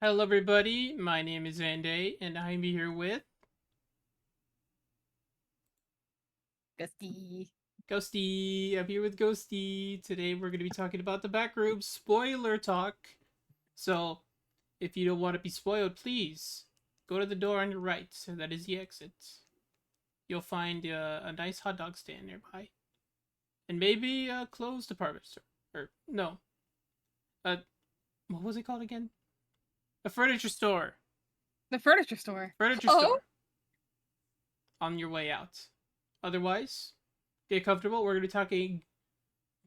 Hello, everybody. My name is Anday, and I'm here with Ghosty. Ghosty. I'm here with Ghosty. Today, we're going to be talking about the Backrooms spoiler talk. So, if you don't want to be spoiled, please go to the door on your right. So that is the exit. You'll find a nice hot dog stand nearby, and maybe a clothes department store. Or no, what was it called again? A furniture store. The furniture store. Furniture Oh, store. On your way out. Otherwise, get comfortable. We're going to be talking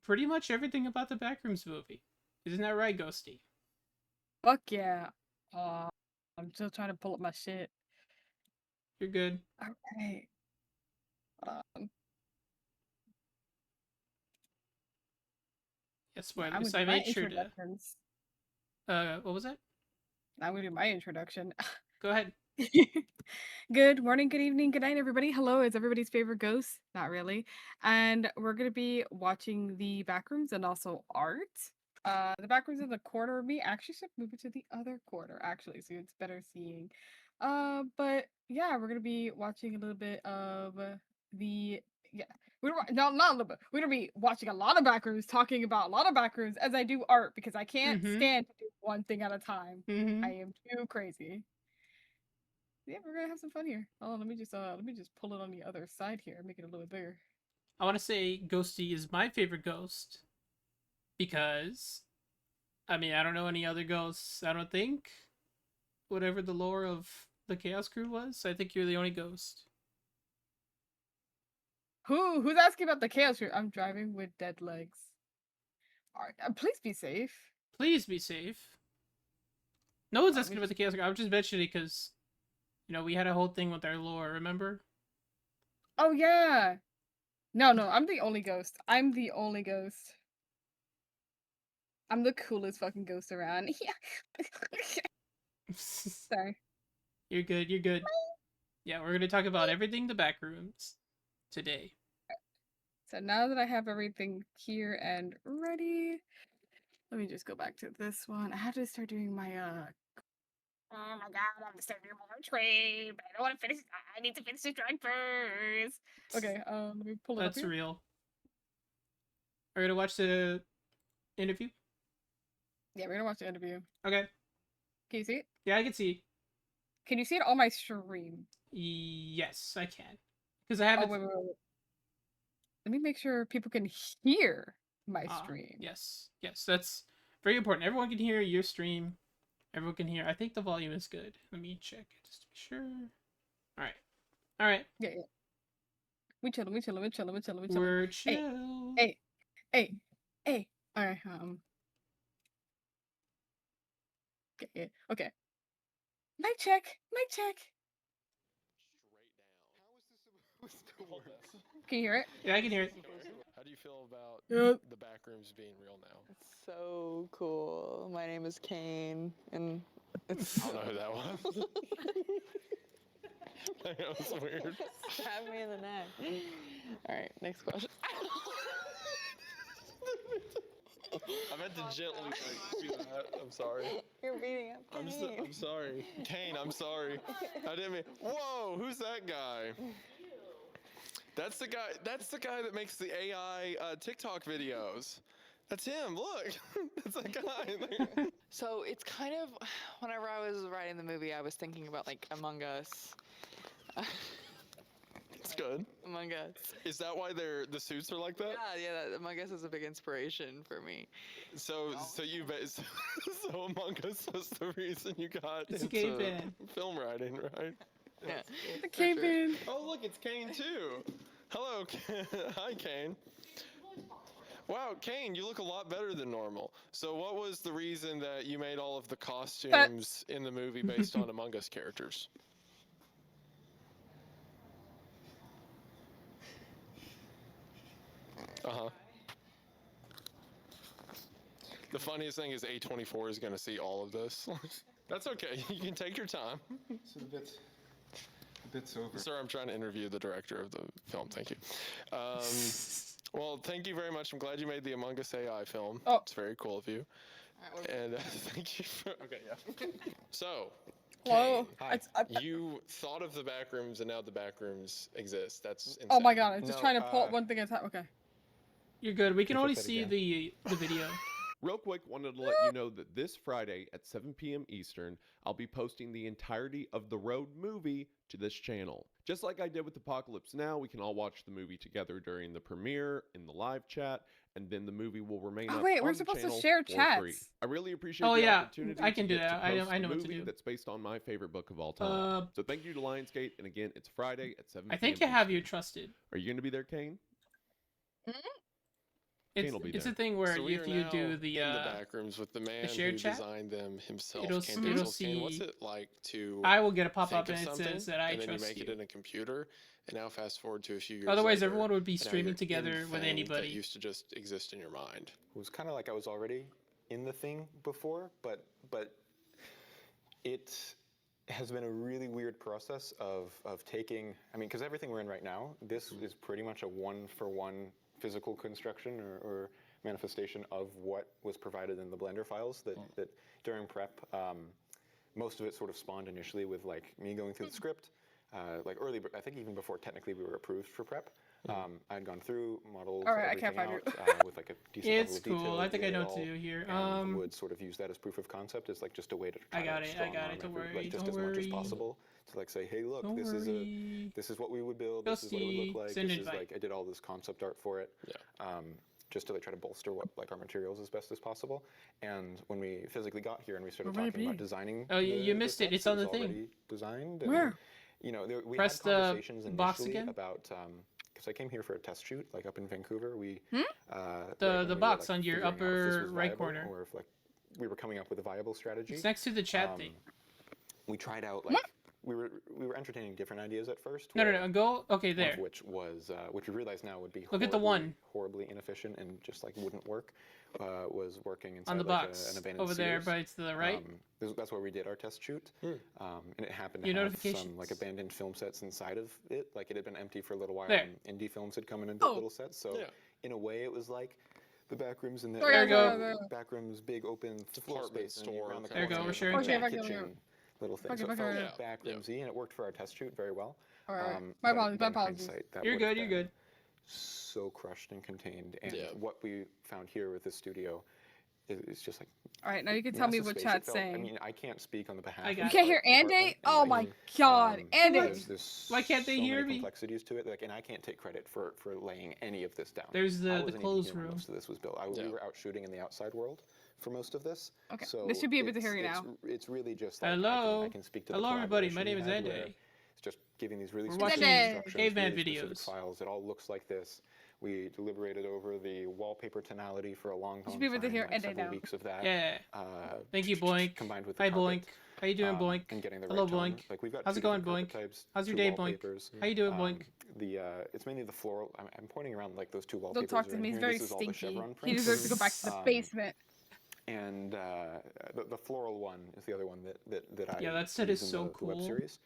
pretty much everything about the Backrooms movie. Isn't that right, Ghosty? fuck yeah. I'm still trying to pull up my shit. You're good. Alright. Um, Yeah, yeah, I'm spoilers. gonna I do my made sure to. introductions. What was that? I'm gonna do my introduction. Go ahead. Good morning, good evening, good night, everybody. Hello, it's everybody's favorite ghost. Not really. And we're gonna be watching the Backrooms and also art. The Backrooms in the corner of me. Actually should move it to the other corner, actually, so it's better seeing. But yeah, we're gonna be watching a little bit of the yeah. Not a little bit. We're gonna be watching a lot of Backrooms, talking about a lot of Backrooms as I do art because I can't Mm-hmm. stand to do one thing at a time. Mm-hmm. I am too crazy. Yeah, we're gonna have some fun here. Oh, let me just pull it on the other side here, make it a little bit bigger. I want to say Ghosty is my favorite ghost because, I mean, I don't know any other ghosts. I don't think. Whatever the lore of the Chaos Crew was, I think you're the only ghost. Who's asking about the chaos here? I'm driving with dead legs. Alright, please be safe. Please be safe. No one's Oh, asking about the Chaos Crew. I'm just mentioning because, we had a whole thing with our lore, remember? Oh yeah. No, I'm the only ghost. I'm the only ghost. I'm the coolest fucking ghost around. Yeah. Sorry. You're good, you're good. Yeah, we're gonna talk about everything the Backrooms today. So now that I have everything here and ready, let me just go back to this one. I have to start doing my oh my god, I'm starting more trade, but I don't want to finish. I need to finish this drawing first. Okay, let me pull it up That's here. real. Are we gonna watch the interview? Yeah, we're gonna watch the interview. Okay. Can you see it? Yeah, I can see. Can you see it on my stream? Yes, I can. Because I have Oh, it. wait. Let me make sure people can hear my stream. Yes, that's very important. Everyone can hear your stream. Everyone can hear. I think the volume is good. Let me check just to be sure. All right. Yeah. We chillin'. We're chill. Hey. All right. Okay. Mic check. Can you hear it? Yeah, I can hear it. How do you feel about Yep. the Backrooms being real now? It's so cool. My name is Kane, and it's. I don't know who that was. That was weird. Stab me in the neck. All right, next question. I meant to gently do that. I'm sorry. You're beating up Kane. I'm sorry. Kane, I'm sorry. I didn't mean. Whoa, who's that guy? That's the guy. That's the guy that makes the AI TikTok videos. That's him. Look, that's that guy. So it's kind of, whenever I was writing the movie, I was thinking about like Among Us. It's good. Among Us. Is that why the suits are like that? Yeah. Among Us is a big inspiration for me. So Among Us was the reason you got It's a into gay band. film writing, right? Yeah. The caveman. Oh, look, it's Kane too. Hello, hi, Kane. Wow, Kane, you look a lot better than normal. So, what was the reason that you made all of the costumes in the movie based on Among Us characters? Uh-huh. The funniest thing is A24 is going to see all of this. That's okay. You can take your time. So the bit's over. Sir, I'm trying to interview the director of the film. Thank you. Well, thank you very much. I'm glad you made the Among Us AI film. Oh. It's very cool of you. Alright, And thank you for. Okay, yeah. So, Hello. Kane, I- you thought of the Backrooms, and now the Backrooms exist. That's insane. oh my god, I'm just No, trying to pull up one thing at a time. Okay. You're good. We can Can you only flip that see again? the video. Real quick, wanted to let you know that this Friday at 7 p.m. Eastern, I'll be posting the entirety of The Road movie to this channel. Just like I did with Apocalypse Now, we can all watch the movie together during the premiere in the live chat, and then the movie will remain Oh, up wait, on we're the supposed to channel share for free. chats. I really appreciate Oh, the yeah, opportunity I can to do get that. to I post know the what to movie do. that's based on my favorite book of all time. So thank you to Lionsgate, and again, it's Friday at 7 I think p.m. you have you Eastern. trusted. Are you going to be there, Kane? It's, will be it's there. a thing where So we if are you now do the in the Backrooms with the man who shared chat, designed them himself. it'll Kane it'll Pixels. Kane, what's see. it like to I will get a pop think up of and it something, says that I and then you trust make it you. in a computer, and now fast forward to a few years Otherwise, later, everyone would be and now streaming you're in together with thing anybody. that used to just exist in your mind. It was kind of like I was already in the thing before, but it has been a really weird process of taking, I mean, because everything we're in right now, this is pretty much a one-for-one physical construction or manifestation of what was provided in the Blender files that during prep, most of it sort of spawned initially with like me going through the script, like early, I think even before technically we were approved for prep. I had gone through, modeled All right, I everything can't find out with like a decent It's level of cool. detail. I think I laid it know what to all, do here. and would sort of use that as proof of concept as like just a way to try I got to it. I strong got arm it. Don't every- worry. like just Don't as much as worry. possible to like say, hey, look, Don't this worry. is what we would build. This is what it would Ghosty, look like. send This is invite. like I did all this concept art for it. Yeah. Just to like try to bolster what like our materials as best as possible. And when we physically got here and we started Where would it talking about be? designing, Oh, you the missed it. sets, It's on was the thing. already designed. And, Where? You know, we Press had the conversations box initially again. about because I came here for a test shoot like up in Vancouver. We Hmm? right The when we were, box like, on your figuring out if this upper was right viable, corner. or if like we were coming up with a viable strategy. It's next to the chat thing. We tried out like we were entertaining different ideas at first. No, no, where no. Go. Okay, one there. of which was which we realized now would be Look at the one. horribly inefficient and just like wouldn't work. Was working inside On the like box an abandoned over there, Sears. but it's to the right. That's where we did our test shoot, and it happened to Your have some like notifications. abandoned film sets inside of it. Like it had been empty for a little while, There. and indie films had come in and built Oh. little sets. So Yeah. in a way, it was like the Backrooms and the There you go. Backrooms, big open floor Department space, and then store around the kind of There you go, corner, we're sharing like, chat. a Okay, kitchen little thing. Okay, So it okay, felt okay. Backroomsy, and it worked for our test shoot very well. All right. But My apologies. but My in apologies. hindsight, that You're would have good. You're been good. So crushed and contained, and Yeah. what we found here with this studio is just like. All right, now you can tell me massive what space. It chat's felt- saying. I mean, I can't speak on the behalf. I of got You it. can't hear the Anday? department, and, Oh like, my god, Anday! There's Why can't they so hear many me? complexities to it, like, and I can't take credit for laying any of this down. There's I the wasn't even clothes here when room. Most of this was built. Yeah. We were out shooting in the outside world for most of this. Okay, So they should be able to hear you it's- now. It's really just like Hello. I can speak to the Hello, everybody. My name collaboration is we had where Anday. It's just giving these really We're specific watching instructions, caveman really specific videos. files. It all looks like this. We deliberated over the wallpaper tonality for a long, should be able to time, hear like Anday several now. weeks of that. Yeah. Uh, Thank you, Boink. Combined with the Hi, carpet, Boink. How you doing, Boink? and getting the Hello, right tone. Boink. Like we've got How's two it going, different Boink? carpet types, How's your two day, Boink? wallpapers. How you doing, Boink? It's mainly the floral. I'm pointing around like those two wallpapers. Don't talk are to in me. He's here. very This is all the stinky. chevron He prints. deserves to go back to the basement. And the floral one is the other one that I Yeah, that set use is in so the web cool. series.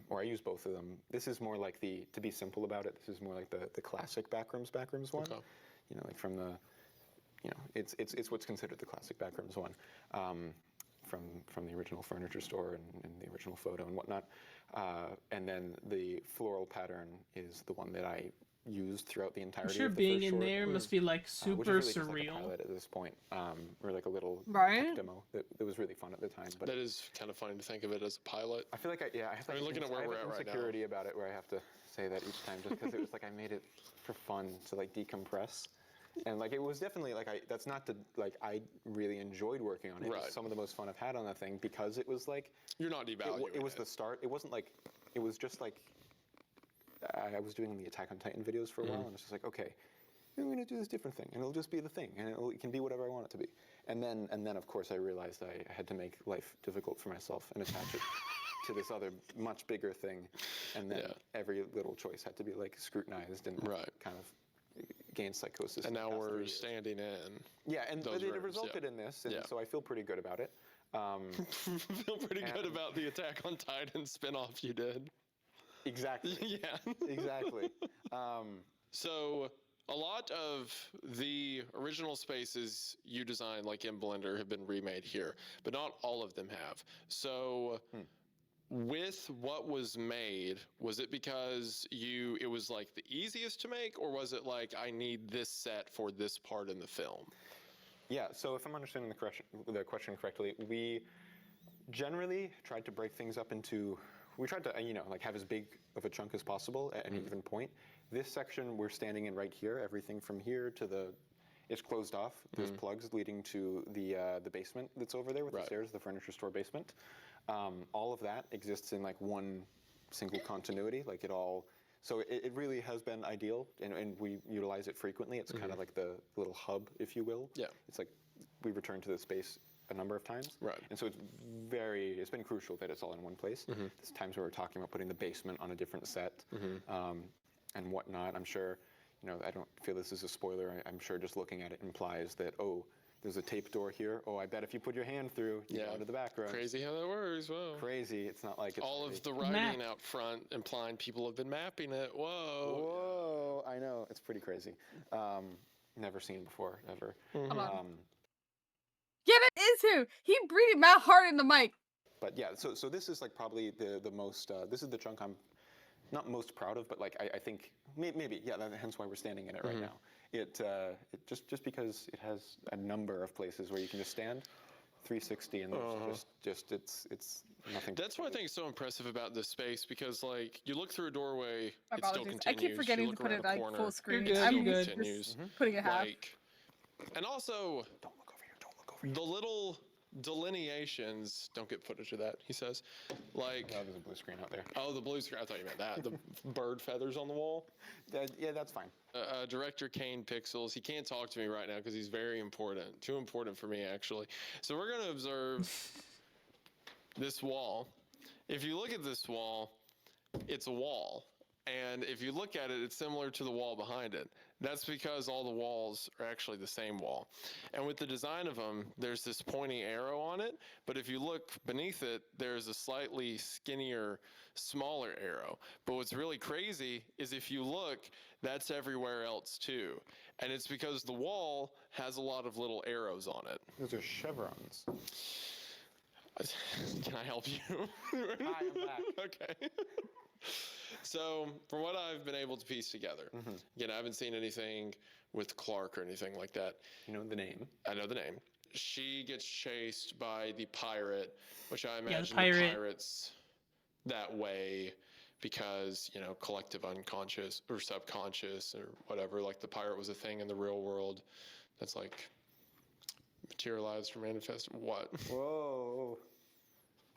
Or I use both of them. This is more like to be simple about it, this is more like the classic Backrooms one. Okay. You know, like from the, you know, it's what's considered the classic Backrooms one, from the original furniture store and the original photo and whatnot. And then the floral pattern is the one that I used throughout the I'm entirety sure of the being first in short, there must be like which is super really just like a surreal. pilot at this point, or like a little Right? tech demo that was really fun at the time. But That is kind of funny to think of it as a pilot. I feel like I have I mean, like looking at where I have we're an at right now. insecurity about it where I have to say that each time just because it was like I made it for fun to like decompress. And like it was definitely like that's not to like I really enjoyed working on it. It Right. was some of the most fun I've had on that thing because it was like You're not devaluing it was the start. It wasn't like it was just like I was doing the Attack on Titan videos for a while, and it's just like okay, I'm gonna do this different thing, and it'll just be the thing, and it can be whatever I want it to be. And then of course I realized I had to make life difficult for myself and attach it to this other much bigger thing, and then Yeah. every little choice had to be like scrutinized and Right. kind of gain psychosis. And in the now past we're 3 years. standing in. Yeah, and those but it rooms, resulted yeah. in this, and Yeah. so I feel pretty good about it. Feel pretty good And- about the Attack on Titan spinoff you did. Exactly. Yeah. Exactly. So a lot of the original spaces you designed, like in Blender, have been remade here, but not all of them have. So, with what was made, was it because it was like the easiest to make, or was it like, I need this set for this part in the film? Yeah, so if I'm understanding the question correctly, we generally tried to break things up into, we tried to, like have as big of a chunk as possible at any given point. This section we're standing in right here, everything from here to it's closed off. There's plugs leading to the basement that's over there with the stairs, the furniture store basement. All of that exists in like one single continuity, like it all. So it really has been ideal, and we utilize it frequently. It's kind of like the little hub, if you will. Yeah. It's like we return to the space a number of times. Right. And so it's been crucial that it's all in one place. There's times where we're talking about putting the basement on a different set and whatnot. I'm sure, I don't feel this is a spoiler. I'm sure just looking at it implies that, oh, there's a tape door here. Oh, I bet if you put your hand through, you go into the back room. Crazy how that works. Whoa. Crazy. It's not like it's all of the writing out front implying people have been mapping it. Whoa. Whoa. I know. It's pretty crazy. Never seen before, ever. Hold on. Yeah, that is who. He breathed my heart in the mic. But yeah, so this is like probably the most, this is the chunk I'm not most proud of, but like I think maybe, yeah, hence why we're standing in it right now. It just because it has a number of places where you can just stand 360 and there's it's nothing. That's what I think is so impressive about this space, because like you look through a doorway, My it still apologies. continues. I keep forgetting you to look put around it a like corner, full screen. good, I'm you're good. continues. just putting it half. And also, Don't look over here. Don't look over here. the little delineations, don't get footage of that, he says. Like, Oh, there's a blue screen out there. oh, the blue screen, I thought you meant that. The bird feathers on the wall. Yeah, that's fine. Director Kane Pixels, he can't talk to me right now because he's very important. Too important for me, actually. So we're going to observe this wall. If you look at this wall, it's a wall. And if you look at it, it's similar to the wall behind it. That's because all the walls are actually the same wall. And with the design of them, there's this pointy arrow on it, but if you look beneath it, there's a slightly skinnier, smaller arrow. But what's really crazy is if you look, that's everywhere else too. And it's because the wall has a lot of little arrows on it. Those are chevrons. Can I help you? Hi, I'm back. Okay. So, from what I've been able to piece together, again, I haven't seen anything with Clark or anything like that. You know the name. I know the name. She gets chased by the pirate, which I imagine the pirate. pirates that way because, collective unconscious or subconscious or whatever. Like the pirate was a thing in the real world that's like materialized or manifested. What? Whoa.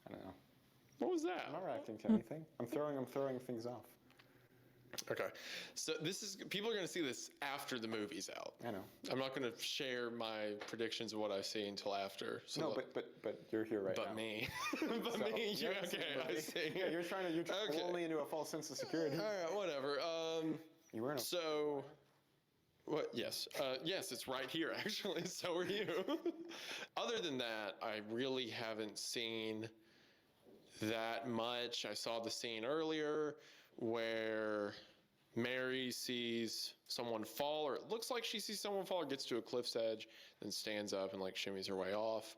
I don't know. What was that? I'm not reacting to anything. I'm throwing things off. Okay, so people are going to see this after the movie's out. I know. I'm not going to share my predictions of what I see until after. So No, but you're here right now. but me. So, me. you haven't seen Okay, the I movie. see. Yeah, you're trying to Okay. lull me into a false sense of security. All right, whatever. You were in a So, what? Yes. Yes, it's right here, actually. So are you. Other than that, I really haven't seen that much. I saw the scene earlier where Mary sees someone fall, or it looks like she sees someone fall, or gets to a cliff's edge, then stands up and like shimmies her way off.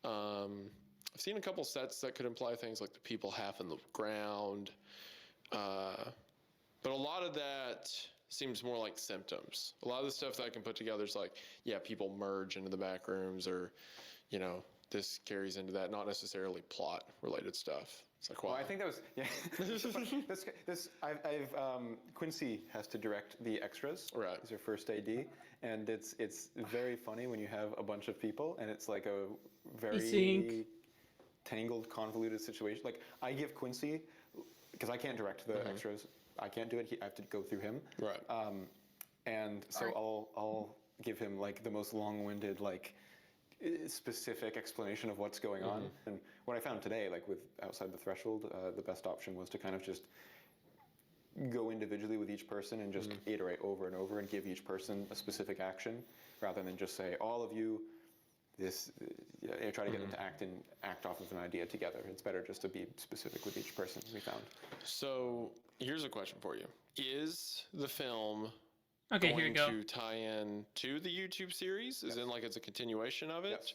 I've seen a couple sets that could imply things like the people half in the ground. But a lot of that seems more like symptoms. A lot of the stuff that I can put together is like, yeah, people merge into the back rooms, or, this carries into that, not necessarily plot related stuff. It's like, wow. Well, I think that was, Quincy has to direct the extras. Right. He's your first AD, and it's very funny when you have a bunch of people, and it's like a very Sync. tangled, convoluted situation. Like, I give Quincy, because I can't direct the extras, I can't do it, I have to go through him. Right. And so I'll give him like the most long-winded, like, specific explanation of what's going on. And what I found today, like with Outside the Threshold, the best option was to kind of just go individually with each person and just iterate over and over and give each person a specific action, rather than just say, all of you, try to get them to act off of an idea together. It's better just to be specific with each person, we found. So here's a question for you. Is the film Okay, here you go. to tie in to the YouTube series, as Yes. in like it's a continuation of it. Yes.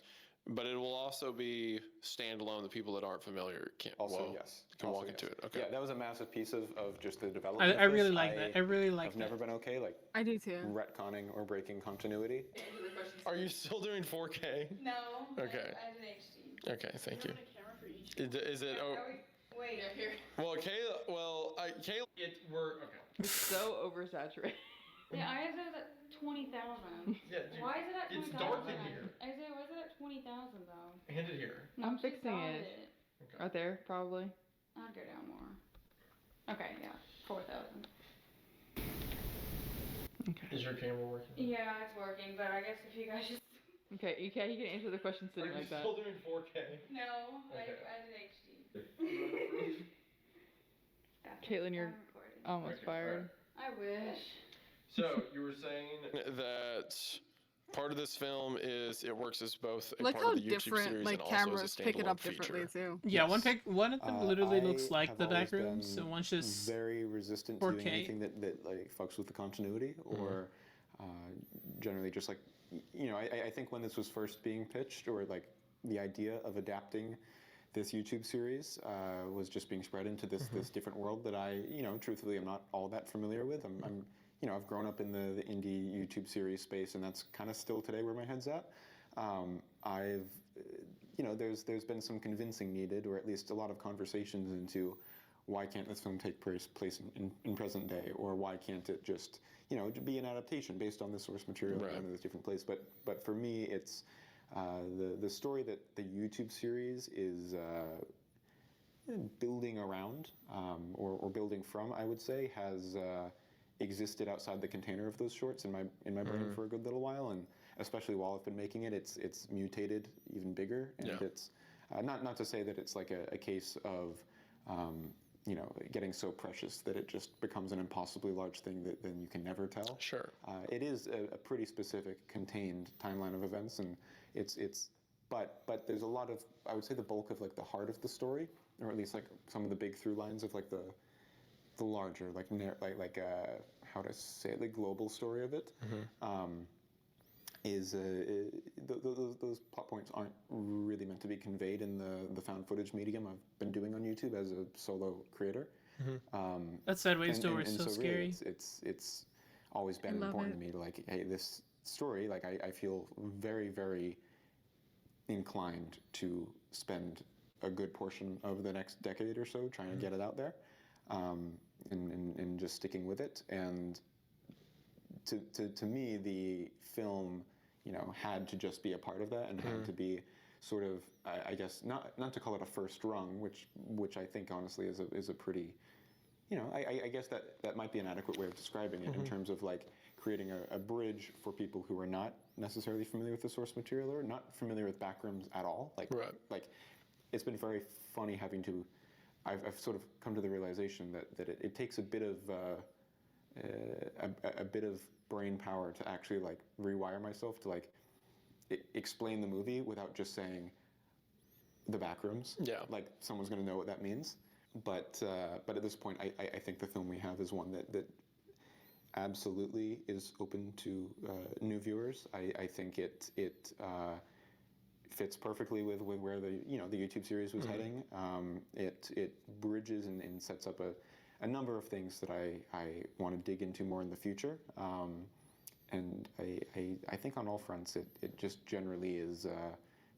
But it will also be standalone. The people that aren't familiar can Yes. can Also walk into yes. it. Okay. Yeah, that was a massive piece of just the development. I of really this. like that. I really like I've that. never been okay like I do too. retconning or breaking continuity. Are you still doing 4K? No. Okay. I have an HD. Okay, thank you. Is it? Oh, Wait. Here. well, Kayla. Well, Kayla. We're okay. It's so oversaturated. Yeah, I have it at 20,000. Yeah. Why is it at 20,000? It's dark in here. Isaiah, why is it at 20,000 though? Hand it here. No, I'm she fixing got it. Right there, probably. I'd go down more. Okay, yeah, 4,000. Okay. Is your camera working? Yeah, it's working, but I guess if you guys just. Okay, you can answer the question sitting like that. doing 4K? No, Okay. I did HD. Caitlin, you're I'm recording. almost Okay, fired. I wish. So you were saying that part of this film is it works as both a Look part how of the YouTube different series like and also as a cameras pick it standalone up feature. differently too. Yeah, Yes. one of them literally I looks like have the always Backrooms, so been one's just very resistant to 4K. doing anything that like fucks with the continuity or generally just like I think when this was first being pitched or like the idea of adapting this YouTube series was just being spread into this different world that I truthfully am not all that familiar with. I'm I've grown up in the indie YouTube series space, and that's kind of still today where my head's at. I've there's been some convincing needed, or at least a lot of conversations into why can't this film take place in present day, or why can't it just be an adaptation based on the source material in this different place. But for me, it's the story that the YouTube series is building around or building from, I would say, has existed outside the container of those shorts in my brain for a good little while, and especially while I've been making it, it's mutated even bigger, and it's not to say that it's like a case of getting so precious that it just becomes an impossibly large thing that then you can never tell. Sure. It is a pretty specific, contained timeline of events, and but there's a lot of, I would say, the bulk of like the heart of the story, or at least like some of the big through lines of like the larger like how to say it, the global story of it. Is those plot points aren't really meant to be conveyed in the found footage medium I've been doing on YouTube as a solo creator. that sideways door and is so really scary. it's always been love important it. to me to like, hey, this story, like I feel very, very inclined to spend a good portion of the next decade or so trying to get it out there, and just sticking with it. And to me, the film, had to just be a part of that, and had to be sort of, I guess, not to call it a first rung, which I think honestly is a pretty, I guess that might be an adequate way of describing it in terms of like creating a bridge for people who are not necessarily familiar with the source material or not familiar with Backrooms at all. Like it's been very funny having to, I've sort of come to the realization that it takes a bit of a bit of brain power to actually like rewire myself to like explain the movie without just saying the Backrooms. Yeah. Like someone's going to know what that means. But at this point, I think the film we have is one that absolutely is open to new viewers. I think it fits perfectly with where the YouTube series was heading. It bridges and sets up a number of things that I want to dig into more in the future. And I think on all fronts it just generally is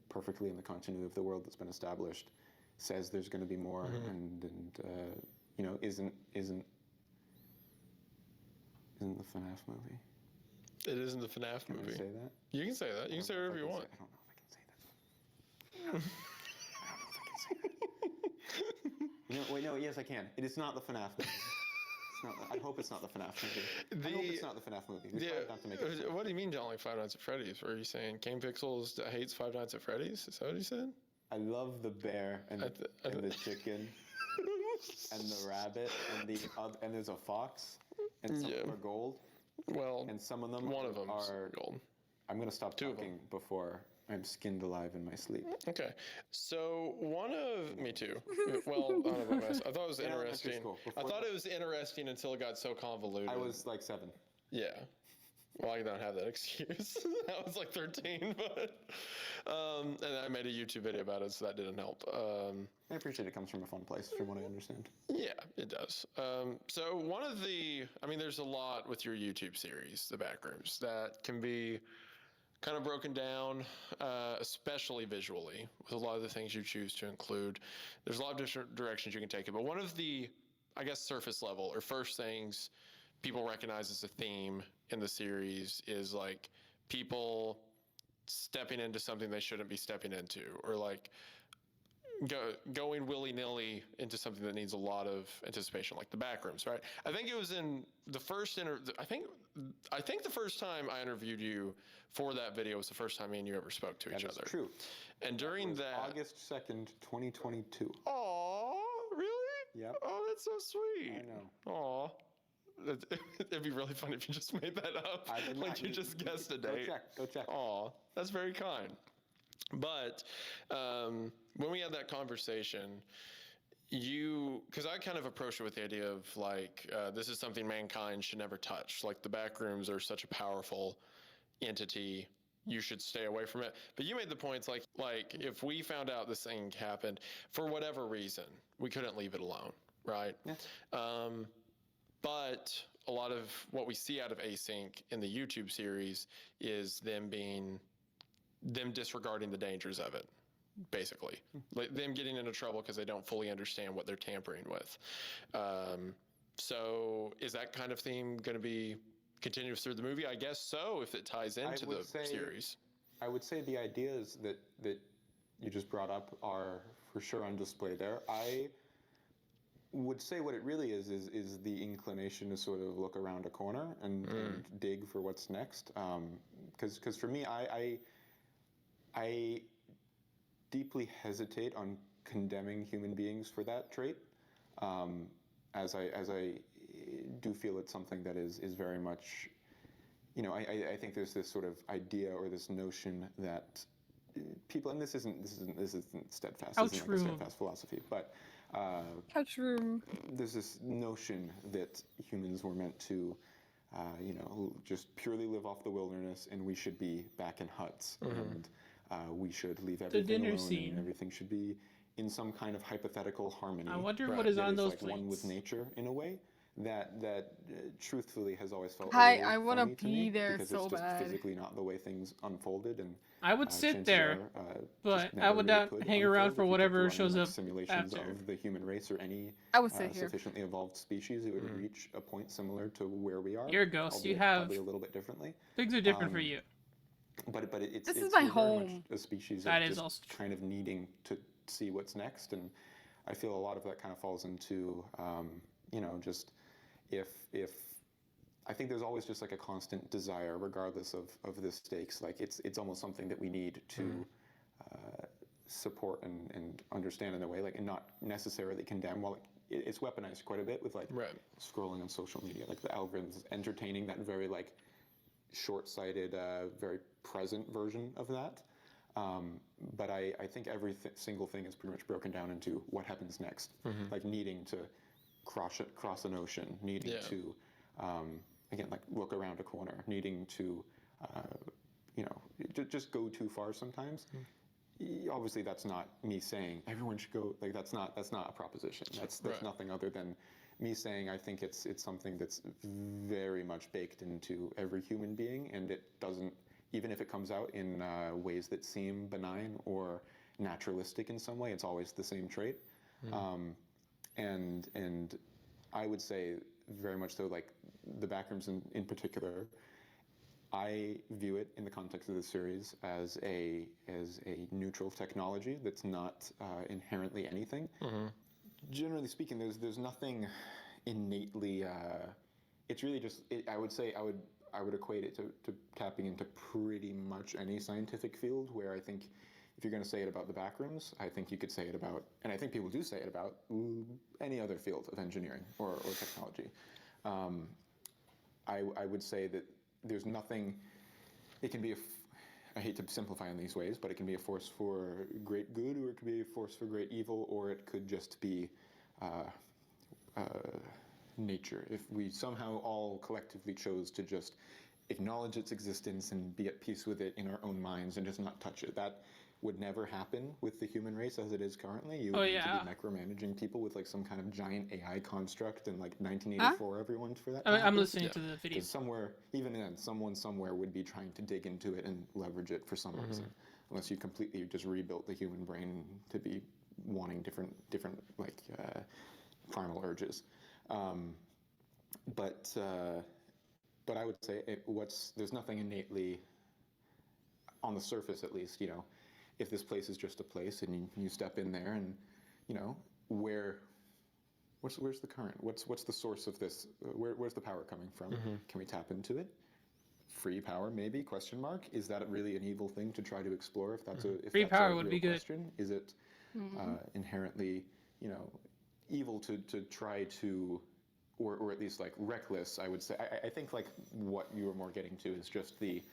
perfectly in the continuity of the world that's been established. Says there's going to be more, and isn't the FNAF movie. It isn't the FNAF Can movie. I say that? You can say that. You can say whatever you want. I don't know if I can say that. I don't know if I can say that. Wait, no, yes, I can. It is not the FNAF movie. It's not. I hope it's not the FNAF movie. I hope it's not the FNAF movie. We tried not to make it. What do you mean, don't like Five Nights at Freddy's? Were you saying Kane Pixels hates Five Nights at Freddy's? Is that what you said? I love the bear and the chicken and the rabbit and there's a fox and some of them are gold Well, and some of them one of them are gold. I'm gonna stop Two of talking before I'm skinned alive in my sleep. Okay, so me too. Well, I don't know about myself. I thought it was In elementary interesting. school, I before thought it was interesting until it got so convoluted. I was like 7. Yeah. Well, I don't have that excuse. I was like 13, but and I made a YouTube video about it, so that didn't help. I appreciate it comes from a fun place, from what I understand. Yeah, it does. So one of I mean, there's a lot with your YouTube series, The Backrooms, that can be kind of broken down, especially visually, with a lot of the things you choose to include. There's a lot of different directions you can take it, but one of the, I guess, surface level or first things people recognize as a theme in the series is like people stepping into something they shouldn't be stepping into, or like going willy-nilly into something that needs a lot of anticipation, like the Backrooms, right? I think it was in the first I think the first time I interviewed you for that video was the first time me and you ever spoke to each other. That's true. And during that, August 2nd, 2022. Aw, really? Yep. Oh, that's so sweet. I know. Aw. It'd be really funny if you just made that up. Like you just guessed a date. Go check. Aw, that's very kind. But when we had that conversation, because I kind of approached it with the idea of like, this is something mankind should never touch. Like the Backrooms are such a powerful entity, you should stay away from it. But you made the points like if we found out this thing happened for whatever reason, we couldn't leave it alone, right? Yeah. But a lot of what we see out of Async in the YouTube series is them disregarding the dangers of it, basically. Like them getting into trouble because they don't fully understand what they're tampering with. So is that kind of theme going to be continuous through the movie? I guess so, if it ties into the series. I would say the ideas that you just brought up are for sure on display there. I would say what it really is the inclination to sort of look around a corner and dig for what's next. Because for me, I deeply hesitate on condemning human beings for that trait, as I do feel it's something that is very much, I think there's this sort of idea or this notion that people, and this isn't steadfast, this isn't like a steadfast philosophy, but Couch room. there's this notion that humans were meant to just purely live off the wilderness, and we should be back in huts, and we should leave everything dinner alone, scene. and everything should be in some kind of hypothetical harmony. I wonder what is that on those like one with plates. nature in a way that truthfully has always felt. Hi, a little I wanna funny to me be there because so it's just bad. physically not the way things unfolded, and I would sit chances there, are, but just I never would really not could hang around unfold for if you kept whatever running, shows like, up simulations after. of the human race or any I would sit here. sufficiently evolved species. It would reach a point similar to where we are. You're a ghost. You albeit have probably a little bit differently. things are different for Um, you. But it's This is it's my we're very much home. a species That of is just also true. kind of needing to see what's next, and I feel a lot of that kind of falls into just if I think there's always just like a constant desire, regardless of the stakes. Like it's almost something that we need to support and understand in a way, like, and not necessarily condemn. Well, it's weaponized quite a bit with like scrolling on social media, like the algorithms entertaining that very like short-sighted, very present version of that. But I think every single thing is pretty much broken down into what happens next, like needing to cross an ocean, needing to again, like look around a corner, needing to just go too far sometimes. Obviously, that's not me saying everyone should go. Like that's not a proposition. That's nothing other than me saying I think it's something that's very much baked into every human being, and it doesn't, even if it comes out in ways that seem benign or naturalistic in some way, it's always the same trait. And I would say very much so, like the Backrooms in particular, I view it in the context of the series as a neutral technology that's not inherently anything. Generally speaking, there's nothing innately. It's really just. I would say I would equate it to tapping into pretty much any scientific field. Where I think if you're going to say it about the Backrooms, I think you could say it about, and I think people do say it about any other field of engineering or technology. I would say that there's nothing. It can be I hate to simplify in these ways, but it can be a force for great good, or it could be a force for great evil, or it could just be nature. If we somehow all collectively chose to just acknowledge its existence and be at peace with it in our own minds and just not touch it. That would never happen with the human race as it is currently. You would need to be micromanaging people with like some kind of giant AI construct in like 1984 everyone for that to I'm happen. listening to the video. 'Cause somewhere, even then, someone somewhere would be trying to dig into it and leverage it for some reason. Unless you completely just rebuilt the human brain to be wanting different like primal urges. But I would say there's nothing innately, on the surface at least, you know, if this place is just a place and you step in there and, you know, where's the current? What's the source of this? Where's the power coming from? Can we tap into it? Free power, maybe? Question mark. Is that really an evil thing to try to explore? If that's free power a would real be good. question? Is it inherently, you know, evil to try to, or at least like reckless? I would say. I think like what you were more getting to is just the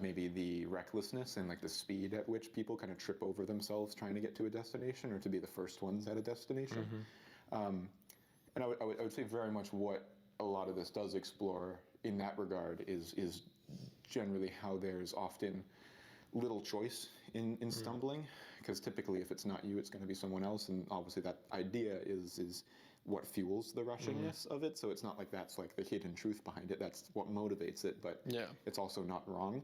maybe the recklessness and like the speed at which people kind of trip over themselves trying to get to a destination or to be the first ones at a destination. And I would say very much what a lot of this does explore in that regard is generally how there's often little choice in stumbling, because typically if it's not you, it's going to be someone else, and obviously that idea is what fuels the rushingness of it. So it's not like that's like the hidden truth behind it. That's what motivates it, but it's also not wrong.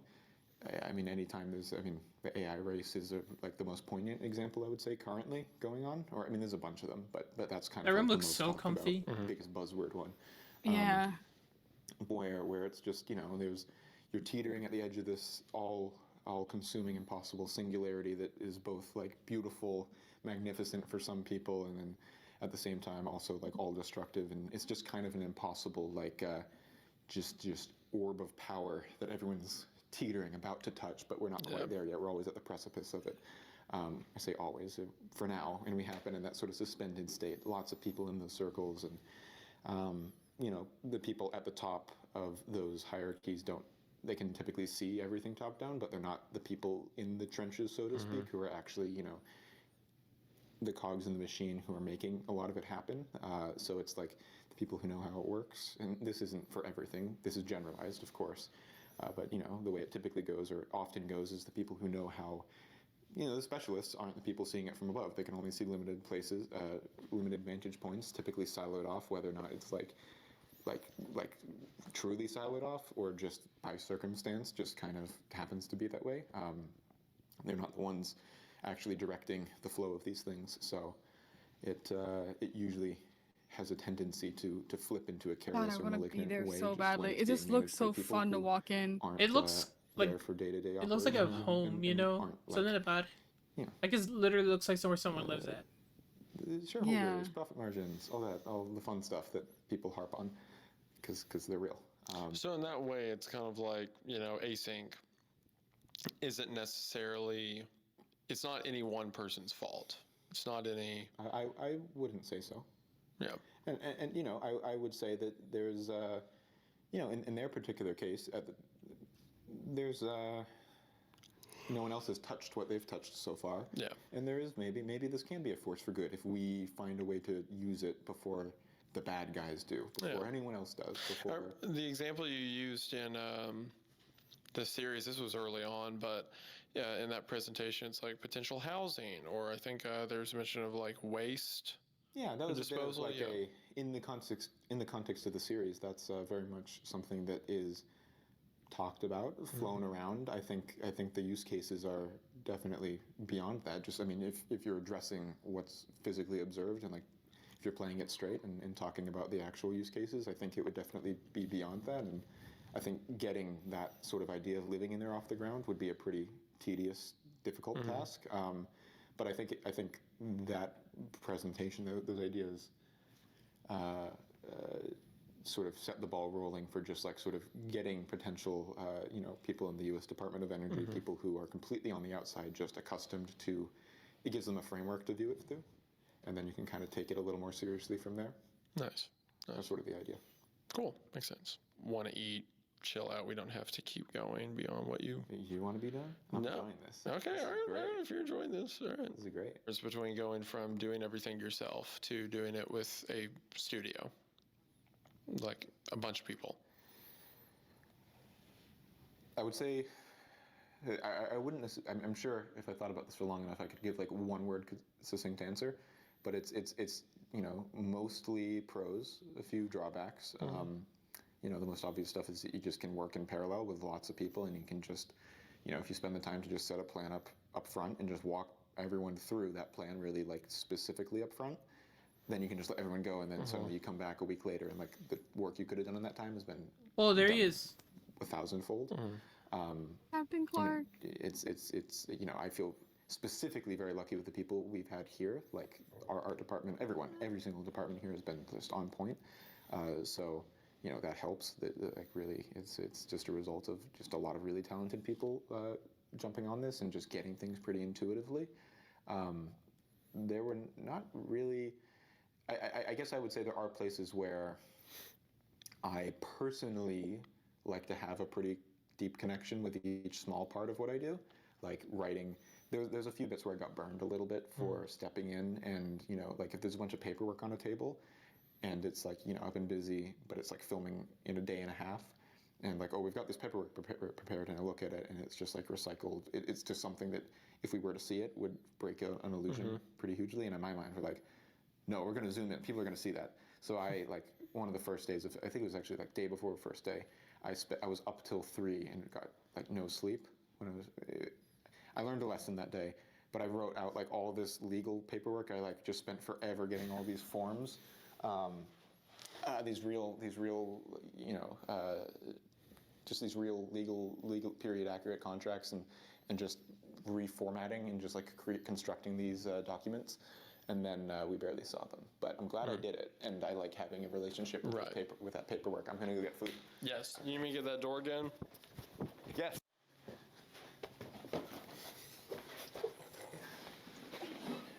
I mean, anytime the AI race is like the most poignant example I would say currently going on. Or I mean, there's a bunch of them, but that's kind That of room like looks the most so talked about, comfy. biggest buzzword one. Yeah. Where it's just, you know, you're teetering at the edge of this all-consuming impossible singularity that is both like beautiful, magnificent for some people, and then at the same time also like all destructive, and it's just kind of an impossible like just orb of power that everyone's teetering about to touch, but we're not quite there yet. We're always at the precipice of it. I say always for now, and we happen in that sort of suspended state. Lots of people in those circles, and you know, the people at the top of those hierarchies they can typically see everything top down, but they're not the people in the trenches, so to speak, who are actually, you know, the cogs in the machine who are making a lot of it happen. So it's like the people who know how it works, and this isn't for everything. This is generalized, of course, but you know, the way it typically goes or often goes is the people who know how. You know, the specialists aren't the people seeing it from above. They can only see limited places, limited vantage points, typically siloed off, whether or not it's like truly siloed off or just by circumstance, just kind of happens to be that way. They're not the ones actually directing the flow of these things, so it usually has a tendency to flip into a careless or malignant way. I want to be there so just when badly. it's It just being looks managed by so people fun to who walk in. aren't, It looks like there for day-to-day it looks like a operations home, and you know, aren't, like, something about you know, like it literally looks like somewhere someone lives at. shareholders, profit margins, all the fun stuff that people harp on because they're real. So in that way, it's kind of like, you know, async isn't necessarily, it's not any one person's fault. It's not any. I wouldn't say so. Yeah. And you know, I would say that there's, you know, in their particular case, there's no one else has touched what they've touched so far. Yeah. And there is maybe this can be a force for good if we find a way to use it before the bad guys do, before anyone else does. Before The example you used in the series, this was early on, but yeah, in that presentation, it's like potential housing, or I think there's mention of like waste. Yeah, that was disposal, like in the context of the series. That's very much something that is talked about, flown around. I think the use cases are definitely beyond that. Just, I mean, if you're addressing what's physically observed and like if you're playing it straight and talking about the actual use cases, I think it would definitely be beyond that. And I think getting that sort of idea of living in there off the ground would be a pretty tedious, difficult task. But I think that presentation, those ideas, sort of set the ball rolling for just like sort of getting potential, you know, people in the U.S. Department of Energy, people who are completely on the outside, just accustomed to. It gives them a framework to view it through, and then you can kind of take it a little more seriously from there. Nice. That's sort of the idea. Cool. Makes sense. Want to eat, chill out. We don't have to keep going beyond what you. You want to be done? I'm No. enjoying this. Okay, This is all right, great. all right. If you're enjoying this, all right. This is great. It's between going from doing everything yourself to doing it with a studio, like a bunch of people. I would say I wouldn't. I'm sure if I thought about this for long enough, I could give like one word succinct answer, but it's mostly pros, a few drawbacks. The most obvious stuff is that you just can work in parallel with lots of people, and you can just, if you spend the time to just set a plan up front and just walk everyone through that plan really like specifically up front, then you can just let everyone go, and then suddenly you come back a week later, and like the work you could have done in that time has been there he done is. 1,000-fold. Captain Clark. It's I feel specifically very lucky with the people we've had here, like our art department. Every single department here has been just on point. So that helps. Like really, it's just a result of just a lot of really talented people jumping on this and just getting things pretty intuitively. There were not really. I guess I would say there are places where I personally like to have a pretty deep connection with each small part of what I do, like writing. There's a few bits where I got burned a little bit for stepping in, and like if there's a bunch of paperwork on a table, and it's like I've been busy, but it's like filming in a day and a half, and like we've got this paperwork prepared, and I look at it, and it's just like recycled. It's just something that if we were to see it would break an illusion pretty hugely, and in my mind we're like, no, we're going to zoom in. People are going to see that. So I like one of the first days of, I think it was actually like day before the first day, I was up till 3 and got like no sleep. I learned a lesson that day, but I wrote out like all this legal paperwork. I like just spent forever getting all these forms, these real just these real legal period accurate contracts, and just reformatting and just like constructing these documents. And then we barely saw them, but I'm glad I did it, and I like having a relationship with, with that paperwork. I'm gonna go get food. Yes. You need me to get that door again? Yes.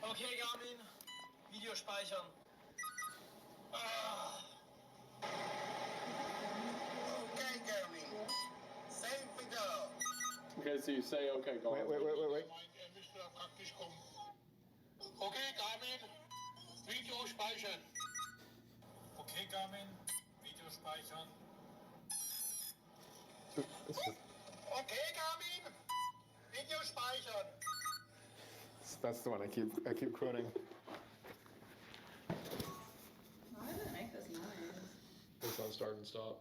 Okay, Garmin. Video speichern. Okay, Garmin. Same figure. Okay, so you say okay, go on. Wait. Okay, Garmin. Video speichern. Okay, Garmin. Video speichern. Okay, Garmin. Video speichern. That's the one I keep quoting. Why does it make this noise? It's on start and stop.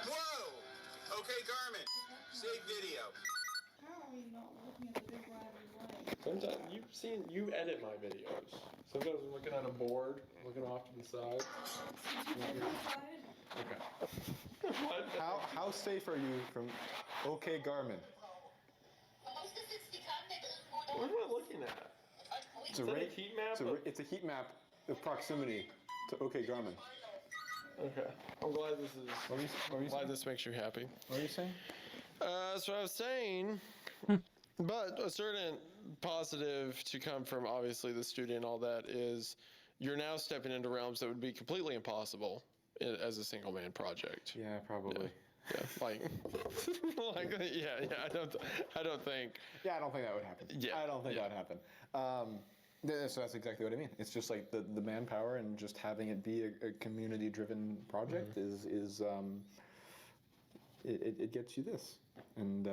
Whoa! Okay, Garmin. Save video. How are we not looking at the big light? Sometimes you edit my videos. Sometimes I'm looking at a board, looking off to the side. Okay. How safe are you from OK Garmin? What am I looking at? It's Is that a heat map? It's a heat map of proximity to OK Garmin. Okay. I'm glad this is. What were you Glad saying? this makes you happy. What are you saying? That's what I was saying. But a certain positive to come from obviously the studio and all that is you're now stepping into realms that would be completely impossible as a single man project. Yeah, probably. Yeah, like yeah. I don't think. Yeah, I don't think that would happen. Yeah, I don't think yeah. that would happen. So that's exactly what I mean. It's just like the manpower and just having it be a community-driven project is it gets you this. And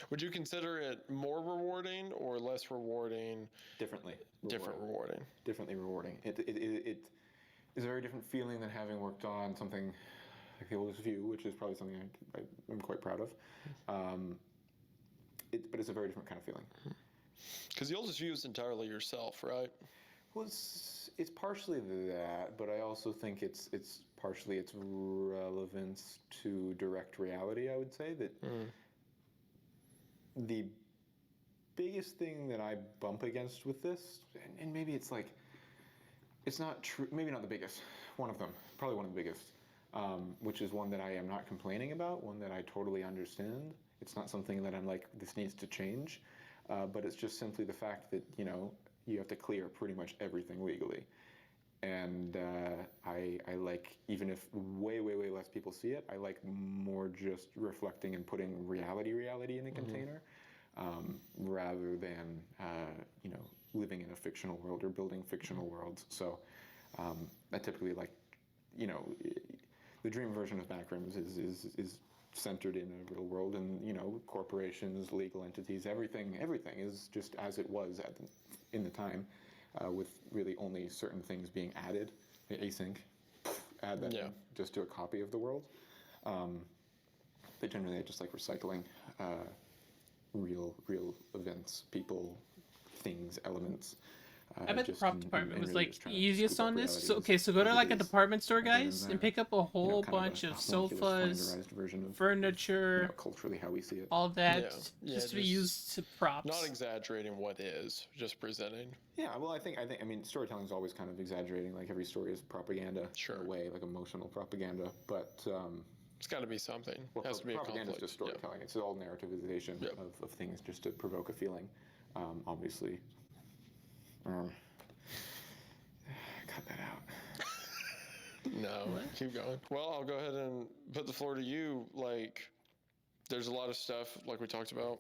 would you consider it more rewarding or less rewarding? differently Rewarding. Differently rewarding. It is a very different feeling than having worked on something like The Oldest View, which is probably something I'm quite proud of. But it's a very different kind of feeling. Because The Oldest View is entirely yourself, right? Well, it's partially that, but I also think it's partially its relevance to direct reality. I would say that the biggest thing that I bump against with this, and maybe it's like, it's not true, maybe not the biggest, one of them, probably one of the biggest, which is one that I am not complaining about, one that I totally understand. It's not something that I'm like, this needs to change, but it's just simply the fact that, you have to clear pretty much everything legally. And I like, even if way less people see it, I like more just reflecting and putting reality in a container, rather than, living in a fictional world or building fictional worlds. So I typically like, the dream version of Backrooms is centered in a real world, and corporations, legal entities, everything is just as it was in the time, with really only certain things being added. Async, add that in just to a copy of the world. They generally just like recycling real events, people, things, elements. I bet the just prop in- department in was really like just trying to easiest scoop up on this. reality So okay, so go as to it like a is, department store, other than guys, and that, pick up a whole kind of bunch a of homunculus, sofas, flanderized version of furniture, culturally how we see it. all that, Yeah, just to be just used to props. Not exaggerating what is, just presenting. Yeah, well, I mean, storytelling is always kind of exaggerating. Like every story is propaganda Sure. in a way, like emotional propaganda. But It's got to be something. well, It has to be a propaganda is conflict. just storytelling. It's all narrativization Yep. of things just to provoke a feeling. Obviously, cut that out. No, keep going. Well, I'll go ahead and put the floor to you. Like, there's a lot of stuff, like we talked about,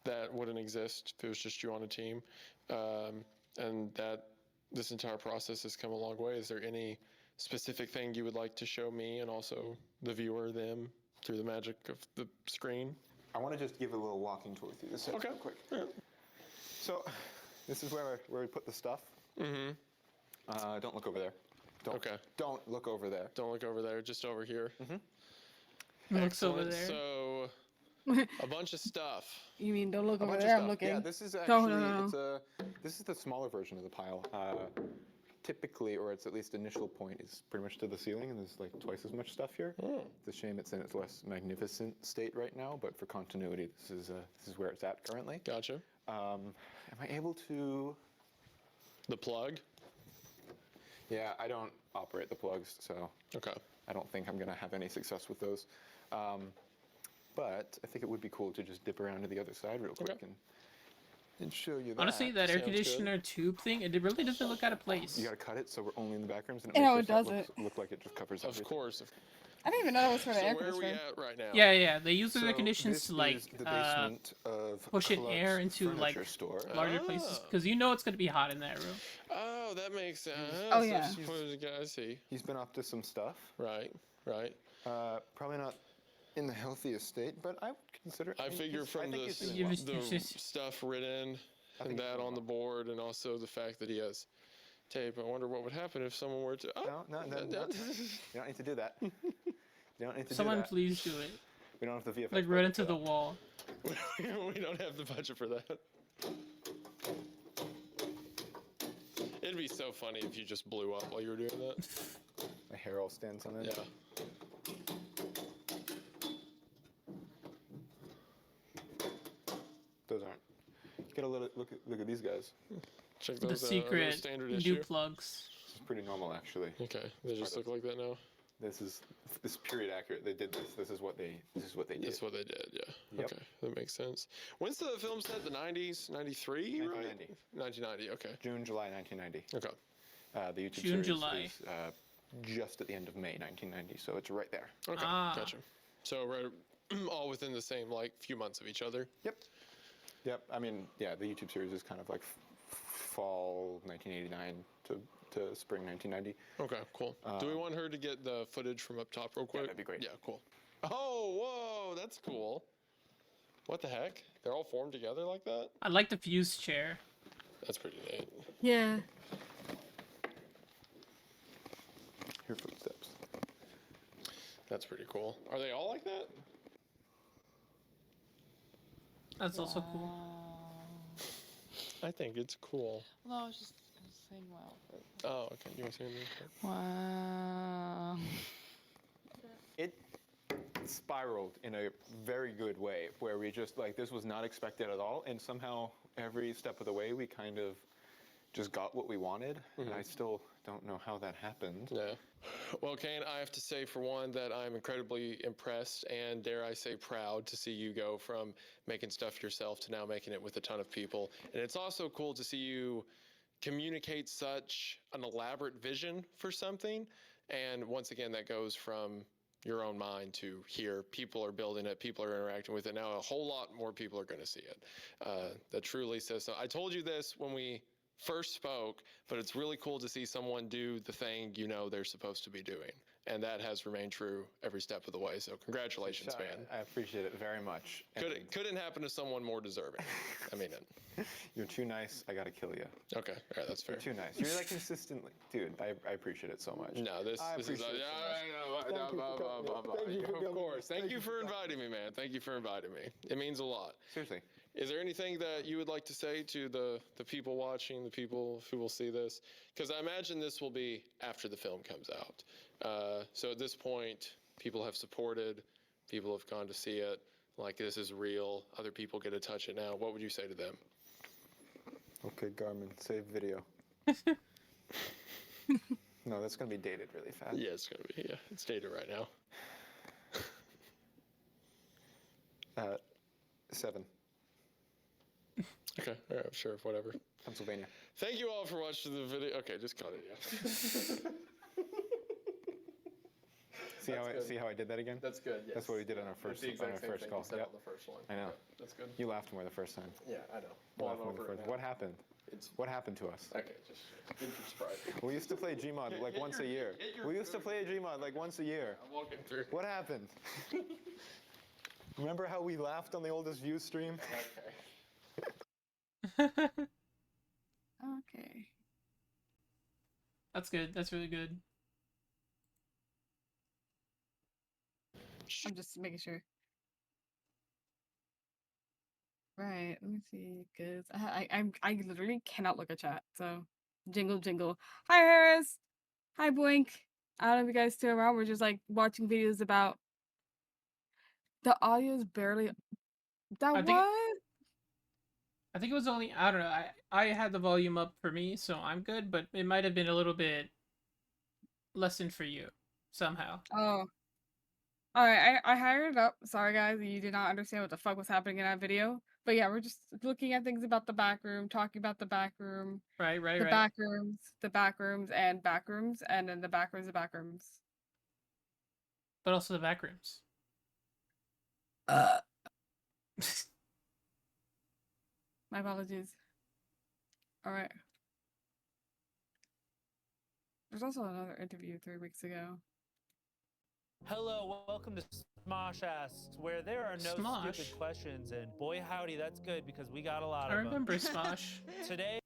that wouldn't exist if it was just you on a team. And that this entire process has come a long way. Is there any specific thing you would like to show me and also the viewer, them, through the magic of the screen? I want to just give a little walking tour through this set Okay. real quick. Yeah. So, this is where we put the stuff. Mm-hmm. Don't look over there. Okay. Don't look over there. Don't look over there, just over here. Looks over Excellent. there. So, a bunch of stuff. You mean don't look A over bunch there? of I'm stuff. looking. Yeah, this is No, actually no. this is the smaller version of the pile. Typically, or its at least initial point, is pretty much to the ceiling, and there's like twice as much stuff here. Oh. It's a shame it's in its less magnificent state right now, but for continuity, this is where it's at currently. Gotcha. Am I able to? The plug. Yeah, I don't operate the plugs, so Okay. I don't think I'm gonna have any success with those. But I think it would be cool to just dip around to the other side real quick Okay. and show you that. Honestly, that air sounds good. conditioner tube thing, it really doesn't look out of place. You gotta cut it so we're only in the back rooms, and No, makes it your set doesn't. look like it just covers Of everything. course. I didn't even know it was for the So air where are we conditioner. at right now? Yeah, they use the So air conditioners this to like is the basement of push in Club's air into like furniture store. larger places Ah. because you know it's gonna be hot in that room. Oh, that makes sense. Oh, yeah. I see. He's been up to some stuff. Right. Probably not in the healthiest state, but I would consider. I figure he's- from think this, he's doing You well. just- the just- stuff written I think and he's that doing on the well. board, and also the fact that he has tape. I wonder what would happen if someone were to. Oh, No, you don't need to do that. You don't need to Someone do that. please do it. We don't have the VFX. Like right budget into for the that. wall. we don't have the budget for that. It'd be so funny if you just blew up while you were doing that. My hair all stands on it. Yeah. Those aren't. Get a little look at these guys. Check The those. Are those secret standard new issue. plugs. This is pretty normal, actually. Okay, they just look like that now. This is period accurate. They did this. This is what they did. That's what they did. Yeah. Yep. Okay, that makes sense. When's the film set? The 90s, 93, right? 1990. 1990. Okay. June, July 1990. Okay. The YouTube June, series July. is just at the end of May 1990, so it's right there. Okay. Ah. Gotcha. So right, all within the same like few months of each other. Yep. I mean, yeah, the YouTube series is kind of like fall 1989 to spring 1990. Okay. Cool. Do we want her to get the footage from up top real quick? that'd be great. Yeah. Cool. Oh, whoa, that's cool. What the heck? They're all formed together like that? I like the fuse chair. That's pretty neat. Yeah. Here footsteps. That's pretty cool. Are they all like that? That's also cool. I think it's cool. No, I was just saying wow. But... Oh, okay. You want to say anything? Wow. It spiraled in a very good way, where we just like this was not expected at all, and somehow every step of the way we kind of just got what we wanted. And I still don't know how that happened. Yeah. Well, Kane, I have to say, for one, that I'm incredibly impressed and, dare I say, proud to see you go from making stuff yourself to now making it with a ton of people. And it's also cool to see you communicate such an elaborate vision for something. And once again, that goes from your own mind to here. People are building it. People are interacting with it. Now, a whole lot more people are going to see it. That truly says so. I told you this when we first spoke, but it's really cool to see someone do the thing you know they're supposed to be doing. and that has remained true every step of the way. So congratulations, man. I appreciate it very much. Couldn't happen to someone more deserving. I mean it. You're too nice. I gotta kill you. Okay, all right, that's fair. You're too nice. You're like consistently, dude. I appreciate it so much. No, this is appreciate it so much. of course. Thank you for inviting me, man. Thank you for inviting me. It means a lot. Seriously. Is there anything that you would like to say to the people watching, the people who will see this? Because I imagine this will be after the film comes out. So at this point, people have supported, people have gone to see it. Like, this is real. Other people get to touch it now. What would you say to them? Okay, Garmin, save video. No, that's gonna be dated really fast. Yeah, it's gonna be. Yeah, it's dated right now. 7. Okay, all right, sure, whatever. Pennsylvania. Thank you all for watching the video. Okay, just cut it. Yeah. See how I did that again? That's good. Yes. That's what we did on our first call. Yep. The first one. I know. Yeah, that's good. You laughed more the first time. Yeah, I know. You Well, laughed I'm more the over it first- now. What happened? What happened to us? Okay, just good for Sprite. We used to play Gmod like once a year. We used to play Gmod like once a year. I'm walking through. What happened? Remember how we laughed on the oldest view stream? Okay. Okay. That's good. That's really good. I'm just making sure. Right. Let me see. Cause I literally cannot look at chat. So jingle jingle. Hi Harris. Hi Boink. I don't know if you guys still around. We're just like watching videos about the audio's barely. That I think what? I think it was only, I don't know. I had the volume up for me, so I'm good. But it might have been a little bit lessened for you somehow. Oh. All right. I hired it up. Sorry guys, you did not understand what the fuck was happening in that video. But yeah, we're just looking at things about the back room, talking about the back room, Right. the back rooms, the back rooms, and back rooms, and then the back rooms, the back rooms. But also the back rooms. My apologies. All right. There's also another interview 3 weeks ago. Hello, welcome to Smosh Asks, where there are no Smosh? stupid questions, and boy howdy, that's good because we got a lot I of remember them. Smosh. Today,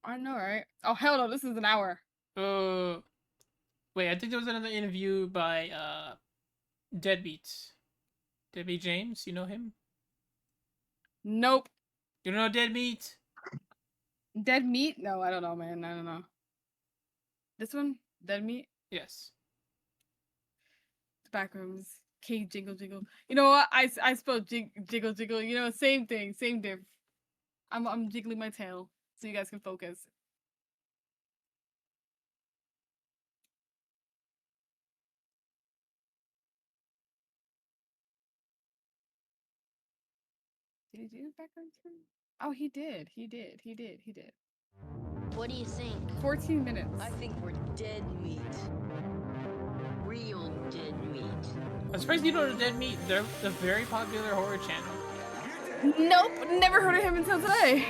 I know, right? Oh hell no, this is an hour. Wait, I think there was another interview by Deadbeat. Deadbeat James, you know him? Nope. You don't know Deadbeat? Dead meat? No, I don't know, man. I don't know. This one? Dead meat? Yes. The back rooms. King jingle jingle. You know what? I spelled jiggle jiggle. You know, same thing, same diff. I'm jiggling my tail so you guys can focus. Did he do the background too? Oh, he did. He did. What do you think? 14 minutes. I think we're dead meat. Real dead meat. I'm surprised you don't know Deadbeat. They're a very popular horror channel. Nope, never heard of him until today.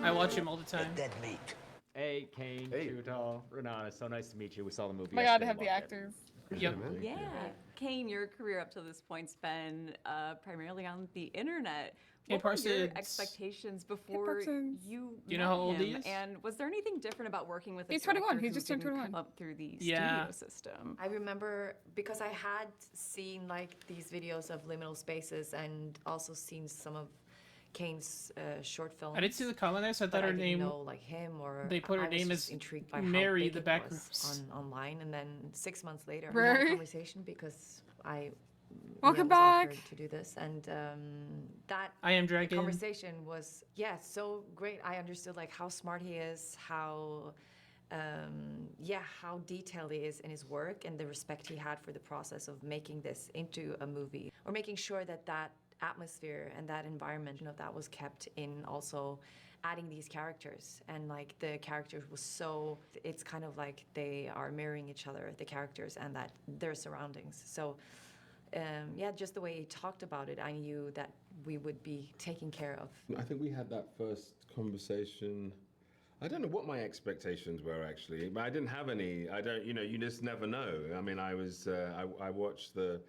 I watch him all the time. Dead meat. Hey, Kane, Chutal, Renata, so nice to meet you. We saw the movie. Oh my god, yesterday, they have the loved it. actors. Yep. Yeah, Kane, your career up to this point's been primarily on the internet. Kane What were your Parsons. expectations before Parsons. you Do you know met how old he him? is? And was there anything different about working with a He's 21. director He who just turned didn't 21. come up through the Yeah. studio system? I remember because I had seen like these videos of liminal spaces and also seen some of Kane's short films. I didn't see the comment there, so I but thought her didn't name. know like him or They put her I was name just as intrigued by Mary, how big the it Backrooms. was online, and then 6 months later we had a Mary? conversation because I Welcome was offered back. to do this, and that I am the Dragon. conversation was so great. I understood like how smart he is, how how detailed he is in his work, and the respect he had for the process of making this into a movie, or making sure that that atmosphere and that environment, that was kept in. Also adding these characters, and like the characters was so, it's kind of like they are mirroring each other, the characters and that their surroundings. So just the way he talked about it, I knew that we would be taken care of. I think we had that first conversation I don't know what my expectations were actually, but I didn't have any. I don't, you just never know. I mean, I was, I watched the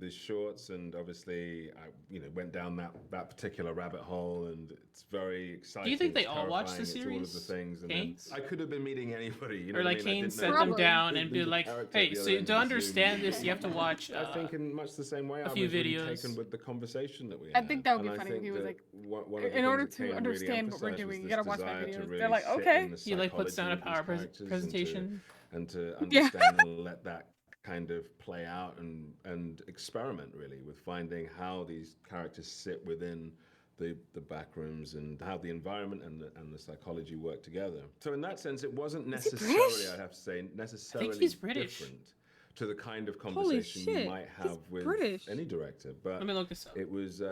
shorts, and obviously, I, went down that particular rabbit hole, and it's very exciting. Do you think they it's all watched the terrifying, it's series? all of the things, and Kane? then I could have been meeting anybody. Or like Kane set them down and be like, hey, so to understand this, you have to watch. I think in much the same way, a I few was really videos. taken with the conversation that we I had. think that would be And I funny if think he was that like, one of the in order things that to Kane understand what we're really doing, you emphasised gotta watch was my this desire to videos. really They're like, sit okay. in the He like puts down a psychology of these characters and to- presentation. and to Yeah. understand and let that kind of play out and experiment really with finding how these characters sit within the backrooms and how the environment and the psychology work together. So in that sense, it wasn't necessarily, I have to say, necessarily he's British. different to the kind of Holy conversation shit, you might he's have with British. any director. But Let me look this up. it was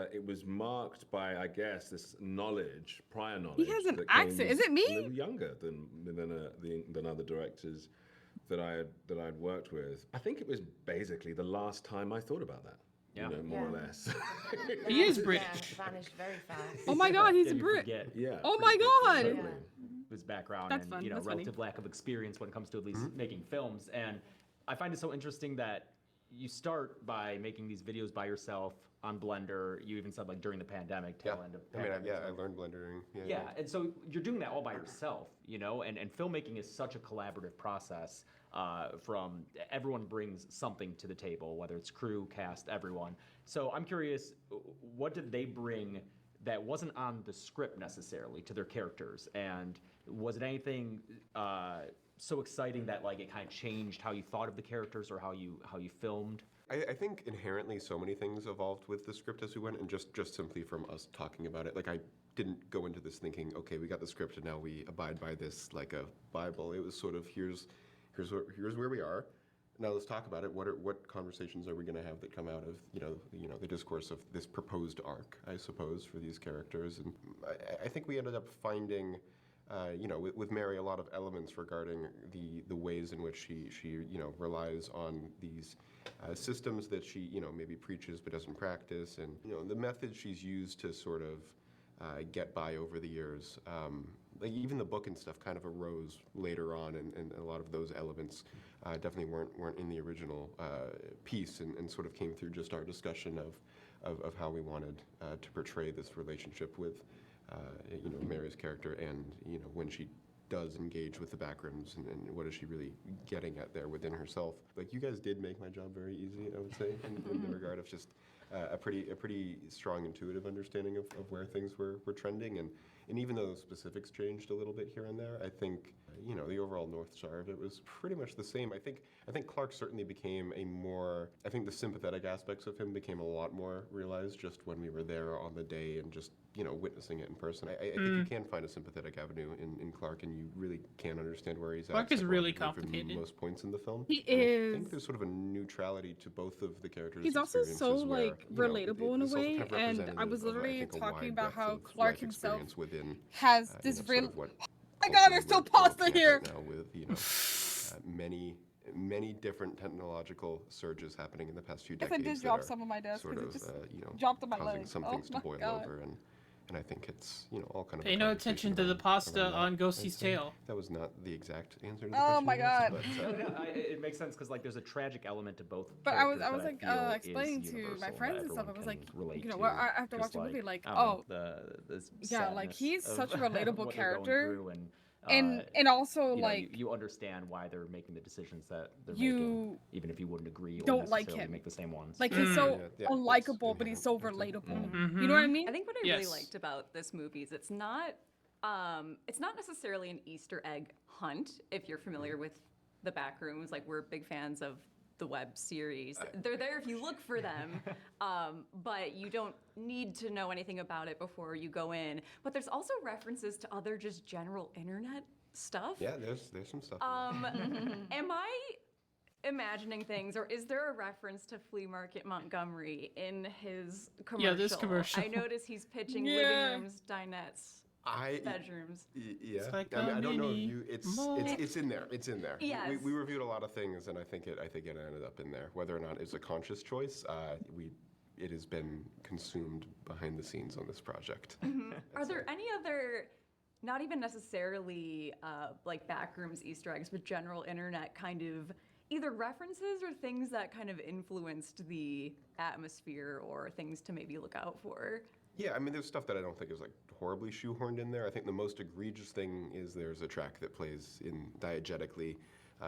marked by, I guess, this knowledge, prior knowledge. has an that Kane accent. was Is it me? A little younger than other directors that I'd worked with. I think it was basically the last time I thought about that. Yeah. More or less. He is Yeah, British. vanished very fast. Oh my God, he's a you Brit. forget Yeah. Oh my God. Totally. his background That's and fun, you know that's funny. relative lack of experience when it comes to at least making films. And I find it so interesting that you start by making these videos by yourself on Blender. You even said like during the pandemic, tail end of pandemic. I learned Blender during. Yeah, and so you're doing that all by yourself, you know, and filmmaking is such a collaborative process. From everyone brings something to the table, whether it's crew, cast, everyone. So I'm curious, what did they bring that wasn't on the script necessarily to their characters? And was it anything so exciting that like it kind of changed how you thought of the characters or how you filmed? I think inherently so many things evolved with the script as we went, and just simply from us talking about it. Like I didn't go into this thinking, okay, we got the script and now we abide by this like a Bible. It was sort of here's where we are. Now let's talk about it. What conversations are we going to have that come out of you know the discourse of this proposed arc, I suppose, for these characters? And I think we ended up finding, with Mary, a lot of elements regarding the ways in which she relies on these systems that she maybe preaches but doesn't practice, and the methods she's used to sort of get by over the years. Like even the book and stuff kind of arose later on, and a lot of those elements definitely weren't in the original piece, and sort of came through just our discussion of how we wanted to portray this relationship with Mary's character, and when she does engage with the Backrooms, and what is she really getting at there within herself. Like you guys did make my job very easy, I would say, in the regard of just a pretty strong intuitive understanding of where things were trending, and even though the specifics changed a little bit here and there, I think the overall North Star of it was pretty much the same. I think Clark certainly became I think the sympathetic aspects of him became a lot more realized just when we were there on the day and just witnessing it in person. I think you can find a sympathetic avenue in Clark, and you really can understand where he's at. Clark is really psychologically for complicated. most points in the film. He And I is. think there's sort of a neutrality to both of the characters. He's also so experiences where, like relatable in a it's also way, kind of and I representative was of, literally think, a talking wide about breadth how of Clark life himself experience within, has this sort real. of what Oh my God, there's still we're pasta looking at here. right now with many different technological surges happening in the past few Guess I decades. did drop that are some on my desk sort because of, it just dropped on my causing leg. some Oh things to my boil God. over, and I think it's all kind of. Pay a no conversation attention to the around pasta that, on Ghosty's I'd say. tail. That was not the exact answer to the Oh question. my you asked, God. but, It makes sense because like there's a tragic element to both. But I was characters like that I feel explaining is to my universal, friends that and stuff. I everyone was can like, relate to, I have to just watch the movie. Like, I don't know, oh, the yeah, like sadness he's of such a relatable what they're going character, through, and also you know, like you understand why they're making the decisions that they're You making, even if you wouldn't agree or don't like necessarily him. make the same ones. Like he's so unlikable, but he's so relatable. You know what I mean? I think what I really liked about this movie is it's not necessarily an Easter egg hunt. If you're familiar with the Backrooms, like we're big fans of the web series. They're there if you look for them, but you don't need to know anything about it before you go in. But there's also references to other just general internet stuff. Yeah, there's some stuff. Am I imagining things, or is there a reference to Flea Market Montgomery in his commercial? Yeah, this commercial. I notice he's pitching Yeah. living rooms, dinettes, bedrooms. Yeah, It's like I mean, a I don't know if mini you. It's in there. It's in there. Yes. We reviewed a lot of things, and I think it ended up in there. Whether or not it's a conscious choice, it has been consumed behind the scenes on this project. Are there any other not even necessarily like Backrooms Easter eggs, but general internet kind of either references or things that kind of influenced the atmosphere or things to maybe look out for. Yeah, I mean, there's stuff that I don't think is like horribly shoehorned in there. I think the most egregious thing is there's a track that plays in diegetically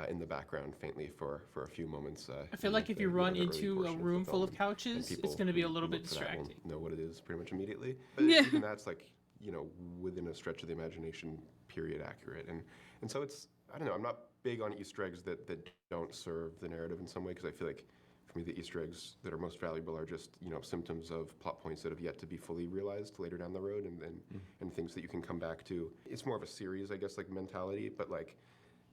in the background faintly for a few moments. I feel like if you run into a room full of couches, it's going to be a little bit distracting. Know what it is pretty much immediately. But Yeah. even that's like, you know, within a stretch of the imagination, period accurate. And so it's, I don't know, I'm not big on Easter eggs that don't serve the narrative in some way, because I feel like for me the Easter eggs that are most valuable are just, you know, symptoms of plot points that have yet to be fully realized later down the road, and things that you can come back to. It's more of a series, I guess, like mentality, but like,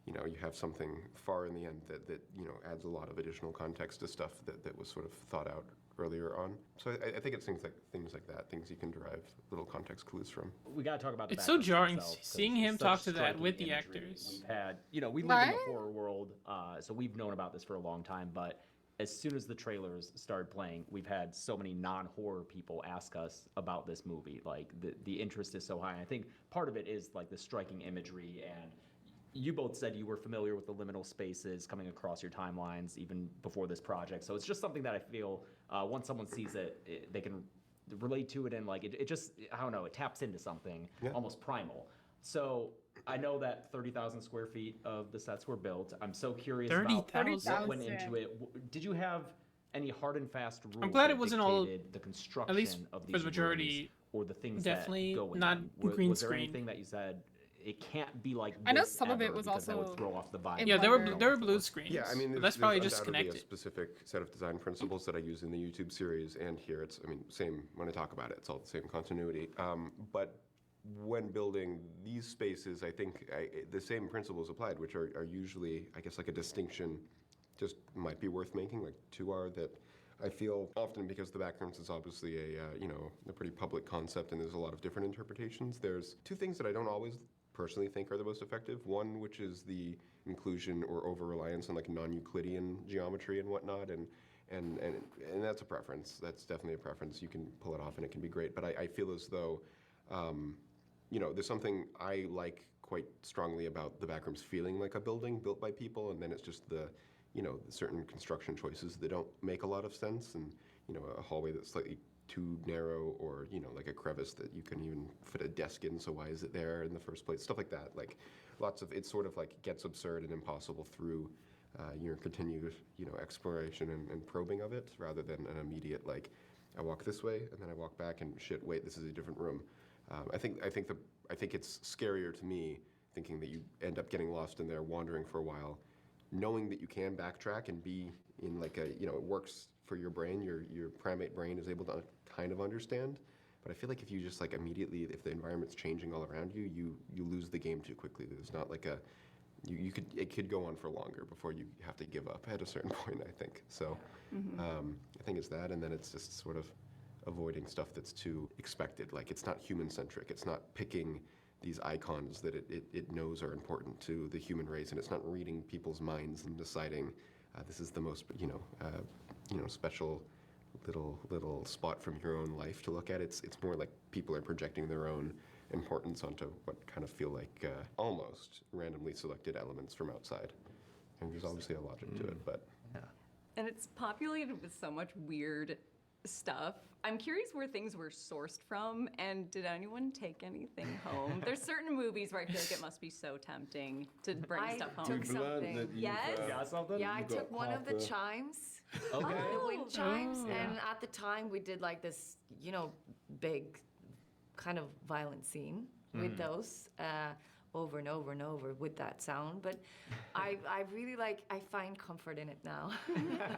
you know, you have something far in the end that you know, adds a lot of additional context to stuff that was sort of thought out earlier on. So I think it's things like that, things you can derive little context clues from. We gotta talk about the It's so Backrooms jarring themselves, 'cause seeing it's him such talk to that striking with the imagery. actors. We've had, you know, we live in Right? the horror world, so we've known about this for a long time, but as soon as the trailers started playing, we've had so many non-horror people ask us about this movie. Like, the interest is so high. And I think part of it is like the striking imagery, and you both said you were familiar with the liminal spaces coming across your timelines even before this project. So it's just something that I feel once someone sees it, they can relate to it, and like it just, I don't know, it taps into something almost primal. So I know that 30,000 square feet of the sets were built. I'm so curious about 30,000? what went into it. Did you have any hard and fast rules? I'm glad that it wasn't all, dictated the construction at least of for these the majority, rooms, or the things definitely that go in not them? green Was there screen. anything that you said it can't be like this I know some of it ever was because that also would throw off the vibe? Yeah, there were blue screens. Yeah, I mean, but that's there's probably just undoubtedly connected. a specific set of design principles that I use in the YouTube series, and here it's, I mean, same when I talk about it, it's all the same continuity. But when building these spaces, I think the same principles applied, which are usually, I guess, like a distinction just might be worth making. Like two are that I feel often, because the Backrooms is obviously a pretty public concept and there's a lot of different interpretations. There's two things that I don't always personally think are the most effective. One, which is the inclusion or over-reliance on like non-Euclidean geometry and whatnot, and that's a preference. That's definitely a preference. You can pull it off and it can be great, but I feel as though you know, there's something I like quite strongly about the Backrooms feeling like a building built by people, and then it's just the, you know, certain construction choices that don't make a lot of sense, and, you know, a hallway that's slightly too narrow, or, you know, like a crevice that you can even fit a desk in, so why is it there in the first place? Stuff like that. Like, lots of, it sort of like gets absurd and impossible through your continued, you know, exploration and probing of it, rather than an immediate, like, I walk this way and then I walk back and shit, wait, this is a different room. I think it's scarier to me thinking that you end up getting lost in there, wandering for a while, knowing that you can backtrack and be in like a, you know, it works for your brain, your primate brain is able to kind of understand. But I feel like if you just like immediately, if the environment's changing all around you, you lose the game too quickly. There's not like it could go on for longer before you have to give up at a certain point, I think. So I think it's that, and then it's just sort of avoiding stuff that's too expected. Like, it's not human-centric. It's not picking these icons that it knows are important to the human race, and it's not reading people's minds and deciding this is the most, you know, special little spot from your own life to look at. It's more like people are projecting their own importance onto what kind of feel like almost randomly selected elements from outside. And there's obviously a logic to it, but And it's populated with so much weird stuff. I'm curious where things were sourced from, and did anyone take anything home? There's certain movies where I feel like it must be so tempting to bring stuff home. took something. Yes? Got something? Yeah, I took one of the chimes. Okay. The wind chimes, Oh. and at the time we did like this, you know, big kind of violent scene with those over and over and over with that sound. But I really like, I find comfort in it now.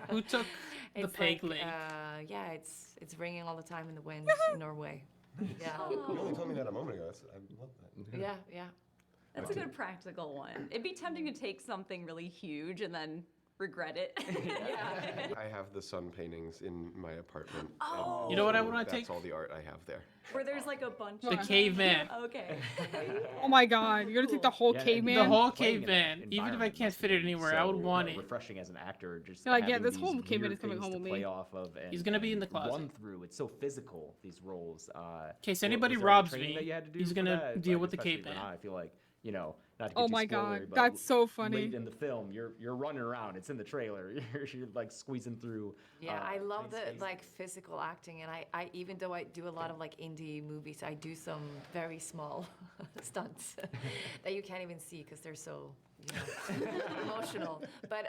Who took the It's peg like, leg? yeah, it's ringing all the time in the wind in Norway. Yeah. you only told me that a moment ago. I love that. Yeah. That's a good practical one. It'd be tempting to take something really huge and then regret it. I have the sun paintings in my apartment. Oh. You know what I so wanna that's take? all the art I have there. Where there's like a bunch The of caveman. Okay. Oh my god, you're gonna take the whole caveman? The whole Playing in that caveman. Even if I environment can't must fit it be anywhere, I would so, want it. refreshing as an actor. Just You're like, yeah, having this these whole caveman weird is coming things home to with play me. off of. And, He's gonna be in the and closet. Run through. It's so physical. These roles. Case was anybody there any robs training me, that you had to do he's for gonna that? deal Like, with the especially caveman. Renai, I feel like, you know, not to get Oh too my spoilery, god, but that's so funny. late in the film, you're running around. It's in the trailer. You're like squeezing through. Yeah, I love these the spaces. like physical acting, and I even though I do a lot of like indie movies, I do some very small stunts that you can't even see because they're so emotional. But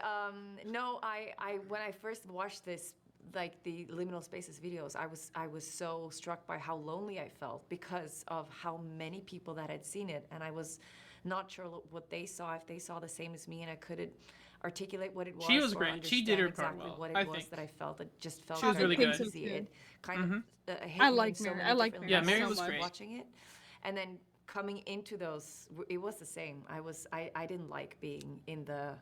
no, I when I first watched this, like the liminal spaces videos, I was so struck by how lonely I felt because of how many people that had seen it, and I was not sure what they saw, if they saw the same as me, and I couldn't articulate what it was. She was or great. She did her understand part exactly well, what it I was think. that I felt. It just felt She was very really good. easy. It kind Mhm. of hit I me like in so Mary. many I like different Mary. Yeah, ways Mary when was I was great. watching it, and then coming into those, it was the same. I didn't like being in the.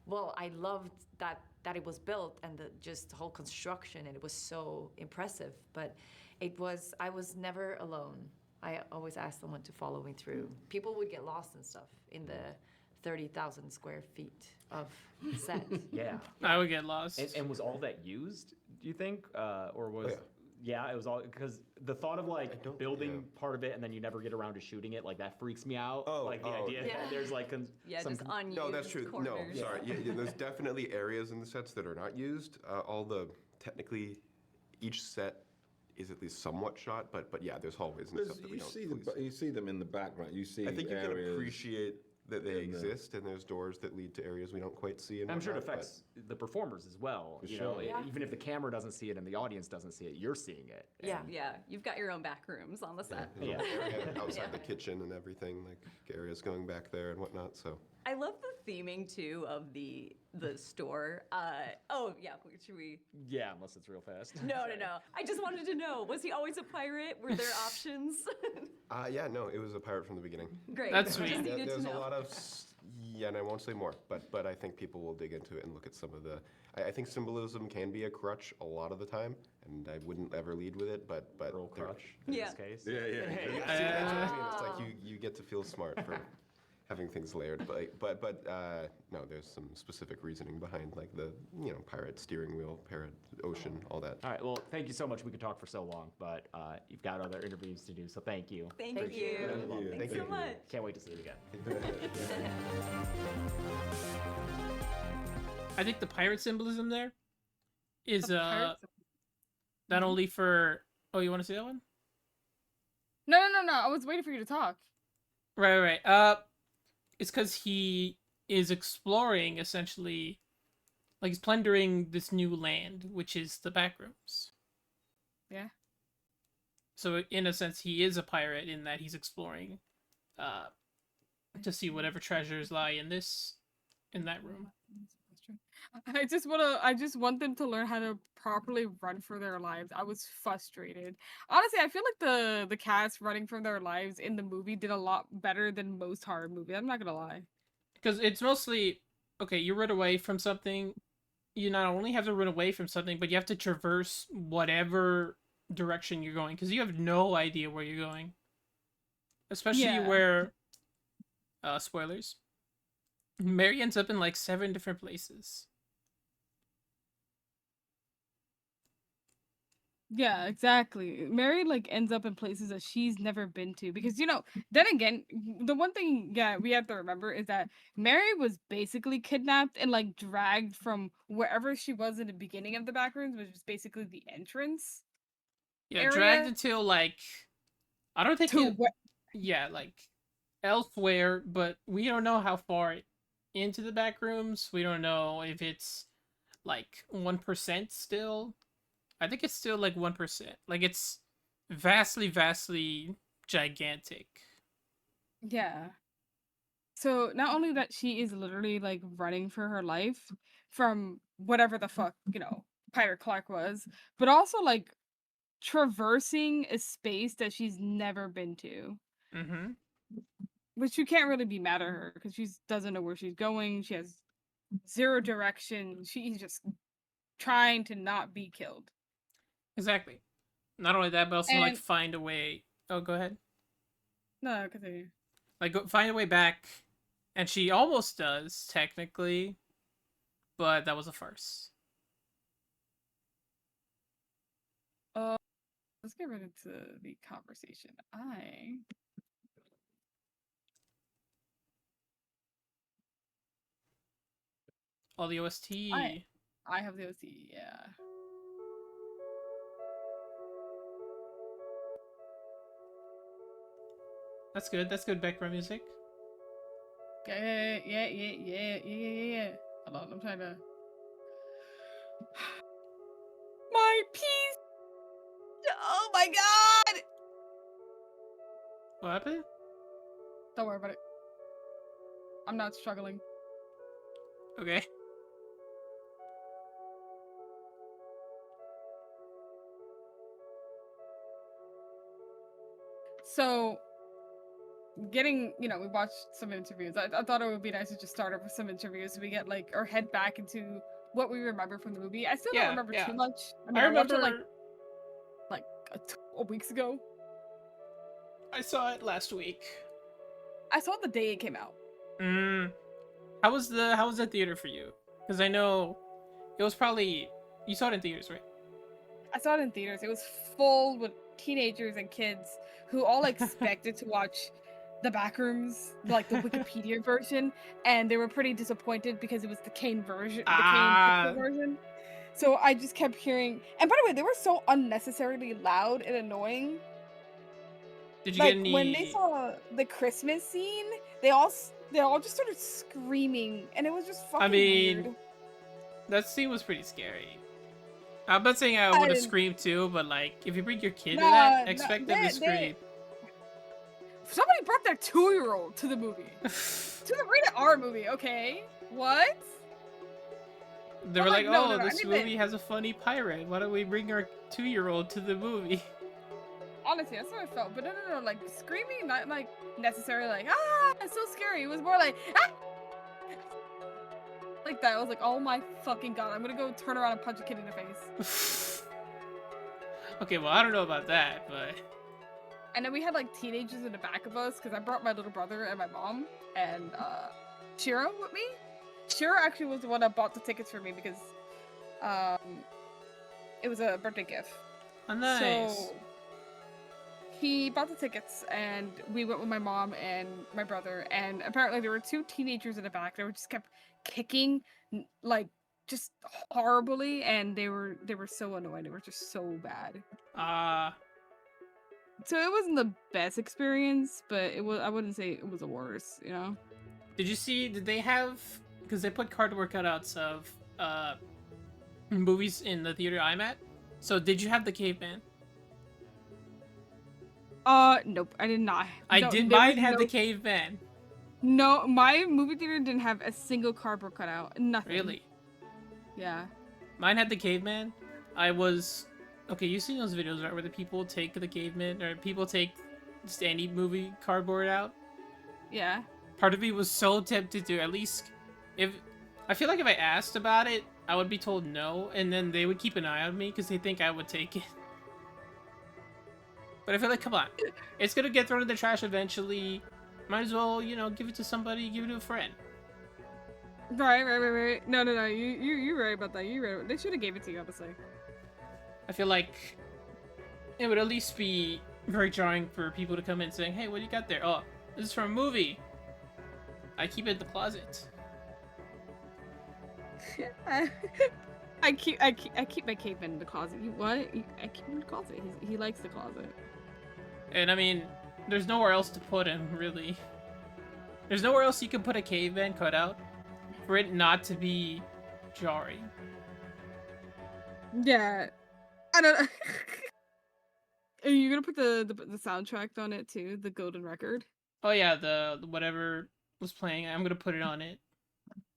Well, I loved that it was built and the just whole construction, and it was so impressive. But I was never alone. I always asked someone to follow me through. People would get lost and stuff in the 30,000 square feet of set. Yeah. I would get lost. And was all that used? Do you think, or was? yeah. Yeah, it was all because the thought of like building part of it and then you never get around to shooting it, like that freaks me out. Like the idea that there's like Just unused No, that's true. corners. No, sorry. There's definitely areas in the sets that are not used. Technically, each set is at least somewhat shot, but yeah, there's hallways and stuff that we don't. You see them in the background. You see I think you can areas appreciate that they in the- exist, and there's doors that lead to areas we don't quite see. And I'm sure it whatnot, but- affects the performers as well. For You know, sure. Yeah. even if the camera doesn't see it and the audience doesn't see it, you're seeing it. Yeah. Yeah, you've got your own back rooms on the set. There's a whole area outside Yeah. the kitchen and everything, like areas going back there and whatnot. So I love the theming too of the store. Oh yeah, should we? Yeah, unless it's real fast. No. I just wanted to know: was he always a pirate? Were there options? yeah, no, it was a pirate from the beginning. Great. That's Just sweet. needed to There's a know. lot of and I won't say more, but I think people will dig into it and look at some of the. I think symbolism can be a crutch a lot of the time, and I wouldn't ever lead with it. But Real there- crutch in Yeah. this case. Yeah, yeah. See, that's what I mean. It's like you get to feel smart for having things layered, but no, there's some specific reasoning behind like the pirate steering wheel, pirate ocean, all that. All right. Well, thank you so much. We could talk for so long, but you've got other interviews to do, so thank you. Thank Appreciate you. it. Thank you. Thanks Thank so you. much. Can't wait to see you again. I think the pirate symbolism there is The pirate not only for. Oh, you want to see that one? No. I was waiting for you to talk. Right. It's because he is exploring essentially, like he's plundering this new land, which is the Backrooms. Yeah. So in a sense, he is a pirate in that he's exploring, to see whatever treasures lie in that room. I just want them to learn how to properly run for their lives. I was frustrated. Honestly, I feel like the cast running for their lives in the movie did a lot better than most horror movies. I'm not gonna lie. Because it's mostly, okay, you run away from something, you not only have to run away from something, but you have to traverse whatever direction you're going, because you have no idea where you're going. Especially Yeah. where, spoilers, Mary ends up in like 7 different places. Yeah, exactly. Mary like ends up in places that she's never been to because then again, the one thing we have to remember is that Mary was basically kidnapped and like dragged from wherever she was in the beginning of the Backrooms, which was basically the entrance. Yeah, area dragged until like, I don't think to yeah, like elsewhere, but we don't know how far into the Backrooms. We don't know if it's like 1% still. I think it's still like 1%. Like it's vastly gigantic. Yeah. So not only that she is literally like running for her life from whatever the fuck, Pirate Clark was, but also like traversing a space that she's never been to. Mm-hmm. Which you can't really be mad at her because she doesn't know where she's going. She has zero direction. She's just trying to not be killed. Exactly. Not only that, but also like And find a way. Oh, go ahead. no, continue. Like find a way back, and she almost does technically, but that was a farce. Let's get right into the conversation. Oh, the OST. I have the OC, yeah. That's good. That's good background music. Yeah. Hold on, I'm trying to. My piece. Oh my god! What happened? Don't worry about it. I'm not struggling. Okay. So, we watched some interviews. I thought it would be nice to just start off with some interviews so we get like or head back into what we remember from the movie. I still don't remember too much. I mean, I watched it like a weeks ago. I saw it last week. I saw it the day it came out. How was the theater for you? Because I know it was probably you saw it in theaters, right? I saw it in theaters. It was full with teenagers and kids who all expected to watch the Backrooms, like the Wikipedia version, and they were pretty disappointed because it was the Kane version, the Kane pixel version. So I just kept hearing. And by the way, they were so unnecessarily loud and annoying. Did you get any? When they saw the Christmas scene, they all just started screaming, and it was just fucking weird. That scene was pretty scary. I'm not saying I would have screamed too, but like if you bring your kid to that, expect them to scream. Somebody brought their 2-year-old to the movie. To the rated R movie, okay? What? They were like, oh, this movie has a funny pirate. Why don't we bring our 2-year-old to the movie? Honestly, that's what I felt. But no, like screaming, not like necessarily like, ah, it's so scary. It was more like, ah! Like that. I was like, oh my fucking god, I'm gonna go turn around and punch a kid in the face. Okay, well, I don't know about that, but... And then we had like teenagers in the back of us because I brought my little brother and my mom and Shiro with me. Shiro actually was the one that bought the tickets for me because it was a birthday gift. Oh, nice. So he bought the tickets and we went with my mom and my brother, and apparently there were 2 teenagers in the back that were just kept kicking like just horribly, and they were so annoying. They were just so bad. So it wasn't the best experience, but it was. I wouldn't say it was the worst, you know. Did they have, because they put cardboard cutouts of movies in the theater I'm at, so did you have the caveman? Nope, I did not. Mine had the caveman. No, my movie theater didn't have a single cardboard cutout. Nothing. Really? Yeah. Mine had the caveman. Okay, you've seen those videos, right, where the people take the caveman, or people take just any movie cardboard out? Yeah. Part of me was so tempted to at least, I feel like if I asked about it, I would be told no, and then they would keep an eye on me because they think I would take it. But I feel like, come on, it's gonna get thrown in the trash eventually. Might as well, give it to somebody, give it to a friend. Right. No. You're right about that. You're right. They should have gave it to you, honestly. I feel like it would at least be very jarring for people to come in saying, hey, what do you got there? Oh, this is from a movie. I keep it in the closet. I keep my caveman in the closet. What? I keep him in the closet. He likes the closet. And I mean, there's nowhere else to put him, really. There's nowhere else you can put a caveman cutout for it not to be jarring. Yeah. I don't. Are you gonna put the soundtrack on it too? The golden record. Oh yeah, the whatever was playing. I'm gonna put it on it.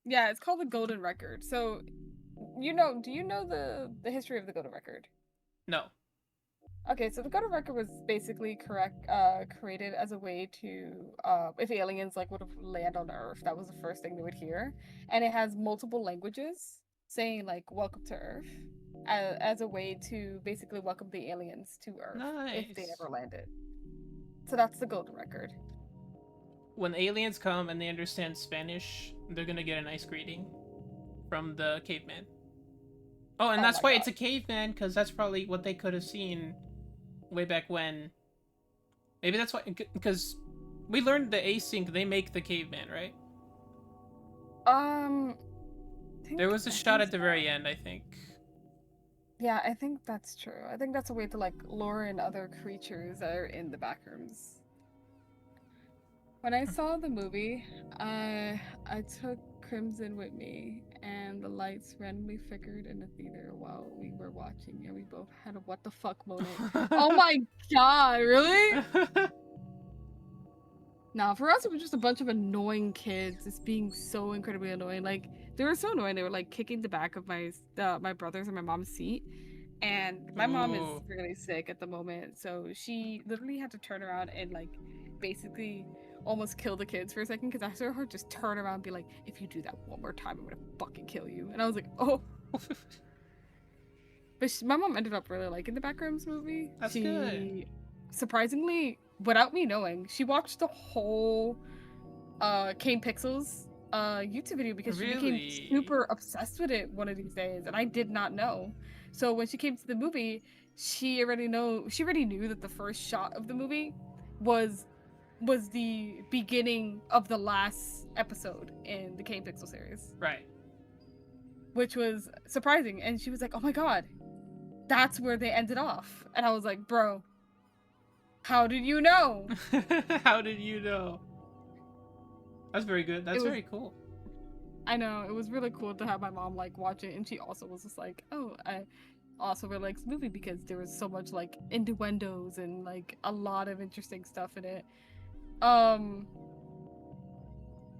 Yeah, it's called the golden record. So, do you know the history of the golden record? No. Okay, so the Code of Record was basically created as a way to, if aliens like would have land on Earth, that was the first thing they would hear, and it has multiple languages saying like "Welcome to Earth," as a way to basically welcome the aliens to Earth if they Nice. ever landed. So that's the Golden Record. When aliens come and they understand Spanish, they're gonna get a nice greeting from the caveman. Oh, and Oh that's my why God. it's a caveman, because that's probably what they could have seen way back when. Maybe that's why, because we learned the async, they make the caveman, right? There was a shot at the very end, I think. Yeah, I think that's true. I think that's a way to like lure in other creatures that are in the Backrooms. When I saw the movie, I took Crimson with me, and the lights randomly flickered in the theater while we were watching, and we both had a what the fuck moment. Oh my god, really? Nah, for us it was just a bunch of annoying kids just being so incredibly annoying. Like they were so annoying. They were like kicking the back of my brother's and my mom's seat. And my mom is Ooh. really sick at the moment, so she literally had to turn around and like basically almost kill the kids for a second because I saw her just turn around and be like, "If you do that one more time, I'm gonna fucking kill you." And I was like, "Oh." But my mom ended up really liking the Backrooms movie. That's she, good. surprisingly, without me knowing, she watched the whole Kane Pixels YouTube video because she became Really? super obsessed with it one of these days, and I did not know. So when she came to the movie, she already knew that the first shot of the movie was the beginning of the last episode in the Kane Pixel series. Right. Which was surprising, and she was like, "Oh my god, that's where they ended off." And I was like, "Bro, how did you know?" How did you know? That's very good. That's very cool. I know, it was really cool to have my mom like watch it, and she also was just like, "Oh, I also really like this movie because there was so much like innuendos and like a lot of interesting stuff in it." Mama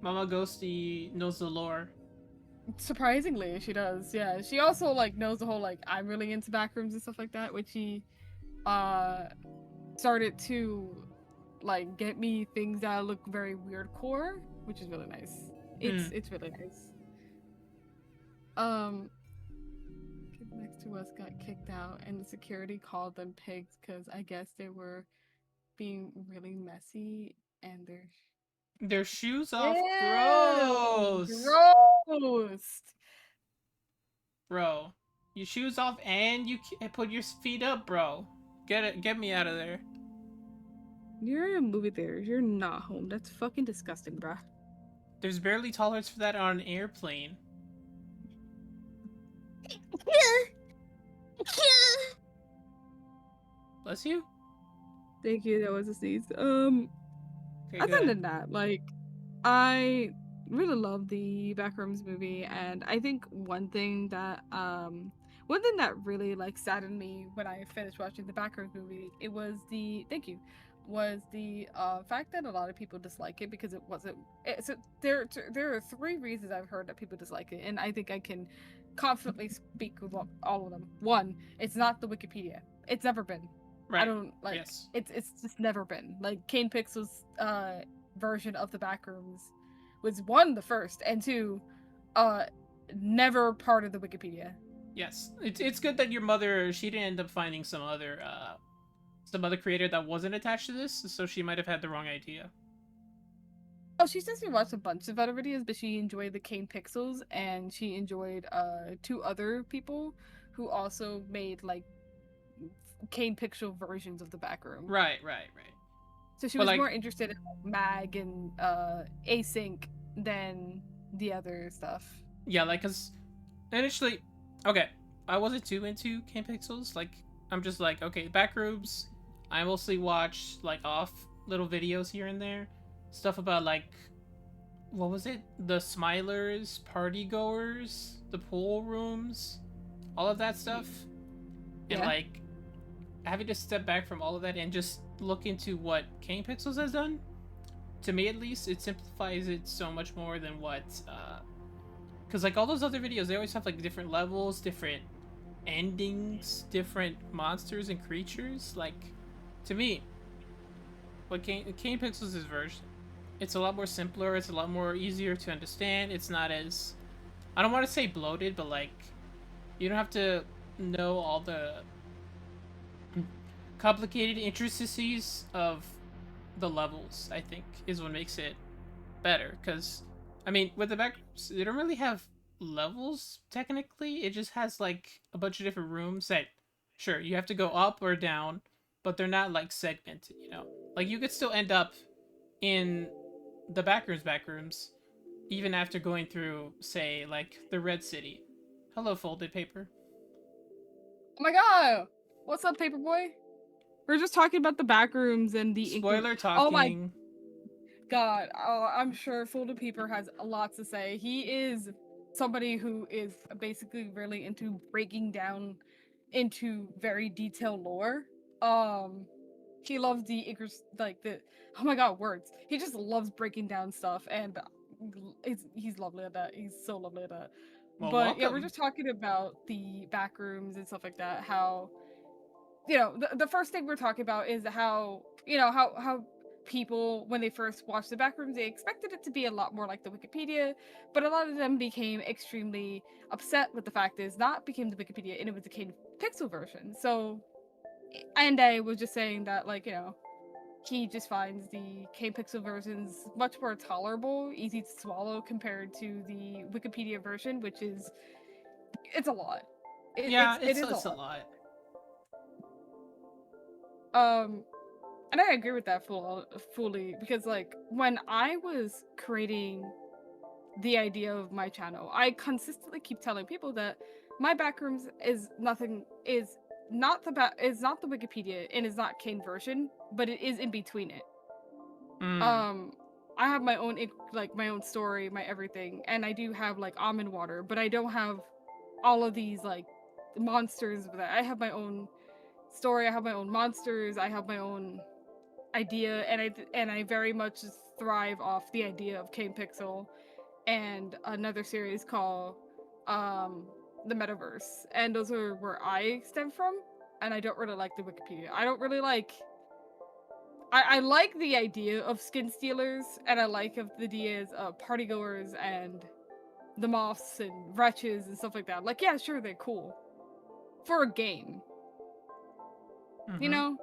Ghosty knows the lore. Surprisingly, she does. Yeah, she also like knows the whole like I'm really into Backrooms and stuff like that, which she started to like get me things that look very weird core, which is really nice. It's really nice. Kids next to us got kicked out, and the security called them pigs because I guess they were being really messy and Their shoes off. Ew, Gross. gross. Bro, your shoes off and you put your feet up, bro. Get me out of there. You're in a movie theater. You're not home. That's fucking disgusting, bruh. There's barely tolerance for that on an airplane. Bless you. Thank you. That was a sneeze. Okay, Other good. than that, like, I really love the Backrooms movie, and I think one thing that really like saddened me when I finished watching the Backrooms movie, was the fact that a lot of people dislike it because it wasn't. So there are three reasons I've heard that people dislike it, and I think I can confidently speak with all of them. One, it's not the Wikipedia. It's never been. Right. I don't like. Yes. It's just never been. Like Kane Pixel's version of the Backrooms was one, the first, and two, never part of the Wikipedia. Yes. It's good that your mother, she didn't end up finding some other creator that wasn't attached to this, so she might have had the wrong idea. Oh, she says she watched a bunch of other videos, but she enjoyed the Kane Pixels, and she enjoyed two other people who also made like Kane Pixel versions of the Backroom. Right. So she But, was like- more interested in like, Mag and Async than the other stuff. Yeah, like, cause initially, okay, I wasn't too into Kane Pixels. Like, I'm just like, okay, Backrooms. I mostly watch like off little videos here and there, stuff about like, what was it? The Smilers, party goers, the pool rooms, all of that stuff, and Yeah. like having to step back from all of that and just look into what Kane Pixels has done. To me, at least, it simplifies it so much more than what. Because like all those other videos, they always have like different levels, different endings, different monsters and creatures. Like, to me, what Kane Pixels' version, it's a lot more simpler. It's a lot more easier to understand. It's not as, I don't want to say bloated, but like, you don't have to know all the complicated intricacies of the levels, I think, is what makes it better. Because, I mean, with the Backrooms, they don't really have levels, technically. It just has, like, a bunch of different rooms that, sure, you have to go up or down, but they're not, like, segmented, you know? Like, you could still end up in the Backrooms, even after going through, say, like, the Red City. Hello, folded paper. Oh my god! What's up, Paperboy? We're just talking about the Backrooms and the Spoiler talking. Oh my god! Oh, I'm sure Folded Paper has a lot to say. He is somebody who is basically really into breaking down into very detailed lore. He loves the oh my god, words. He just loves breaking down stuff, and he's lovely at that. He's so lovely at that. Well, but yeah, we're welcome. just talking about the Backrooms and stuff like that. How, you know, the first thing we're talking about is how, you know, how people, when they first watched the Backrooms, they expected it to be a lot more like the Wikipedia, but a lot of them became extremely upset with the fact is not became the Wikipedia and it was the Kane Pixel version. So Anday was just saying that, like, you know, he just finds the Kane Pixel versions much more tolerable, easy to swallow compared to the Wikipedia version, which is, it's a lot. It's a a lot. lot. And I agree with that fully, because like when I was creating the idea of my channel, I consistently keep telling people that my Backrooms is not the Wikipedia and is not Kane version, but it is in between it. I have my own my own story, my everything, and I do have like almond water, but I don't have all of these like monsters. I have my own story, I have my own monsters, I have my own idea, and I very much thrive off the idea of Kane Pixel and another series called the Metaverse, and those are where I stem from. And I don't really like the Wikipedia. I don't really like. I like the idea of skin stealers, and I like of the ideas of partygoers and the moths and wretches and stuff like that. Like, yeah, sure, they're cool for a game, you know.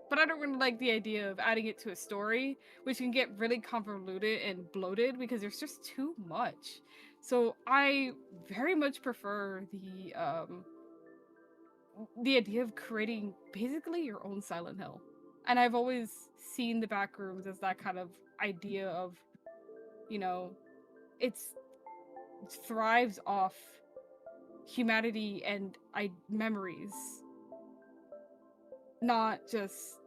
But I don't really like the idea of adding it to a story, which can get really convoluted and bloated because there's just too much. So I very much prefer the idea of creating basically your own Silent Hill. And I've always seen the Backrooms as that kind of idea of, you know, it thrives off humanity and memories, not just,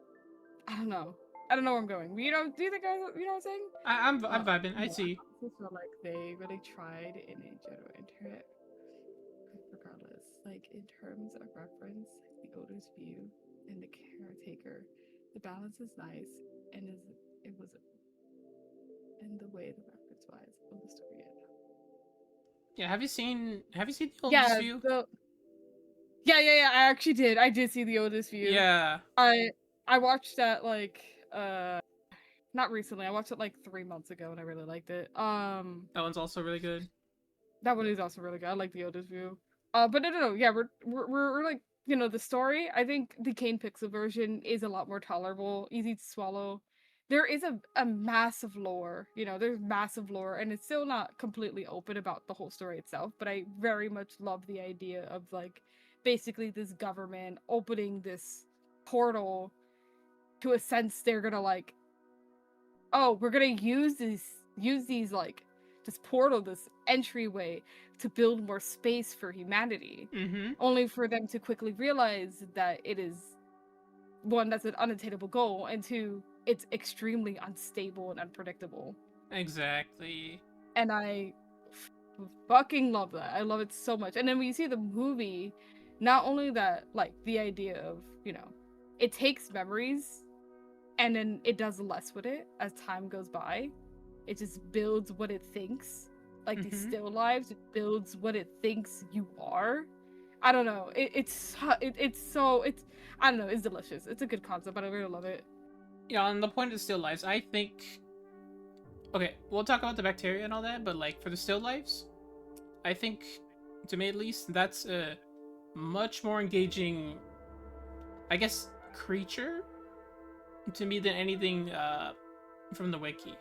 I don't know where I'm going. You know, do you think you know what I'm saying? I'm vibing. I see. I feel like they really tried in a general internet. Regardless, like in terms of reference, the owner's view and the caretaker, the balance is nice, and it was in the way the reference wise of the story end. Yeah, have you seen the oldest view? Yeah, I actually did. I did see the oldest view. Yeah. I watched that like not recently. I watched it like 3 months ago and I really liked it. That one's also really good. That one is also really good. I like the oldest view. But no, yeah, we're like, you know, the story. I think the Kane Pixel version is a lot more tolerable, easy to swallow. There is a massive lore, you know, there's massive lore, and it's still not completely open about the whole story itself, but I very much love the idea of like basically this government opening this portal to a sense they're gonna like, oh, we're gonna use these like this portal, this entryway to build more space for humanity, only for them to quickly realize that it is, one, that's an unattainable goal, and two, it's extremely unstable and unpredictable. Exactly. And I fucking love that. I love it so much. And then when you see the movie, not only that, like the idea of, you know, it takes memories and then it does less with it as time goes by. It just builds what it thinks. Like these still lives, it builds what it thinks you are. I don't know. It's I don't know. It's delicious. It's a good concept, but I really love it. Yeah, on the point of still lives, I think. Okay, we'll talk about the bacteria and all that, but like for the still lives, I think, to me at least, that's a much more engaging, I guess, creature to me than anything from the wiki.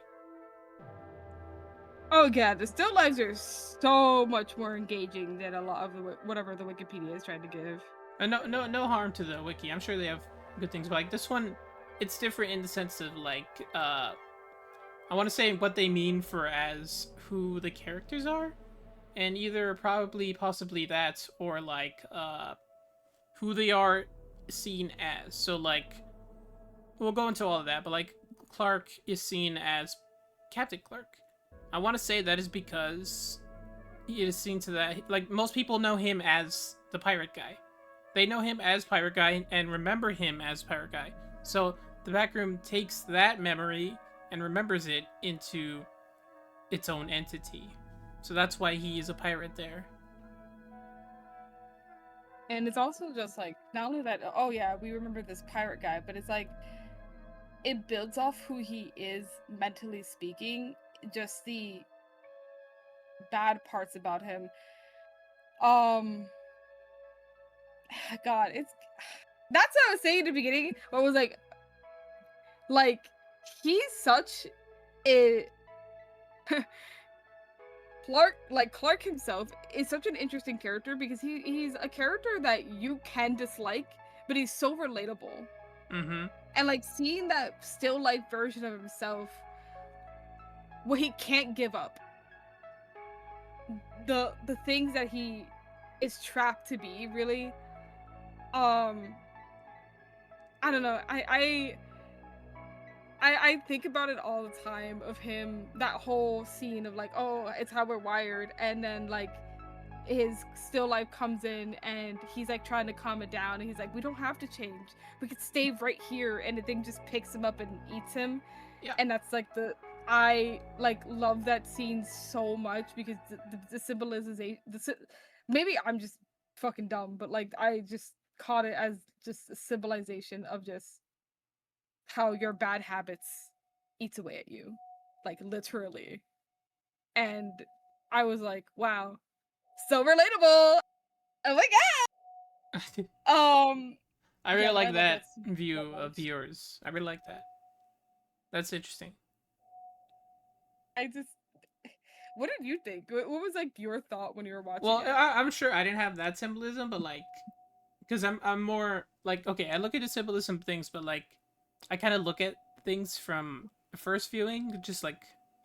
Oh yeah, the still lives are so much more engaging than a lot of whatever the Wikipedia is trying to give. And no harm to the wiki. I'm sure they have good things, but like this one, it's different in the sense of like I want to say what they mean for as who the characters are, and either possibly that or like who they are seen as. So like we'll go into all of that, but like Clark is seen as Captain Clark. I want to say that is because he is seen to that, like most people know him as the pirate guy. They know him as Pirate Guy and remember him as Pirate Guy. So the Backroom takes that memory and remembers it into its own entity. So that's why he is a pirate there. And it's also just like, not only that, oh yeah, we remember this pirate guy, but it's like, it builds off who he is mentally speaking, just the bad parts about him. God, that's what I was saying at the beginning. What was like he's such a Clark himself is such an interesting character because he's a character that you can dislike, but he's so relatable. Mm-hmm. And like seeing that still life version of himself, what he can't give up, the things that he is trapped to be, really. I don't know. I think about it all the time of him, that whole scene of like, oh, it's how we're wired, and then like his still life comes in and he's like trying to calm it down and he's like, we don't have to change, we could stay right here, and the thing just picks him up and eats him. Yeah. And that's like I like love that scene so much because the symbolization, maybe I'm just fucking dumb, but like I just caught it as just a symbolization of just how your bad habits eats away at you, like literally. And I was like, wow, so relatable. Oh my god. I really yeah, like I love that scene view so of much. yours. I really like that. That's interesting. I just, what did you think? What was like your thought when you were watching Well, it? I'm sure I didn't have that symbolism, but like, because I'm more like, okay, I look at the symbolism things, but like, I kind of look at things from the first viewing, just like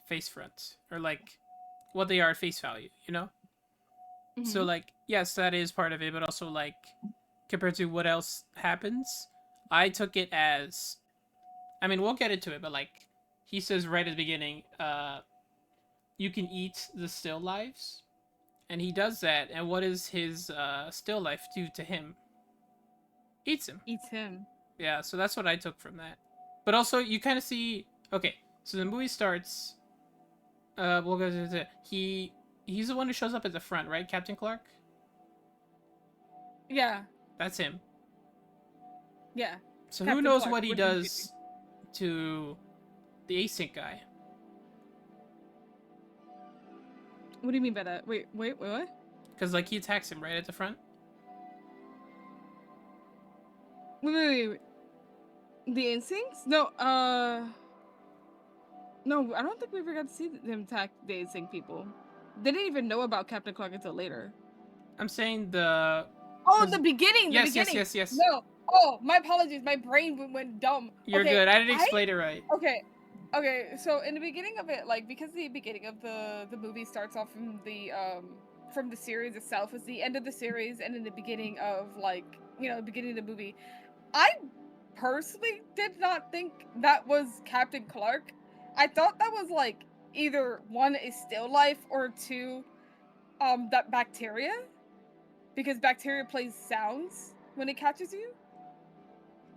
face front or like what they are at face value, you know? So like, yes, that is part of it, but also like compared to what else happens, I took it as, I mean, we'll get into it, but like he says right at the beginning, you can eat the still lives, and he does that, and what does his still life do to him? Eats him. Eats him. Yeah, so that's what I took from that. But also, you kind of see, okay, so the movie starts, we'll go to he's the one who shows up at the front, right? Captain Clark? Yeah. That's him. Yeah. So Captain who knows Clark, what he what did he does to the async guy? What do you mean by that? Wait, what? Because like he attacks him right at the front. Wait. The instincts? No, no, I don't think we ever got to see them attack the instinct people. They didn't even know about Captain Clark until later. I'm saying the... Oh, the beginning! Yes, the beginning. yes. No, oh, my apologies, my brain went dumb. You're okay, good, I didn't explain it right. Okay, so in the beginning of it, like, because the beginning of the movie starts off from the series itself, is the end of the series, and in the beginning of, like, you know, the beginning of the movie, I personally did not think that was Captain Clark. I thought that was, like, either one, a still life, or two, that bacteria. Because bacteria plays sounds when it catches you.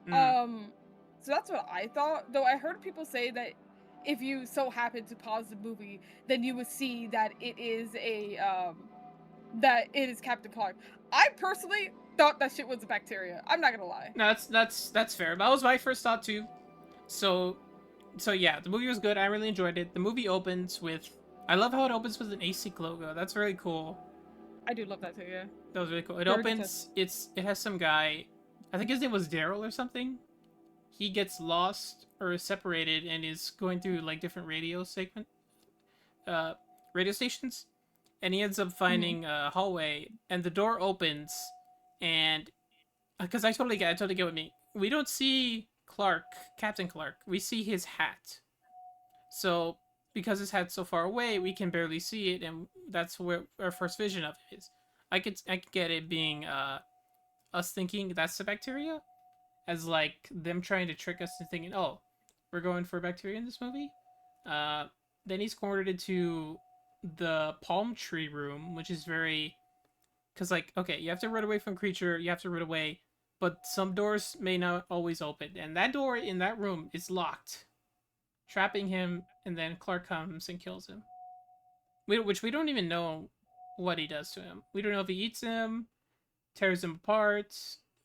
So that's what I thought. Though I heard people say that if you so happen to pause the movie, then you would see that it is a that it is Captain Clark. I personally thought that shit was a bacteria. I'm not gonna lie. No, that's fair. That was my first thought too. So yeah, the movie was good. I really enjoyed it. The movie opens with, I love how it opens with an ASIC logo. That's really cool. I do love that too. Yeah. That was really cool. It Very good opens. It has some guy. I think his name was Daryl or something. He gets lost or is separated and is going through like different radio stations, and he ends up finding a hallway, and the door opens, and because I totally get what me. We don't see Clark, Captain Clark. We see his hat. So because his hat's so far away, we can barely see it, and that's where our first vision of it is. I could get it being us thinking that's the bacteria, as like them trying to trick us into thinking, oh, we're going for a bacteria in this movie. Then he's cornered into the palm tree room, which is very, because like, okay, you have to run away from creature, you have to run away, but some doors may not always open, and that door in that room is locked, trapping him, and then Clark comes and kills him. Which we don't even know what he does to him. We don't know if he eats him, tears him apart.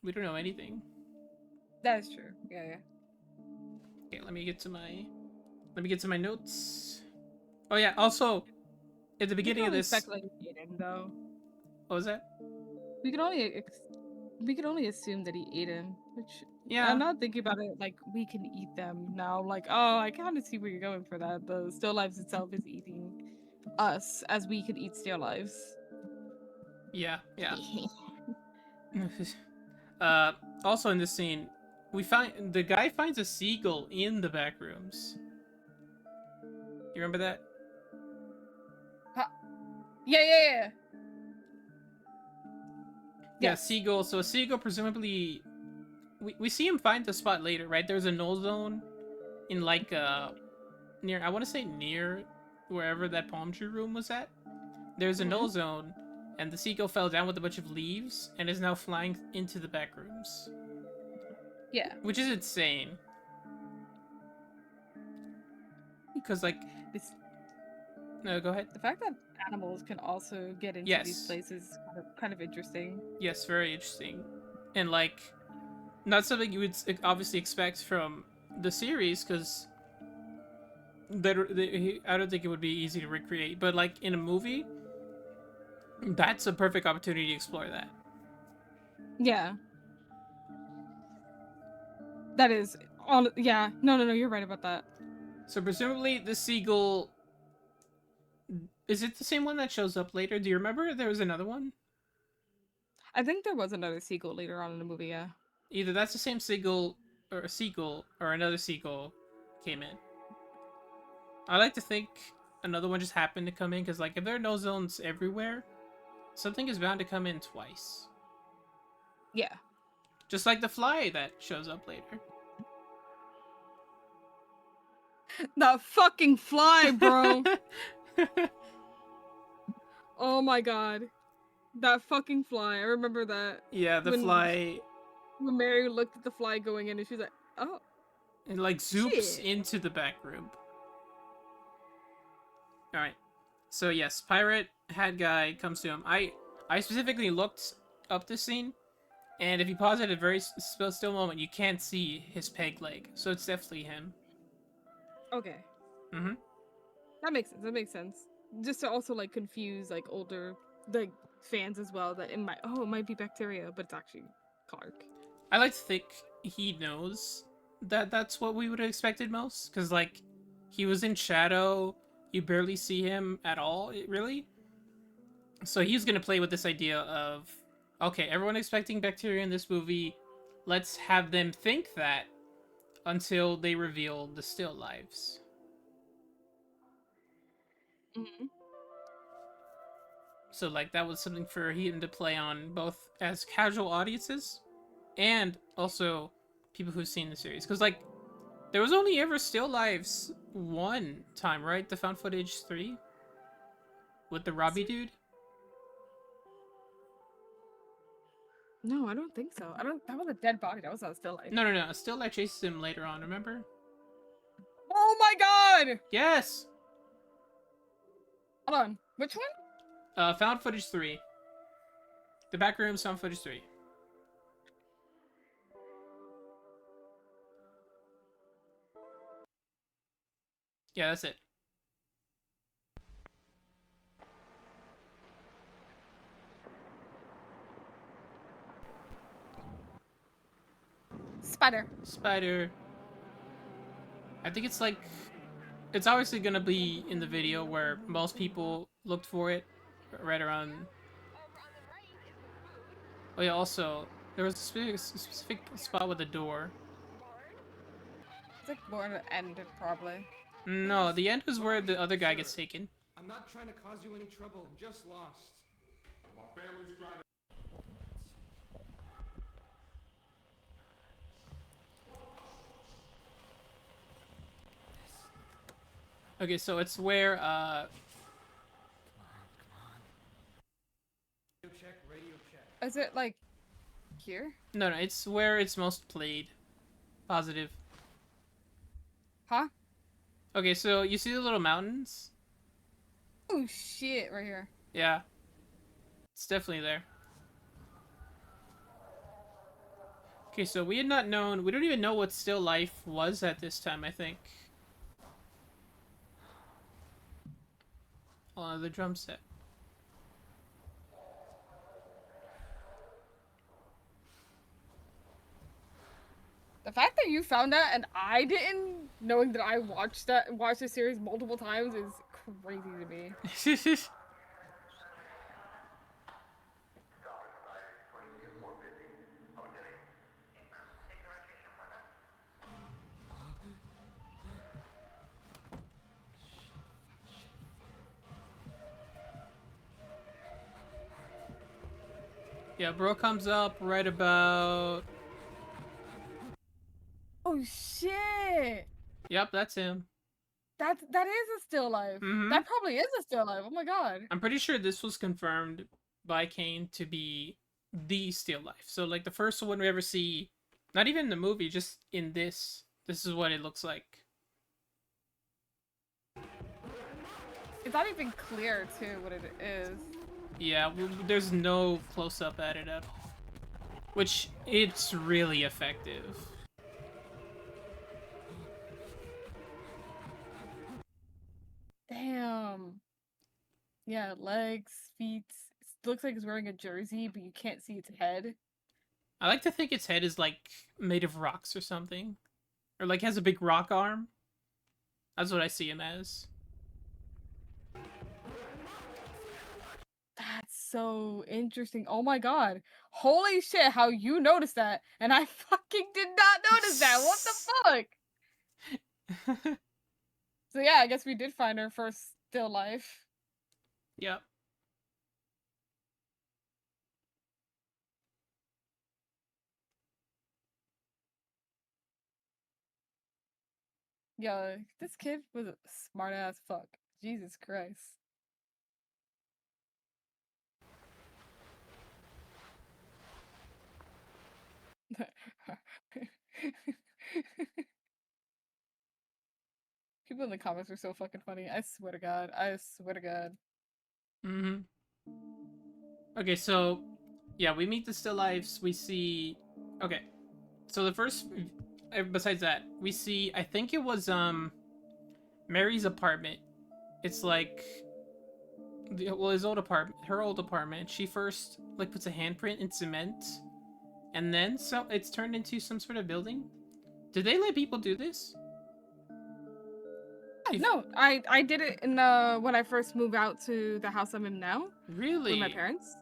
We don't know anything. That is true. Yeah. Okay, let me get to my notes. Oh yeah, also at the beginning of this. Speculate he ate him, though. What was that? We could only assume that he ate him, which yeah. I'm not thinking about it like we can eat them now. Like, oh, I kind of see where you're going for that. The still lives itself is eating us as we could eat still lives. Yeah. Also in this scene, the guy finds a seagull in the back rooms. You remember that? Yeah. Yeah, seagull. So a seagull, presumably, we see him find the spot later, right? There's a null zone in like near, I want to say near wherever that palm tree room was at. There's a null zone, and the seagull fell down with a bunch of leaves and is now flying into the back rooms. Yeah. Which is insane. Because like this. No, go ahead. The fact that animals can also get into these places is kind of interesting. Yes, very interesting. And like, not something you would obviously expect from the series, because I don't think it would be easy to recreate. But like in a movie, that's a perfect opportunity to explore that. Yeah. That is all. Yeah. No. You're right about that. So presumably the seagull. Is it the same one that shows up later? Do you remember there was another one? I think there was another seagull later on in the movie, yeah. Either that's the same seagull, or another seagull came in. I like to think another one just happened to come in, because like if there are no zones everywhere, something is bound to come in twice. Yeah. Just like the fly that shows up later. That fucking fly, bro! Oh my god. That fucking fly. I remember that. Yeah, the fly. When Mary looked at the fly going in and she was like, oh. And like zoops into the back room. Alright. So yes, pirate hat guy comes to him. I specifically looked up this scene, and if you pause it at a very still moment, you can't see his peg leg. So it's definitely him. Okay. Mm-hmm. That makes sense. Just to also like confuse like older like fans as well, that it might be bacteria, but it's actually Clark. I like to think he knows that that's what we would have expected most, because like he was in shadow, you barely see him at all, really. So he's gonna play with this idea of, okay, everyone expecting bacteria in this movie, let's have them think that until they reveal the still lives. Mm-hmm. So like that was something for him to play on, both as casual audiences and also people who've seen the series, because like there was only ever still lives one time, right? The found footage 3 with the Robbie dude. No, I don't think so. That was a dead body. That was not a still life. No. A still life chases him later on, remember? Oh my god! Yes! Hold on. Which one? Found footage 3. The Backrooms found footage 3. Yeah, that's it. Spider. Spider. I think it's like... It's obviously gonna be in the video where most people looked for it. Right around... Oh yeah, also, there was a specific spot with a door. It's like more the end, probably. No, the end was where the other guy gets taken. I'm not trying to cause you any trouble. I'm just lost. My family's trying to... Okay, so it's where, Radio check. Is it like here? No, it's where it's most played. Positive. Huh? Okay, so you see the little mountains? Oh shit, right here. Yeah. It's definitely there. Okay, so we had not known... We don't even know what still life was at this time, I think. Oh, the drum set. The fact that you found that and I didn't, knowing that I watched the series multiple times, is crazy to me. Yeah, bro comes up right about... Oh shit! Yep, that's him. That is a still life. Mhm. That probably is a still life. Oh my god. I'm pretty sure this was confirmed by Kane to be the still life. So, like, the first one we ever see, not even in the movie, just in this is what it looks like. It's not even clear too what it is. Yeah, there's no close-up at it at all. Which, it's really effective. Damn. Yeah, legs, feet. It looks like it's wearing a jersey, but you can't see its head. I like to think its head is, like, made of rocks or something. Or, like, has a big rock arm. That's what I see him as. That's so interesting. Oh my god. Holy shit, how you noticed that? And I fucking did not notice that. What the fuck? So yeah, I guess we did find our first still life. Yep. Yo, this kid was a smart ass fuck. Jesus Christ. People in the comments are so fucking funny. I swear to God. I swear to God. Mm-hmm. Okay, so... Yeah, we meet the still lives. We see... Okay. So the first... Besides that, we see... I think it was, Mary's apartment. It's like... Well, his old apartment. Her old apartment. She first, like, puts a handprint in cement. And then so it's turned into some sort of building. Did they let people do this? No, I did it in the when I first moved out to the house I'm in now. Really? With my parents.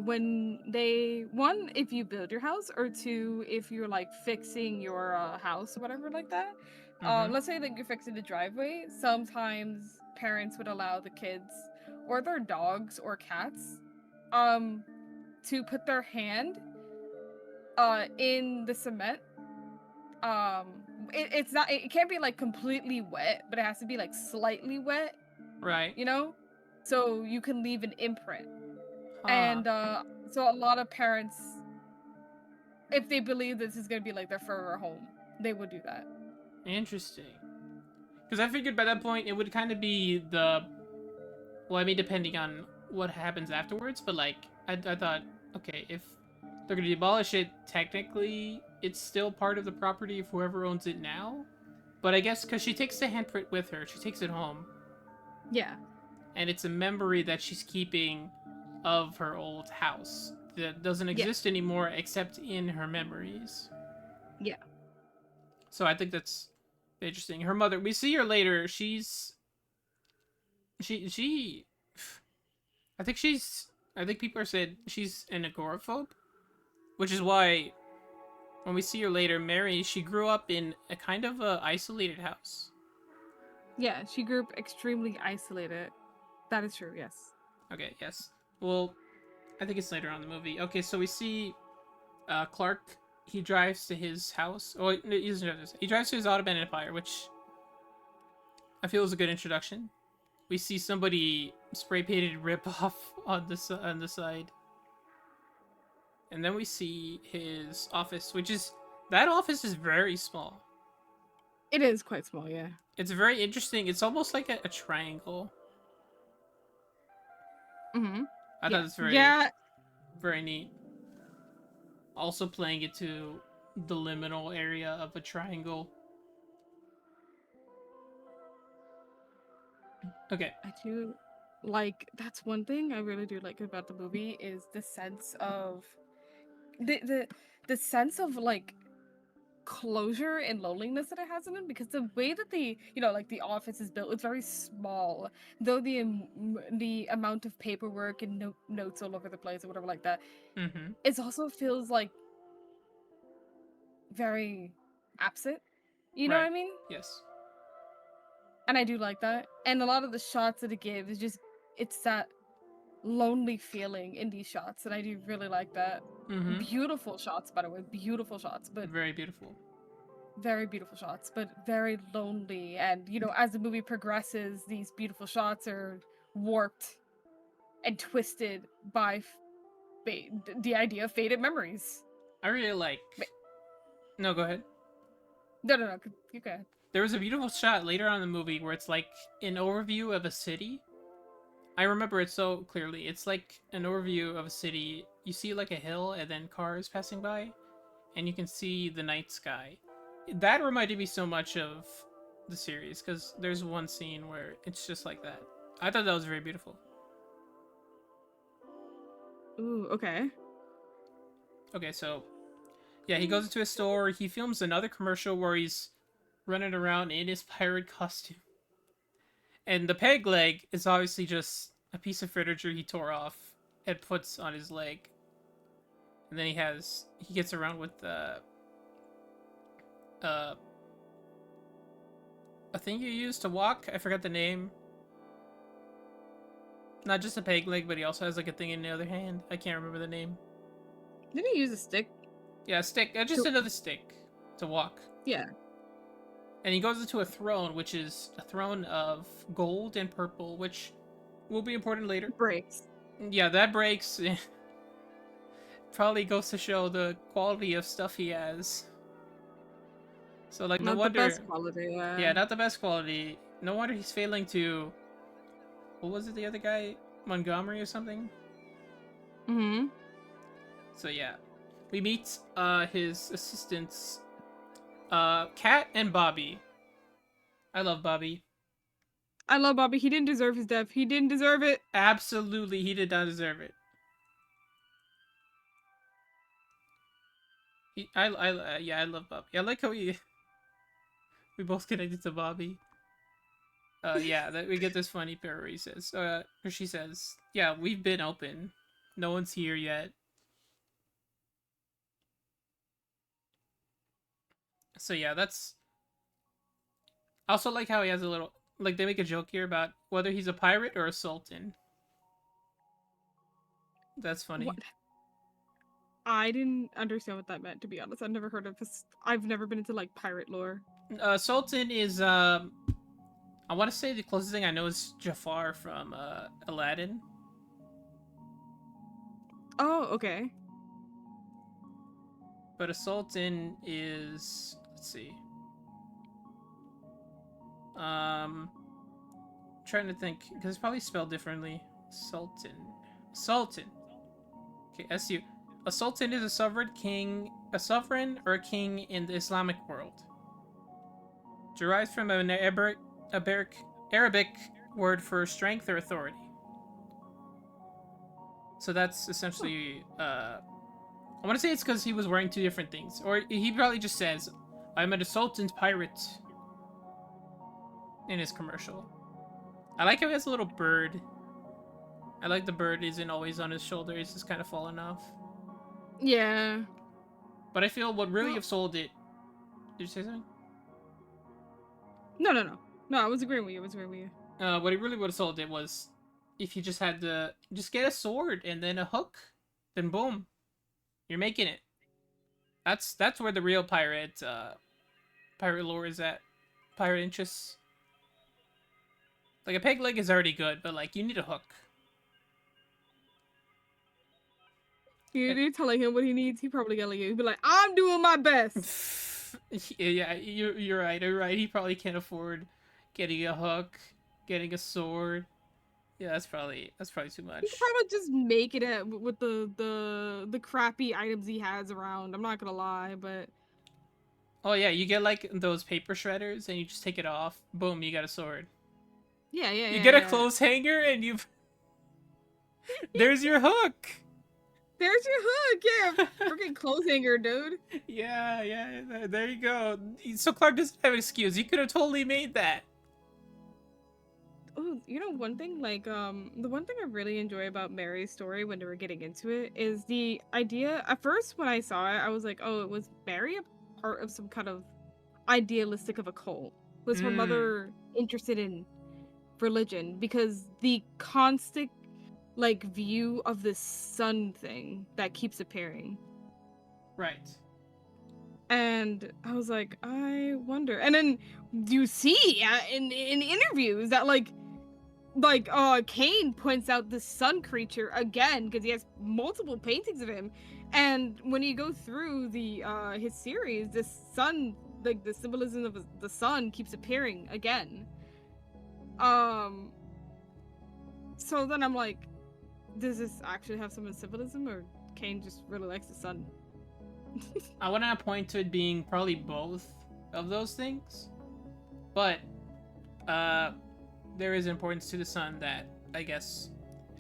When they if you build your house, or two, if you're like fixing your house or whatever like that. Let's say that you're fixing the driveway. Sometimes parents would allow the kids or their dogs or cats to put their hand in the cement. It can't be like completely wet, but it has to be like slightly wet, right? You know, so you can leave an imprint. And so a lot of parents, if they believe this is gonna be like their forever home, they would do that. Interesting. Because I figured by that point it would kind of be the... Well, I mean, depending on what happens afterwards, but like, I thought okay, if they're gonna demolish it, technically it's still part of the property of whoever owns it now. But I guess because she takes the handprint with her, she takes it home. Yeah. And it's a memory that she's keeping of her old house that doesn't exist anymore except in her memories. Yeah. So I think that's interesting. Her mother, we see her later. She I think people are said she's an agoraphobe, which is why when we see her later, Mary, she grew up in a kind of a isolated house. Yeah, she grew up extremely isolated. That is true, yes. Okay, yes. Well, I think it's later on in the movie. Okay, so we see Clark. He drives to his house. Oh, no, he doesn't drive to his. He drives to his Ottoman Empire, which I feel is a good introduction. We see somebody spray painted rip off on the side, and then we see his office, which is that office is very small. It is quite small, yeah. It's very interesting. It's almost like a triangle. Mm-hmm. I thought it's very very neat. Also playing it to the liminal area of a triangle. Okay. I do like that's one thing I really do like about the movie is the sense of the sense of like closure and loneliness that it has in it, because the way that the like the office is built, it's very small, though the amount of paperwork and notes all over the place or whatever like that, it also feels like very absent, you know what I mean? Yes. And I do like that, and a lot of the shots that it gives is just, it's that lonely feeling in these shots, and I do really like that. Beautiful shots, by the way, beautiful shots, but very beautiful. Very beautiful shots, but very lonely. And as the movie progresses, these beautiful shots are warped and twisted by the idea of faded memories. I really like. No, go ahead. No, you go ahead. There was a beautiful shot later on in the movie where it's like an overview of a city. I remember it so clearly. It's like an overview of a city. You see like a hill and then cars passing by, and you can see the night sky. That reminded me so much of the series, because there's one scene where it's just like that. I thought that was very beautiful. Ooh, okay. Okay, so yeah, he goes into a store. He films another commercial where he's running around in his pirate costume. And the peg leg is obviously just a piece of furniture he tore off and puts on his leg. And then he gets around with a thing you use to walk. I forgot the name. Not just a peg leg, but he also has like a thing in the other hand. I can't remember the name. Did he use a stick? Yeah, a stick. Just another stick to walk. Yeah. And he goes into a throne, which is a throne of gold and purple, which will be important later. Breaks. Yeah, that breaks. Probably goes to show the quality of stuff he has. So, like, no wonder... Not the best quality, yeah. Yeah, not the best quality. No wonder he's failing to... What was it, the other guy? Montgomery or something? Mm-hmm. So, yeah. We meet his assistants, Kat and Bobby. I love Bobby. I love Bobby. He didn't deserve his death. He didn't deserve it. Absolutely, he did not deserve it. I love Bobby. I like how we both connected to Bobby. Yeah, that we get this funny pair where he says, or she says, "Yeah, we've been open. No one's here yet." So yeah, that's. I also like how he has a little, like, they make a joke here about whether he's a pirate or a sultan. That's funny. What? I didn't understand what that meant, to be honest. I've never heard of this. I've never been into like pirate lore. Sultan is I want to say the closest thing I know is Jafar from Aladdin. Oh, okay. But a sultan is, let's see. Trying to think, because it's probably spelled differently. Sultan. Okay, SU. A sultan is a sovereign or a king in the Islamic world. Derives from an Arabic word for strength or authority. So that's essentially, I want to say it's because he was wearing 2 different things. Or he probably just says, I'm a sultan's pirate. In his commercial. I like how he has a little bird. I like the bird isn't always on his shoulder. He's just kind of falling off. Yeah. But I feel what really have sold it... Did you say something? No, I was agreeing with you. What he really would have sold it was if you just had to just get a sword and then a hook, then boom, you're making it. That's where the real pirate lore is at. Pirate interests. Like a peg leg is already good, but like you need a hook. You're telling him what he needs. He probably gonna you. He'd be like, I'm doing my best. Yeah, you're right. You're right. He probably can't afford getting a hook, getting a sword. Yeah, that's probably too much. He could probably just make it with the crappy items he has around. I'm not gonna lie, but. Oh yeah, you get like those paper shredders and you just take it off. Boom, you got a sword. Yeah. You get a clothes hanger and you've... There's your hook! There's your hook! Yeah, freaking clothes hanger, dude. Yeah, there you go. So Clark doesn't have an excuse. You could have totally made that. Oh, you know one thing? Like, the one thing I really enjoy about Mary's story when they were getting into it is the idea... At first, when I saw it, I was like, oh, was Mary a part of some kind of idealistic of a cult? Was her mother interested in religion? Because the constant like view of this sun thing that keeps appearing, right? And I was like, I wonder. And then you see in interviews that like Kane points out the sun creature again because he has multiple paintings of him, and when you go through the his series, the sun, like the symbolism of the sun keeps appearing again. So then I'm like, does this actually have some symbolism, or Kane just really likes the sun? I want to point to it being probably both of those things, but there is importance to the sun that I guess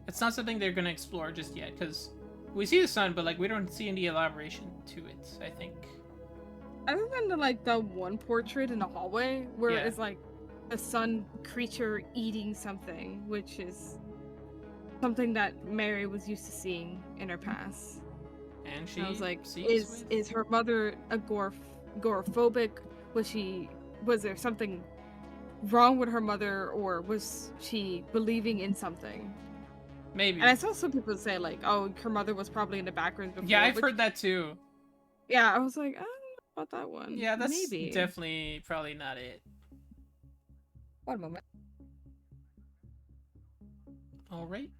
it's not something they're gonna explore just yet, because we see the sun, but like we don't see any elaboration to it, I think. Other than the one portrait in the hallway where it's like a sun creature eating something, which is something that Mary was used to seeing in her past. And she I was like, is her mother agoraphobic? Was there something wrong with her mother, or was she believing in something? Maybe. And I saw some people say like, oh, her mother was probably in the background before. Yeah, I've heard that too. Yeah, I was like, I don't know about that one. Yeah, that's maybe. Definitely probably not it. One moment. All right.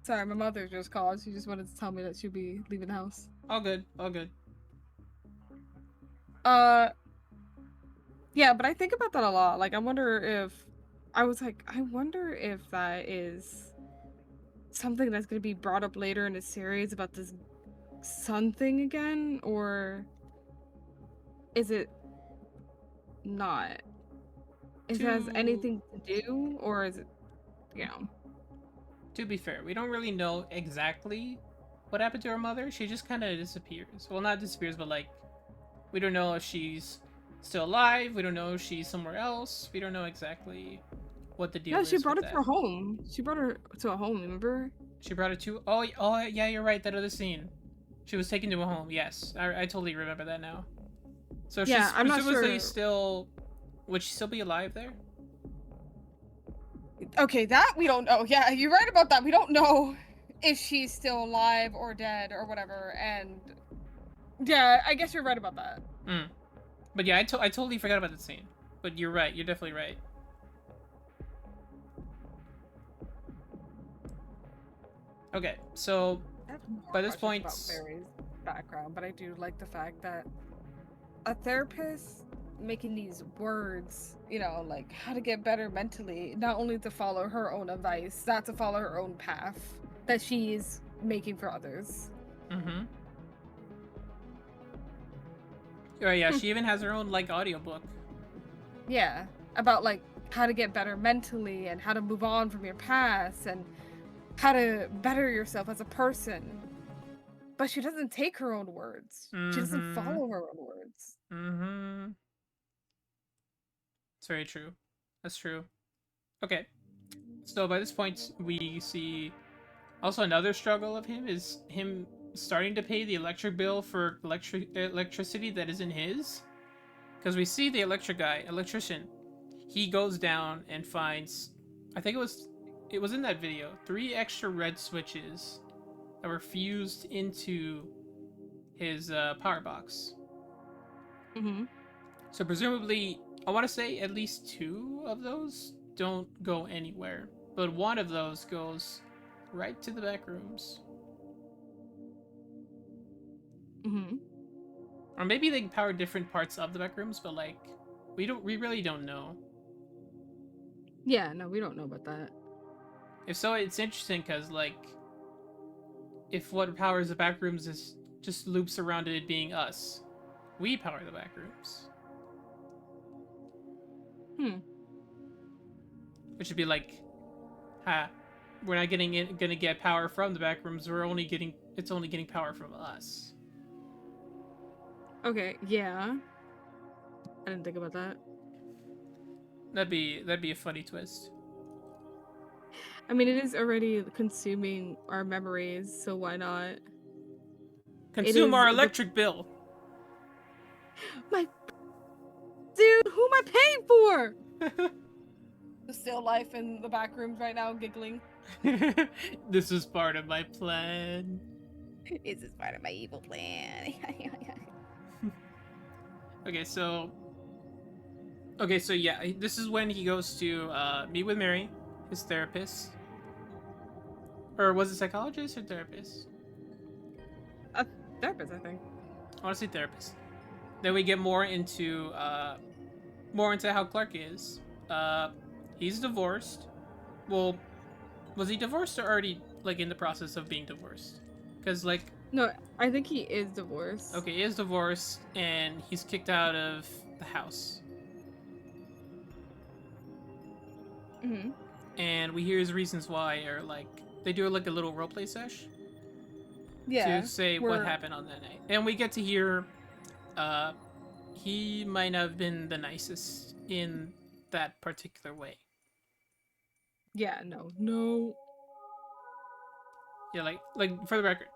Sorry, my mother just called. She just wanted to tell me that she'll be leaving the house. All good. All good. Yeah, but I think about that a lot. Like, I wonder if that is something that's going to be brought up later in the series about this sun thing again, or is it not? Is it has anything to do, or is it, To be fair, we don't really know exactly what happened to her mother. She just kind of disappears. Well, not disappears, but like, we don't know if she's still alive. We don't know if she's somewhere else. We don't know exactly what the deal is. Yeah, she brought her to her home. She brought her to a home, remember? She brought her to... Oh, yeah, you're right. That other scene. She was taken to a home. Yes, I totally remember that now. So yeah, she's I'm not presumably sure. still... Would she still be alive there? Okay, that we don't know. Yeah, you're right about that. We don't know if she's still alive or dead or whatever. And yeah, I guess you're right about that. But yeah, I totally forgot about that scene. But you're right. You're definitely right. Okay, so I have more by this questions point, about Barry's background, but I do like the fact that a therapist making these words, you know, like how to get better mentally, not only to follow her own advice, not to follow her own path that she's making for others. mm-hmm. Oh yeah, she even has her own like audiobook. Yeah, about like how to get better mentally and how to move on from your past and how to better yourself as a person. But she doesn't take her own words. She doesn't follow her own words. Mm-hmm. It's very true. That's true. Okay. So by this point, we see also another struggle of him is him starting to pay the electric bill for electricity that isn't his. Because we see the electrician. He goes down and finds, I think it was in that video, 3 extra red switches that were fused into his power box. Mm-hmm. So presumably, I want to say at least 2 of those don't go anywhere, but one of those goes right to the back rooms. Mm-hmm. Or maybe they power different parts of the back rooms, but like we really don't know. Yeah, no, we don't know about that. If so, it's interesting because like if what powers the back rooms is just loops around it being us, we power the back rooms. Which would be like, we're not gonna get power from the back rooms. It's only getting power from us. Okay, yeah. I didn't think about that. That'd be a funny twist. I mean, it is already consuming our memories, so why not? Consume our electric bill. My dude, who am I paying for? The still life in the back rooms right now, giggling. This is part of my plan. This is part of my evil plan. Okay, so yeah, this is when he goes to meet with Mary, his therapist. Or was it psychologist or therapist? A therapist, I think. I want to say therapist. Then we get more into how Clark is. He's divorced. Well, was he divorced or already like in the process of being divorced? Because like no, I think he is divorced. Okay, he is divorced and he's kicked out of the house. Mm-hmm. And we hear his reasons why, or like they do like a little roleplay sesh. Yeah. To say what happened on that night, and we get to hear, he might not have been the nicest in that particular way. Yeah. No. Yeah, like for the record,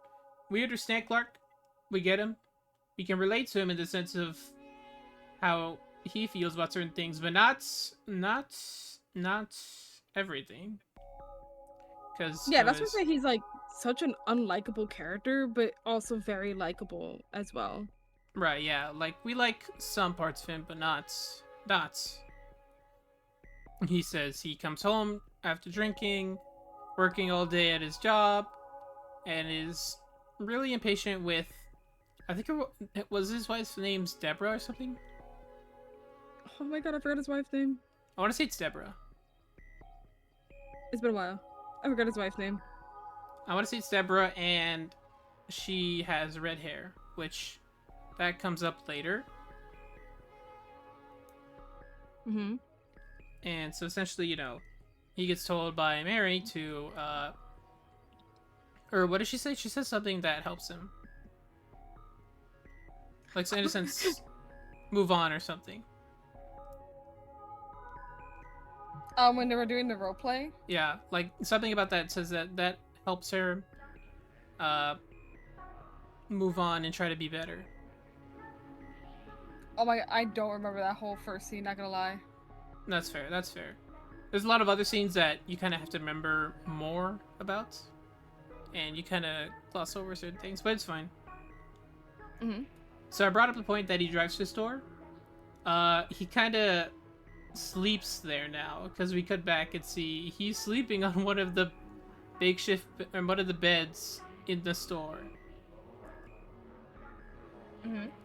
we understand Clark. We get him. We can relate to him in the sense of how he feels about certain things, but not everything. That's why I say he's like such an unlikable character, but also very likable as well. Right, yeah. Like we like some parts of him, but not. He says he comes home after drinking, working all day at his job, and is really impatient with, I think it was his wife's name's Deborah or something? Oh my god, I forgot his wife's name. I want to say it's Deborah. It's been a while. I forgot his wife's name. I want to say it's Deborah, and she has red hair, which that comes up later. Mm-hmm. And so essentially, he gets told by Mary to, or what does she say? She says something that helps him. Like, so in a sense, move on or something. When they were doing the roleplay? Yeah, like, something about that says that helps her, move on and try to be better. Oh my, I don't remember that whole first scene, not gonna lie. That's fair. There's a lot of other scenes that you kind of have to remember more about, and you kind of gloss over certain things, but it's fine. Mm-hmm. So I brought up the point that he drives to the store. He kind of sleeps there now, because we cut back and see he's sleeping on one of the makeshift or one of the beds in the store.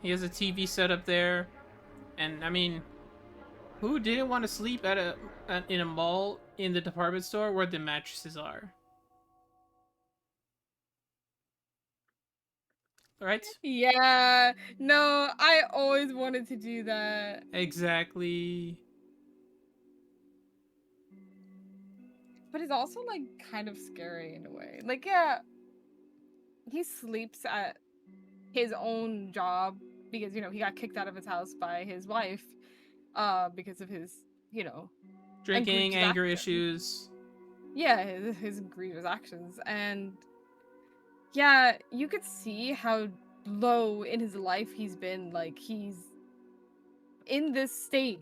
He has a TV set up there, and I mean, who didn't want to sleep in a mall in the department store where the mattresses are? Right? Yeah. No, I always wanted to do that. Exactly. But it's also like kind of scary in a way. Like, yeah, he sleeps at his own job because, he got kicked out of his house by his wife because of his, Drinking, egregious anger actions. issues. Yeah, his egregious actions. And yeah, you could see how low in his life he's been. Like, he's in this state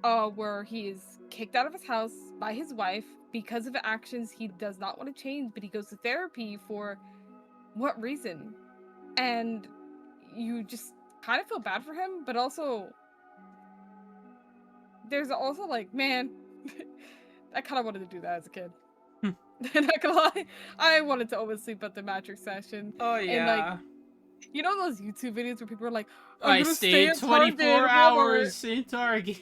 where he is kicked out of his house by his wife because of actions he does not want to change, but he goes to therapy for what reason? And you just kind of feel bad for him, but also there's also like, man, I kind of wanted to do that as a kid. Not gonna lie, I wanted to always sleep at the mattress session. Oh And like, yeah. you know those YouTube videos where people are like, I gonna stay stayed at Target, 24 Walmart. hours in Target.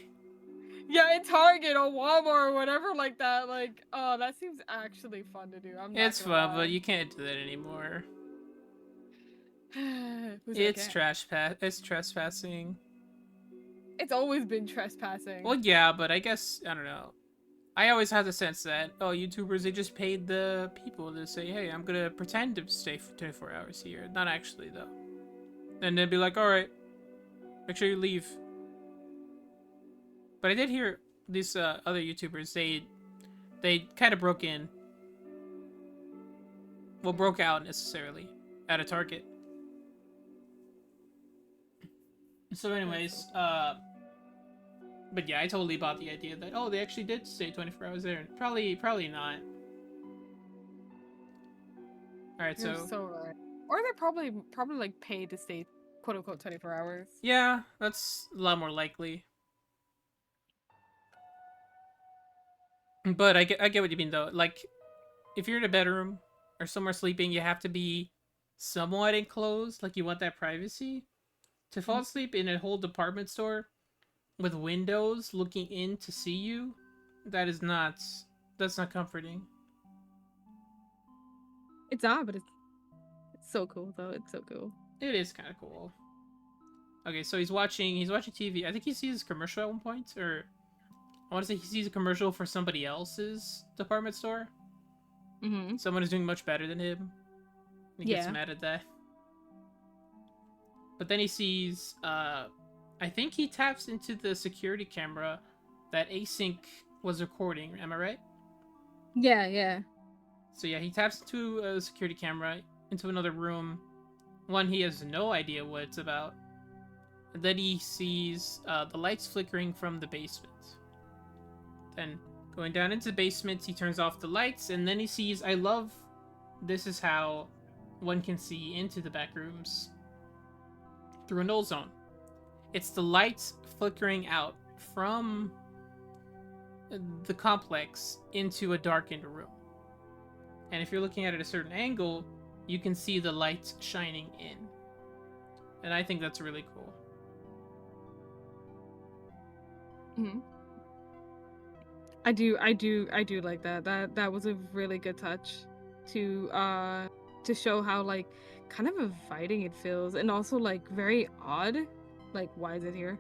Yeah, in Target or Walmart or whatever like that. Like, oh, that seems actually fun to do. I'm not It's gonna fun, lie. but you can't do that anymore. Who said I It's can't? it's trespassing. It's always been trespassing. Well, yeah, but I guess I don't know. I always had the sense that YouTubers, they just paid the people to say, hey, I'm gonna pretend to stay for 24 hours here, not actually though. And they'd be like, all right, make sure you leave. But I did hear these other YouTubers, they kind of broke in. Well, broke out necessarily at a Target. So anyways, but yeah, I totally bought the idea that, they actually did stay 24 hours there. Probably not. Alright, You're so... so right. Or they're probably like paid to stay quote unquote 24 hours. Yeah, that's a lot more likely. But I get what you mean though. Like, if you're in a bedroom or somewhere sleeping, you have to be somewhat enclosed. Like, you want that privacy. To fall asleep in a whole department store with windows looking in to see you, that's not comforting. It's odd, but it's so cool though. It's so cool. It is kind of cool. Okay, so he's watching TV. I think he sees a commercial at one point, or I want to say he sees a commercial for somebody else's department store. Someone is doing much better than him. He gets mad at that. But then he sees, I think he taps into the security camera that Async was recording. Am I right? Yeah. So yeah, he taps into a security camera into another room. One, he has no idea what it's about. And then he sees the lights flickering from the basement. Then going down into the basement, he turns off the lights, and then he sees, this is how one can see into the back rooms. Through a null zone. It's the lights flickering out from the complex into a darkened room. And if you're looking at it at a certain angle, you can see the lights shining in. And I think that's really cool. I do like that. That was a really good touch to show how like kind of inviting it feels, and also like very odd. Like, why is it here?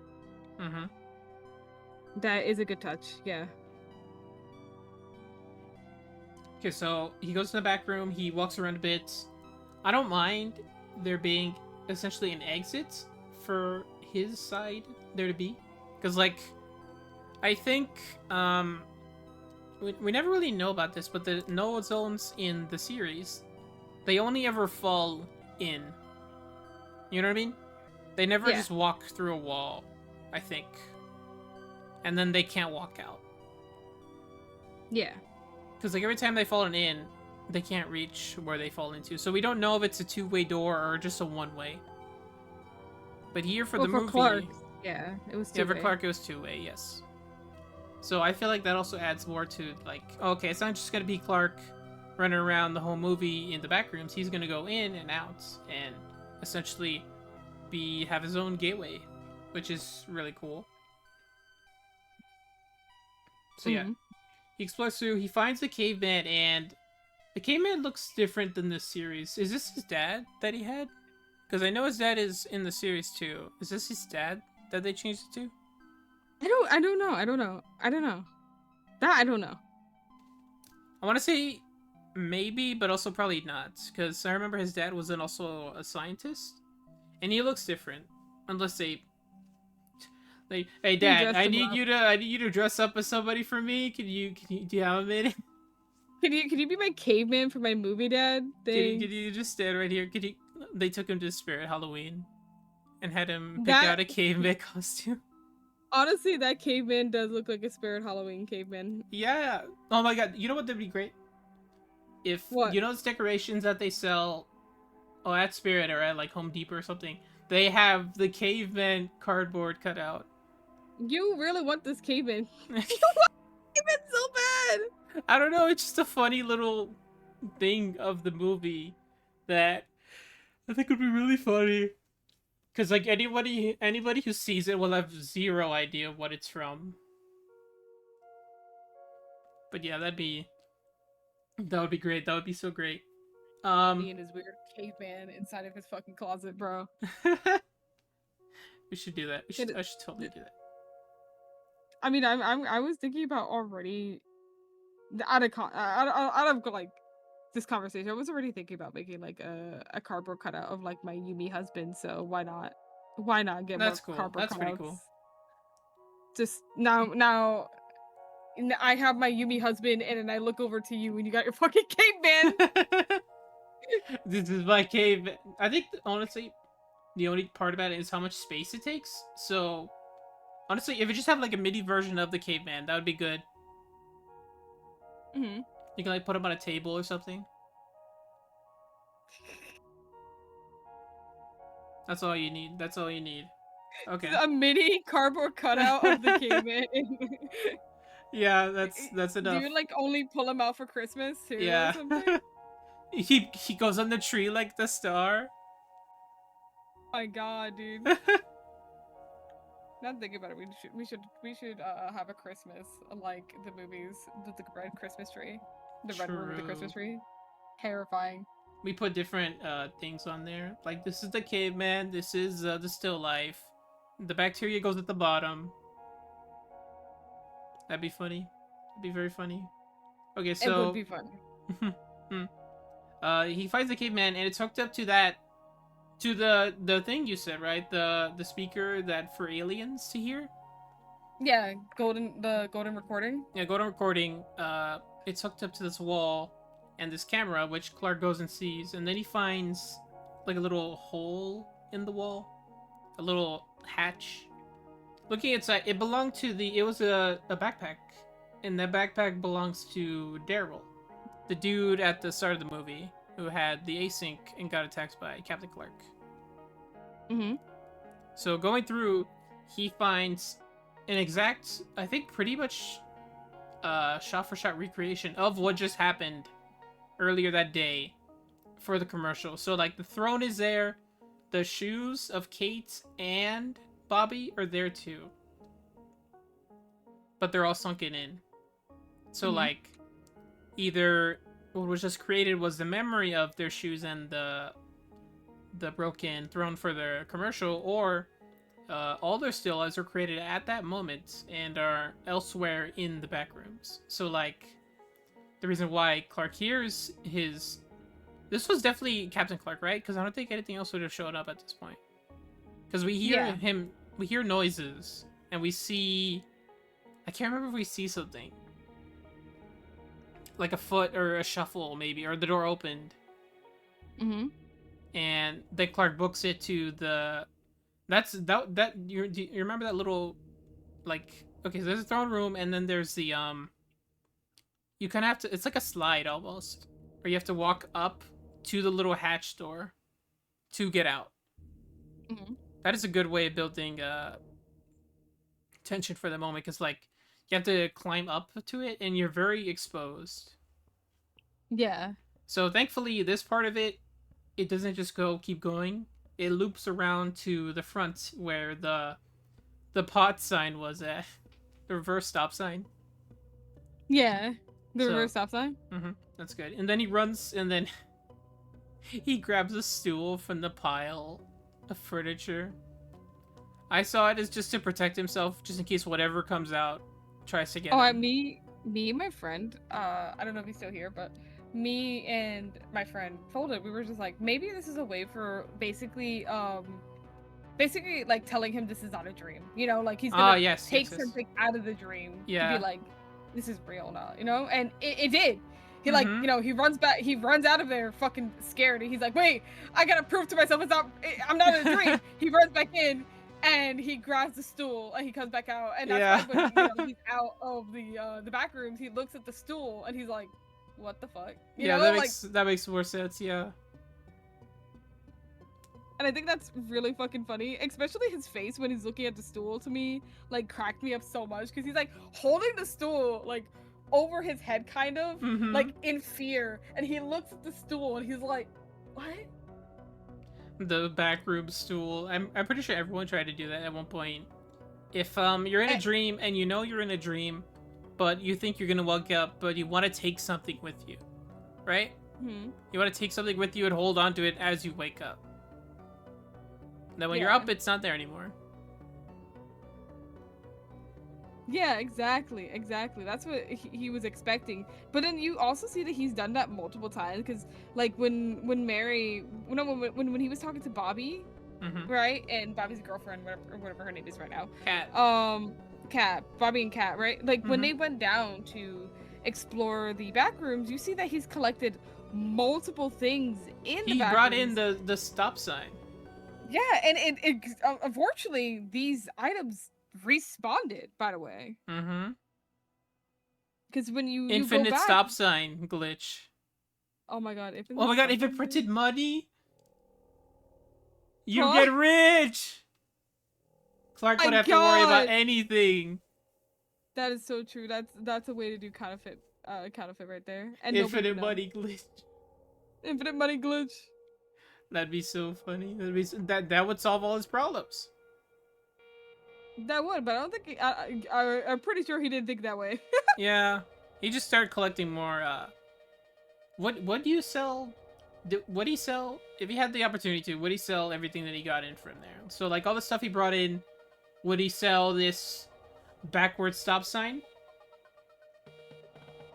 That is a good touch. Yeah. Okay, so he goes to the back room. He walks around a bit. I don't mind there being essentially an exit for his side there to be, because like I think we never really know about this, but the null zones in the series, they only ever fall in. You know what I mean? They never just walk through a wall, I think. And then they can't walk out. Yeah. Because like every time they fall in, they can't reach where they fall into. So we don't know if it's a two-way door or just a one-way. But here for the movie... Clark, yeah, it was two-way. Yeah, for Clark it was two-way, yes. So I feel like that also adds more to, like, okay, it's not just gonna be Clark running around the whole movie in the back rooms, he's gonna go in and out and essentially have his own gateway, which is really cool. So yeah, he explores through. He finds the caveman, and the caveman looks different than this series. Is this his dad that he had? Because I know his dad is in the series too. Is this his dad that they changed it to? I don't know. That I don't know. I want to say maybe, but also probably not, because I remember his dad wasn't also a scientist, and he looks different. Unless they, hey Dad, I need you to dress up as somebody for me. Can you do you have a minute? Can you be my caveman for my movie, Dad? Can you just stand right here? They took him to Spirit Halloween, and had him pick out a caveman costume. Honestly, that caveman does look like a Spirit Halloween caveman. Yeah. Oh my god. You know what would be great? If you know those decorations that they sell, at Spirit or at like Home Depot or something, they have the caveman cardboard cut out. You really want this caveman? You want caveman so bad. I don't know. It's just a funny little thing of the movie that I think would be really funny. Because, like, anybody who sees it will have zero idea what it's from. But yeah, that would be great. That would be so great. He and his weird caveman inside of his fucking closet, bro. We should do that. I should totally do that. I mean, I was thinking about already out of like this conversation. I was already thinking about making like a cardboard cutout of like my Yumi husband. So why not? Why not get That's more cool. cardboard That's cutouts? pretty cool. Just now, I have my Yumi husband, and then I look over to you, and you got your fucking caveman. This is my cave. I think honestly, the only part about it is how much space it takes. So honestly, if you just have like a mini version of the caveman, that would be good. Mm-hmm. You can like put him on a table or something. That's all you need. That's all you need. Okay. A mini cardboard cutout of the caveman. Yeah, that's enough. Do you like only pull him out for Christmas too? Yeah. Or something? he goes on the tree like the star. Oh my god, dude. Now thinking about it, we should have a Christmas like the movies, the red Christmas tree, the red room with the Christmas tree. Terrifying. We put different things on there. Like this is the caveman. This is the still life. The bacteria goes at the bottom. That'd be funny. That'd be very funny. Okay, so it would be funny. He finds the caveman, and it's hooked up to the thing you said, right? The speaker that for aliens to hear. Yeah, the golden recording. Yeah, golden recording. It's hooked up to this wall and this camera, which Clark goes and sees, and then he finds like a little hole in the wall, a little hatch. Looking inside, it belonged to it was a backpack, and that backpack belongs to Daryl, the dude at the start of the movie who had the async and got attacked by Captain Clark. Mm-hmm. So going through, he finds an exact, I think pretty much shot-for-shot recreation of what just happened earlier that day for the commercial. So like the throne is there, the shoes of Kate and Bobby are there too, but they're all sunken in. So like either what was just created was the memory of their shoes and the broken throne for the commercial, or all their still lives were created at that moment and are elsewhere in the back rooms. So like the reason why Clark hears this was definitely Captain Clark, right? Because I don't think anything else would have shown up at this point. Because we hear we hear noises, and we see, I can't remember if we see something. Like a foot or a shuffle, maybe, or the door opened. Mm-hmm. And then Clark books it to the, you remember that little, like, okay, so there's a throne room, and then there's the, you kind of have to, it's like a slide almost, where you have to walk up to the little hatch door to get out. Mm-hmm. That is a good way of building tension for the moment, because like you have to climb up to it, and you're very exposed. Yeah. So thankfully, this part of it, it doesn't just keep going. It loops around to the front where the pot sign was at, the reverse stop sign. Yeah. The So- reverse stop sign. That's good. And then he runs, and then he grabs a stool from the pile of furniture. I saw it as just to protect himself, just in case whatever comes out tries to get him. Me and my friend, I don't know if he's still here, but me and my friend told it. We were just like, maybe this is a way for basically like telling him this is not a dream. You know, like he's gonna take something out of the dream to Yeah. be like, this is real now, you know? And it did. He like, Mhm. you know, he runs back, he runs out of there fucking scared, and he's like, wait, I gotta prove to myself I'm not in a dream. He runs back in, and he grabs the stool, and he comes back out, and that's why when he's out of the back rooms, he looks at the stool, and he's like, what the fuck? You know? That makes more sense, yeah. And I think that's really fucking funny, especially his face when he's looking at the stool. To me, like, cracked me up so much because he's like holding the stool like over his head, kind of like in fear, and he looks at the stool and he's like, "What?" The backroom stool. I'm pretty sure everyone tried to do that at one point. If you're in a dream and you know you're in a dream, but you think you're gonna wake up, but you want to take something with you, right? You want to take something with you and hold on to it as you wake up. Then when you're up, it's not there anymore. Yeah, exactly. That's what he was expecting. But then you also see that he's done that multiple times, because like when he was talking to Bobby, right, and Bobby's girlfriend, whatever her name is right now, Kat, Bobby and Kat, right? Like when they went down to explore the back rooms, you see that he's collected multiple things in the back He brought rooms. in the stop sign. Yeah, and unfortunately, these items respawned, by the way. Because when you Infinite go back, stop sign glitch. oh my god! If it printed money, you Huh? get rich. Clark My would have to worry about God! anything. That is so true. That's a way to do counterfeit right there. And nobody Infinite would know. money glitch. Infinite money glitch. That'd be so funny. That would solve all his problems. That would, but I don't think I'm pretty sure he didn't think that way. Yeah, he just started collecting more. What do you sell? Would he sell, if he had the opportunity to? Would he sell everything that he got in from there? So like all the stuff he brought in, would he sell this backward stop sign?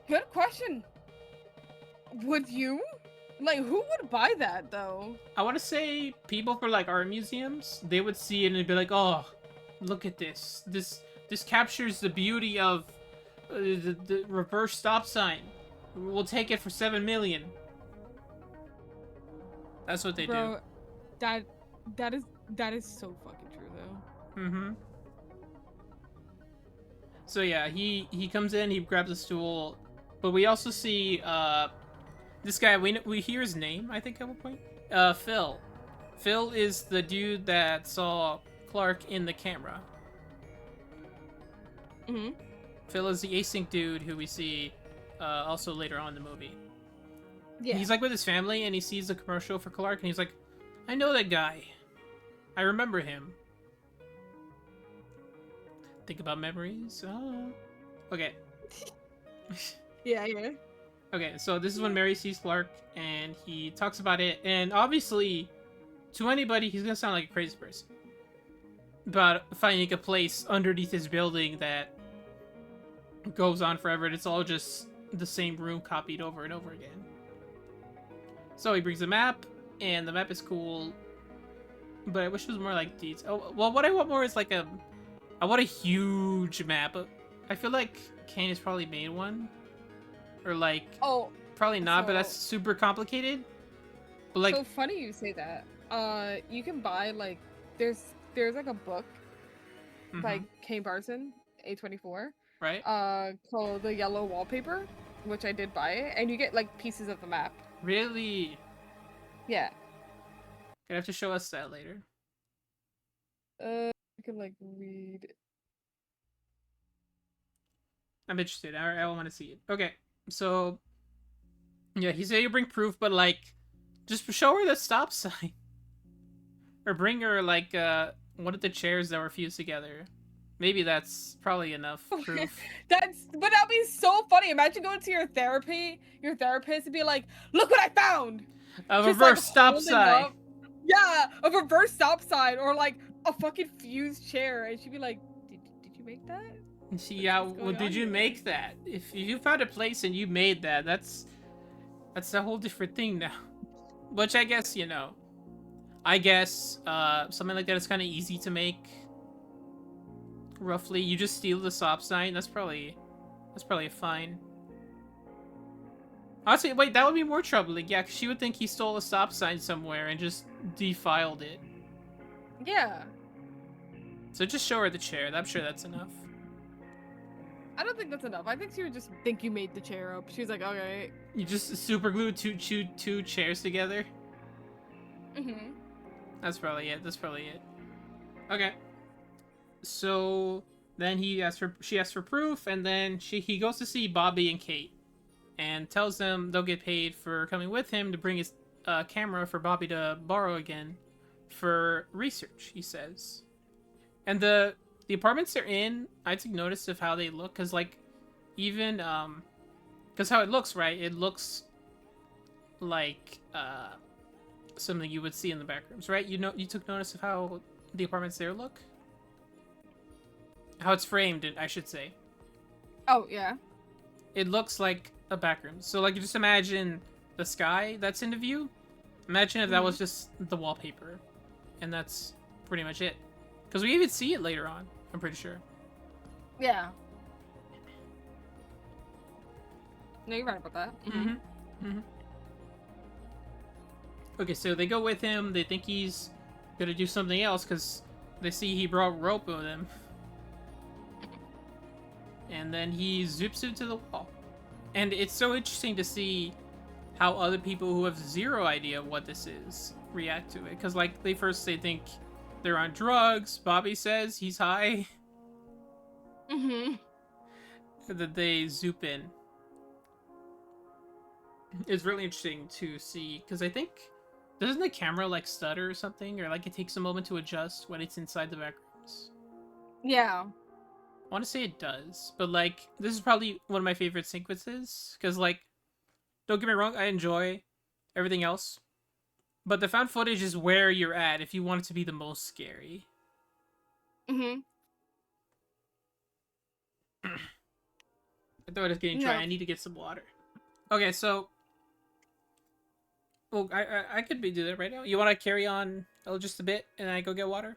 Good question. Would you? Like, who would buy that though? I want to say people for like art museums, they would see it and they'd be like, oh, look at this. This captures the beauty of the reverse stop sign. We'll take it for 7 million. That's what they Bro, that is so fucking true though. So yeah, he comes in, he grabs a stool, but we also see this guy. We hear his name, I think, at one point. Phil. Phil is the dude that saw Clark in the camera. Phil is the async dude who we see also later on in the movie. Yeah. He's like with his family and he sees the commercial for Clark and he's like, I know that guy. I remember him. Think about memories. Oh. Okay. Yeah. Okay, so this is when Mary sees Clark and he talks about it, and obviously to anybody he's gonna sound like a crazy person about finding a place underneath his building that goes on forever and it's all just the same room copied over and over again. So he brings a map, and the map is cool, but I wish it was more like these. Oh, well, what I want more is like I want a huge map. I feel like Kane has probably made one, or like, probably not, but that's super complicated. But like, so funny you say that. You can buy like there's like a book by Kane Parsons, A24, right? Called The Yellow Wallpaper, which I did buy it, and you get like pieces of the map. Really? Yeah. Gonna have to show us that later. I can like read. I'm interested. I want to see it. Okay, so Yeah, he said you bring proof, but like, just show her the stop sign. Or bring her like one of the chairs that were fused together. Maybe that's probably enough proof. But that'd be so funny. Imagine going to your therapist, and be like, "Look what I found." A Just, reverse like, stop holding sign. up- Yeah, a reverse stop sign, or like a fucking fused chair, and she'd be like, "Did you make that?" Yeah, well, did you make that? If you found a place and you made that, that's a whole different thing now. Which I guess, you know, something like that is kind of easy to make. Roughly, you just steal the stop sign. That's probably fine. Honestly, wait, that would be more troubling. Yeah, 'cause she would think he stole a stop sign somewhere and just defiled it. Yeah. So just show her the chair. I'm sure that's enough. I don't think that's enough. I think she would just think you made the chair up. She's like, okay. You just super glue two chairs together. Mm-hmm. That's probably it. Okay. So then she asks for proof, and then he goes to see Bobby and Kate, and tells them they'll get paid for coming with him to bring his camera for Bobby to borrow again for research. He says, and the apartments they're in, I took notice of how they look, cause like even cause how it looks, right? It looks like something you would see in the Backrooms, right? You took notice of how the apartments there look? How it's framed, I should say. Oh, yeah. It looks like a Backrooms. So, like, just imagine the sky that's in the view. Imagine if that was just the wallpaper. And that's pretty much it. Because we even see it later on, I'm pretty sure. Yeah. No, you're right about that. Mm-hmm. Okay, so they go with him. They think he's gonna do something else because they see he brought rope with him. And then he zips into the wall. And it's so interesting to see how other people who have zero idea what this is react to it. Because, like, they think they're on drugs. Bobby says he's high. Mm-hmm. That they zoop in. It's really interesting to see. Because I think... Doesn't the camera, like, stutter or something? Or, like, it takes a moment to adjust when it's inside the Backrooms? Yeah. I want to say it does, but like this is probably one of my favorite sequences because like, don't get me wrong, I enjoy everything else, but the found footage is where you're at if you want it to be the most scary. Mm-hmm. I thought I was getting dry. I need to get some water. Okay, so, well, I could do that right now. You want to carry on just a bit and I go get water?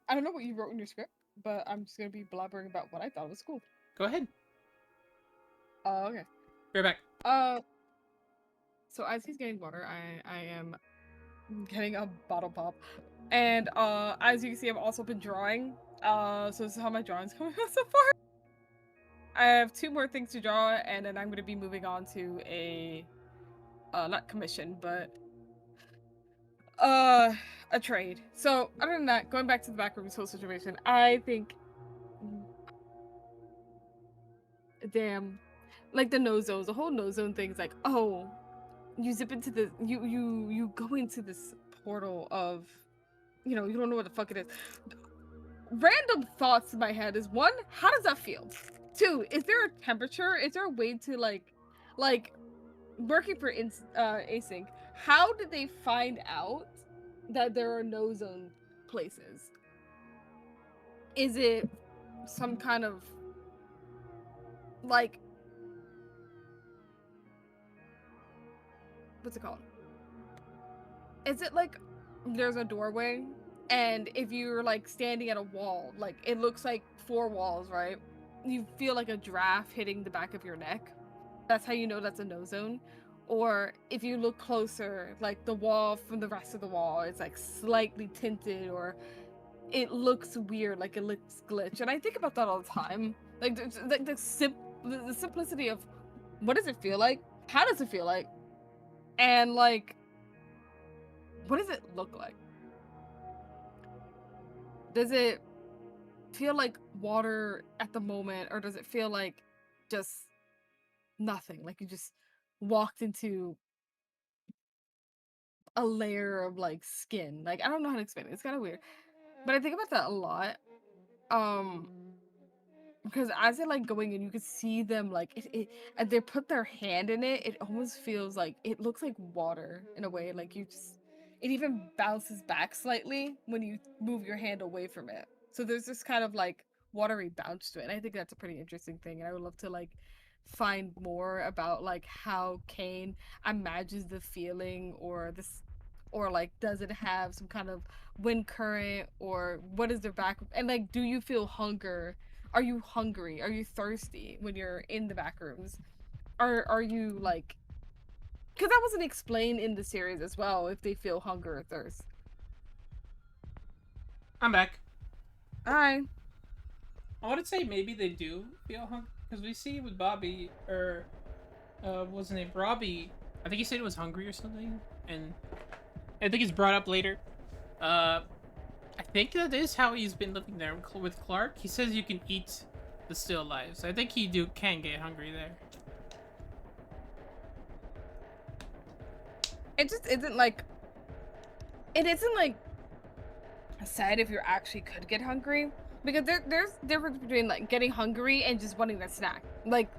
I don't know what you wrote in your script, but I'm just gonna be blabbering about what I thought was cool. Go ahead. Okay. Be right back. So as he's getting water, I am getting a bottle pop, and as you can see, I've also been drawing. So this is how my drawing's coming out so far. I have 2 more things to draw, and then I'm gonna be moving on to a not commission, but a trade. So other than that, going back to the Backrooms whole situation, I think damn, like the no zones, the whole no zone thing's like, oh, you zip into the you go into this portal of, you don't know what the fuck it is. Random thoughts in my head is 1, how does that feel? 2, is there a temperature? Is there a way to like working for async? How did they find out that there are no zone places? Is it some kind of like, what's it called? Is it like there's a doorway and if you're like standing at a wall, like it looks like 4 walls, right? You feel like a draft hitting the back of your neck. That's how you know that's a no zone. Or if you look closer, like the wall from the rest of the wall is like slightly tinted, or it looks weird, like it looks glitch. And I think about that all the time. Like the simplicity of what does it feel like? How does it feel like? And like, what does it look like? Does it feel like water at the moment, or does it feel like just nothing. Like you just walked into a layer of like skin. Like I don't know how to explain it. It's kind of weird. But I think about that a lot. Um because as they're like going in, you could see them like and they put their hand in it, it almost feels like it looks like water in a way. Like you just it even bounces back slightly when you move your hand away from it. So there's this kind of like watery bounce to it. And I think that's a pretty interesting thing. And I would love to like find more about like how Kane imagines the feeling or this or like does it have some kind of wind current or what is their back and like do you feel hunger? Are you hungry? Are you thirsty when you're in the back rooms? Are you like because that wasn't explained in the series as well if they feel hunger or thirst. I'm back. Hi. I want to say maybe they do feel hungry because we see with Bobby or what's his name, Robbie. I think he said he was hungry or something, and I think it's brought up later. I think that is how he's been living there with Clark. He says you can eat the still lives. I think he can get hungry there. It just isn't like it isn't like sad if you actually could get hungry because there's difference between like getting hungry and just wanting a snack. Like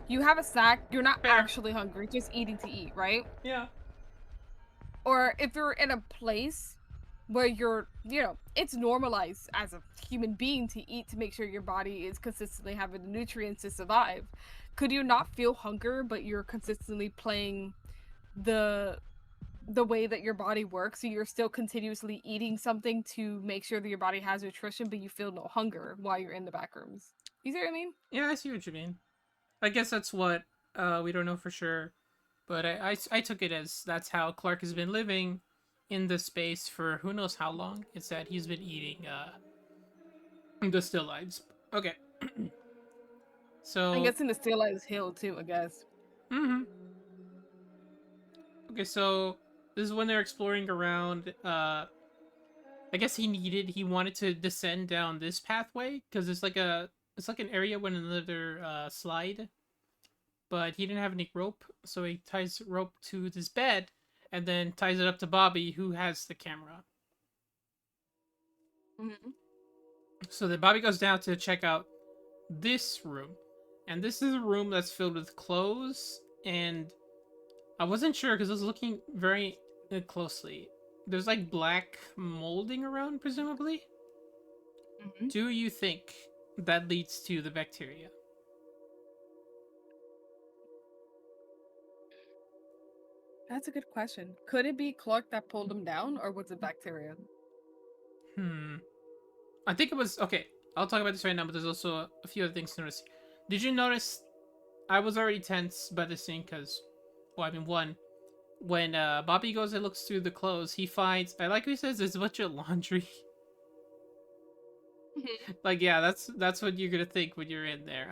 you have a snack, you're not actually hungry, just eating to eat, right? Yeah. Or if you're in a place where you're, you know, it's normalized as a human being to eat to make sure your body is consistently having the nutrients to survive. Could you not feel hunger, but you're consistently playing the way that your body works, so you're still continuously eating something to make sure that your body has nutrition, but you feel no hunger while you're in the back rooms? You see what I mean? Yeah, I see what you mean. I guess that's what we don't know for sure, but I took it as that's how Clark has been living in the space for who knows how long. It's that he's been eating the still lives. Okay. So I guess in the still lives hill too, I guess. Mm-hmm. Okay, so this is when they're exploring around. I guess he wanted to descend down this pathway because it's like an area with another slide, but he didn't have any rope, so he ties rope to this bed and then ties it up to Bobby, who has the camera. Mm-hmm. So then Bobby goes down to check out this room, and this is a room that's filled with clothes, and I wasn't sure because I was looking very closely. There's like black molding around, presumably. Mm-hmm. Do you think that leads to the bacteria? That's a good question. Could it be Clark that pulled him down, or was it bacteria? I think it was okay. I'll talk about this right now, but there's also a few other things to notice. Did you notice? I was already tense by this scene because, well, I mean, one, when Bobby goes and looks through the clothes, he finds. I like what he says. There's a bunch of laundry. Like, yeah, that's what you're gonna think when you're in there.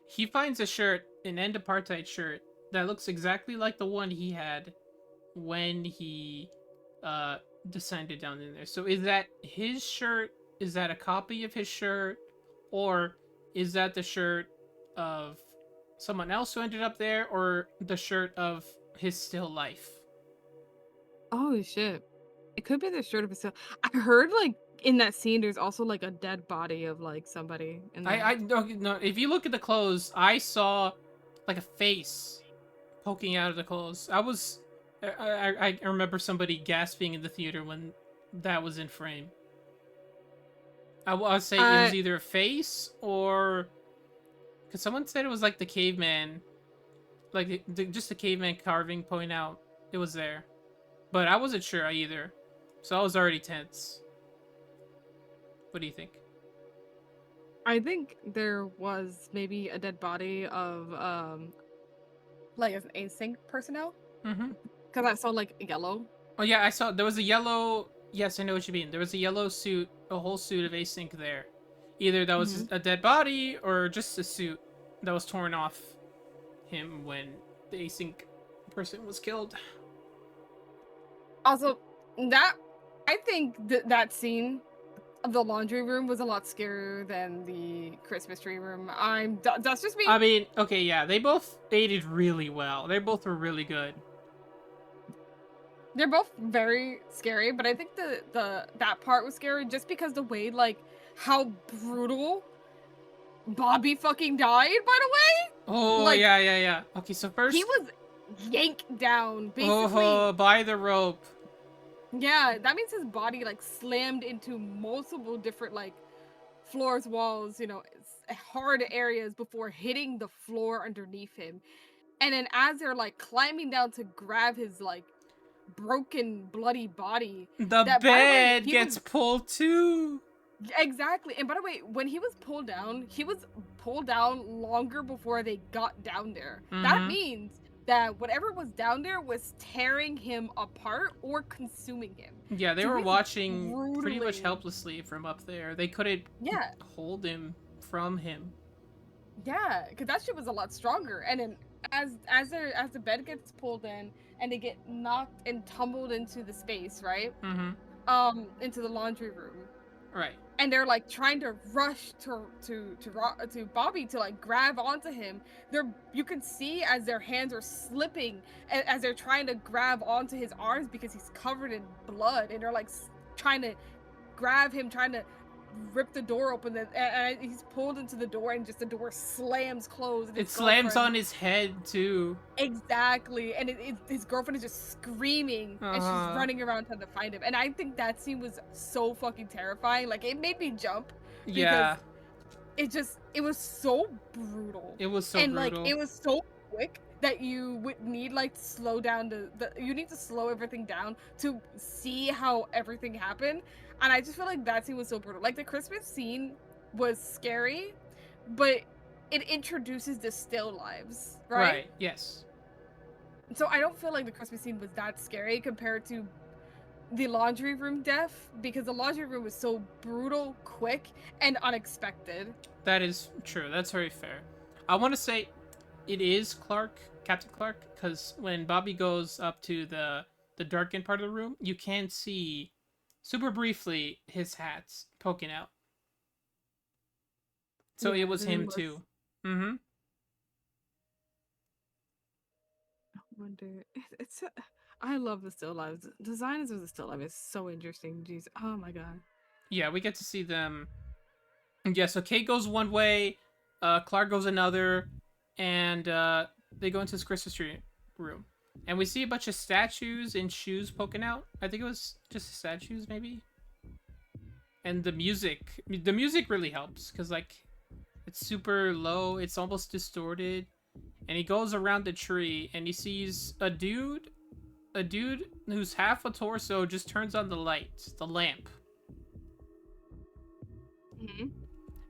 He finds a shirt, an end apartheid shirt that looks exactly like the one he had when he descended down in there. So is that his shirt? Is that a copy of his shirt? Or is that the shirt of someone else who ended up there, or the shirt of his still life? Oh shit. It could be the shirt of a still. I heard like in that scene there's also like a dead body of like somebody in there. I no, if you look at the clothes, I saw like a face poking out of the clothes. I remember somebody gasping in the theater when that was in frame. I'll say it was either a face or because someone said it was like the caveman, like just the caveman carving pointing out it was there, but I wasn't sure either, so I was already tense. What do you think? I think there was maybe a dead body of like an async personnel. Mm-hmm. Because I saw like yellow. Oh yeah, I saw there was a yellow. Yes, I know what you mean. There was a yellow suit, a whole suit of async there. Either that was a dead body or just a suit that was torn off him when the async person was killed. Also, that I think that scene the laundry room was a lot scarier than the Christmas tree room. That's just me. I mean, okay, yeah, they both aided really well. They both were really good. They're both very scary, but I think that part was scary just because the way, like, how brutal Bobby fucking died, by the way. Oh, like, yeah. Okay, so first he was yanked down, basically. Oh, by the rope. Yeah, that means his body, like, slammed into multiple different, like, floors, walls, you know, hard areas before hitting the floor underneath him. And then as they're, like, climbing down to grab his, like, broken, bloody body, The bed gets pulled too. Exactly. And by the way, when he was pulled down longer before they got down there. That Mhm. means that whatever was down there was tearing him apart or consuming him. Yeah, they So were he's watching pretty much brutally- helplessly from up there. They couldn't hold him from him. Yeah, because that shit was a lot stronger. And then as the bed gets pulled in and they get knocked and tumbled into the space, right? Mm-hmm. Into the laundry room. Right. And they're like trying to rush to Bobby to like grab onto him. You can see as their hands are slipping as they're trying to grab onto his arms because he's covered in blood, and they're like trying to grab him, trying to rip the door open, and he's pulled into the door, and just the door slams closed. And It slams on his head too. Exactly, and his girlfriend is just screaming, and she's running around trying to find him. And I think that scene was so fucking terrifying. Like, it made me jump. Yeah. It was so brutal. It was so and brutal. like it was so quick that you would need like to slow down you need to slow everything down to see how everything happened. And I just feel like that scene was so brutal. Like, the Christmas scene was scary, but it introduces the still lives, right? Yes. So I don't feel like the Christmas scene was that scary compared to the laundry room death, because the laundry room was so brutal, quick, and unexpected. That is true. That's very fair. I want to say it is Captain Clark, because when Bobby goes up to the darkened part of the room, you can see super briefly his hat's poking out. So Yeah, it was him too. Mm-hmm. Wonder, I love the still lives. Designs of the still life is so interesting. Jeez, oh my god. Yeah, we get to see them. Yeah, so Kate goes one way, Clark goes another, and they go into this Christmas tree room. And we see a bunch of statues and shoes poking out. I think it was just statues, maybe. And the music really helps, because, like, it's super low, it's almost distorted. And he goes around the tree, and he sees a dude who's half a torso just turns on the lamp. Mm-hmm.